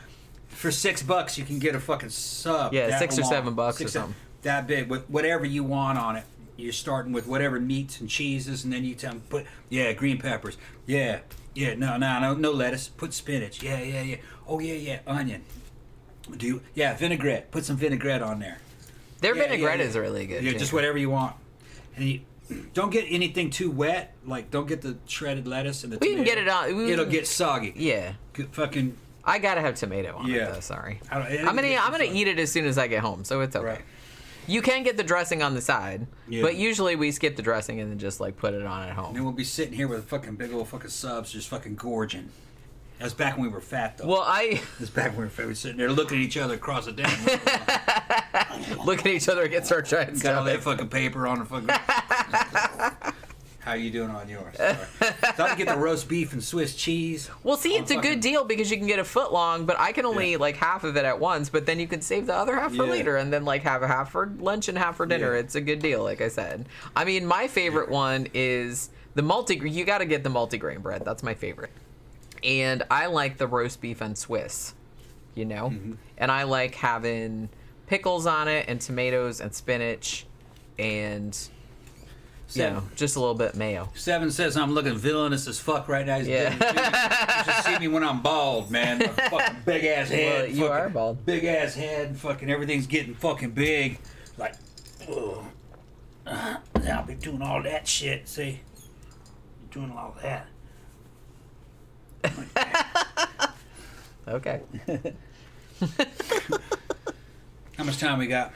For $6, you can get a fucking sub. Yeah, $6 or $7 or something. That big with whatever you want on it. You're starting with whatever meats and cheeses, and then you tell them put green peppers. Yeah, no lettuce. Put spinach. Yeah. Oh yeah, onion. Vinaigrette. Put some vinaigrette on there. Their vinaigrette is really good. Yeah, just whatever you want. And you don't get anything too wet. Like don't get the shredded lettuce and the tomato. We can get it on. It'll get soggy. Yeah. Fucking. I gotta have tomato on it though. Sorry. I'm gonna eat it as soon as I get home, so it's okay. Right. You can get the dressing on the side, but usually we skip the dressing and then just like put it on at home. And then we'll be sitting here with fucking big old fucking subs, just fucking gorging. That was back when we were fat, though. Well, This was back when we were fat. We were sitting there looking at each other across the damn room. Looking at each other against our giant Got all that fucking paper on the fucking... How you doing on yours? Thought I'd get the roast beef and Swiss cheese. Well, see, it's a good deal because you can get a foot long, but I can only eat like half of it at once, but then you can save the other half for later and then like have a half for lunch and half for dinner. It's a good deal, like I said. I mean, my favorite one is the multigrain. You got to get the multigrain bread. That's my favorite. And I like the roast beef and Swiss, and I like having pickles on it and tomatoes and spinach and just a little bit of mayo. 7 says I'm looking villainous as fuck right now. You should see me when I'm bald, man. A fucking big ass head. Well, you are bald. Big ass head. Fucking everything's getting fucking big. Like, I'll be doing all that shit. See, doing all that. Okay. How much time we got?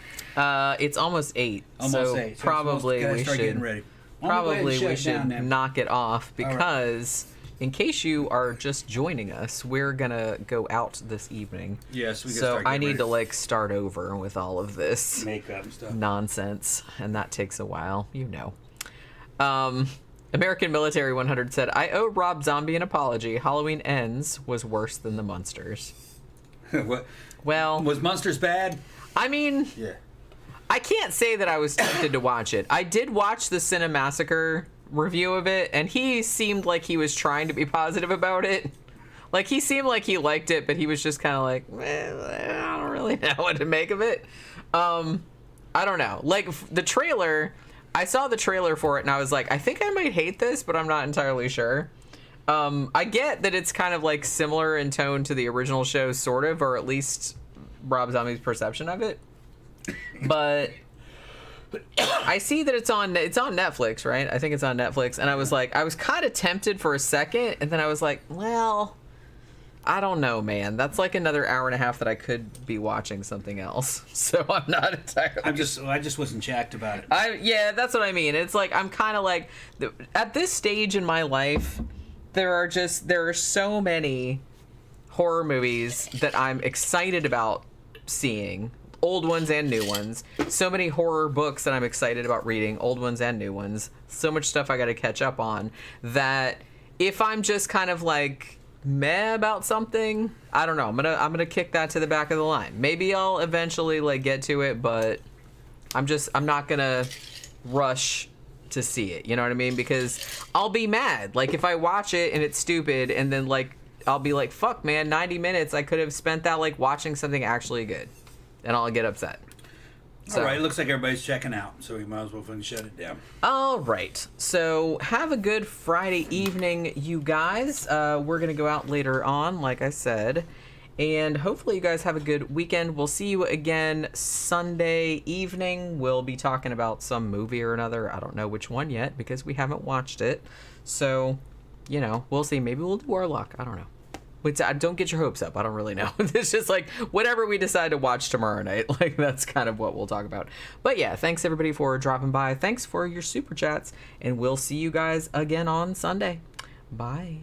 It's almost 8. Almost 8. So probably we start should. Getting ready. Probably we should knock it off because, in case you are just joining us, we're gonna go out this evening. Yes, we. So I need to like start over with all of this makeup and stuff nonsense, and that takes a while, American Military 100 said, I owe Rob Zombie an apology. Halloween Ends was worse than the Munsters. What? Well, Was Monsters bad? I mean, Yeah. I can't say that I was tempted to watch it. I did watch the Cinemassacre review of it, and he seemed like he was trying to be positive about it. Like, he seemed like he liked it, but he was just kind of like, I don't really know what to make of it. I don't know. Like, the trailer, I saw the trailer for it, and I was like, I think I might hate this, but I'm not entirely sure. I get that it's kind of, like, similar in tone to the original show, sort of, or at least Rob Zombie's perception of it. But I see that it's on Netflix, right? I think it's on Netflix, and I was kind of tempted for a second, and then I was like, well, I don't know, man. That's like another hour and a half that I could be watching something else. So I'm not entirely. I just wasn't jacked about it. Yeah, that's what I mean. It's like I'm kind of like at this stage in my life, there are so many horror movies that I'm excited about seeing. Old ones and new ones. So many horror books that I'm excited about reading, old ones and new ones. So much stuff I got to catch up on that if I'm just kind of like meh about something, I don't know. I'm gonna kick that to the back of the line. Maybe I'll eventually like get to it, but I'm not gonna rush to see it. You know what I mean? Because I'll be mad. Like if I watch it and it's stupid, and then like I'll be like, fuck, man, 90 minutes. I could have spent that like watching something actually good. And I'll get upset. So. All right, looks like everybody's checking out, so we might as well fucking shut it down. All right, so have a good Friday evening, you guys. We're going to go out later on, like I said, and hopefully you guys have a good weekend. We'll see you again Sunday evening. We'll be talking about some movie or another. I don't know which one yet because we haven't watched it. So, you know, we'll see. Maybe we'll do Warlock. I don't know. Don't get your hopes up. I don't really know. It's just like whatever we decide to watch tomorrow night. Like that's kind of what we'll talk about. But yeah, thanks everybody for dropping by. Thanks for your super chats. And we'll see you guys again on Sunday. Bye.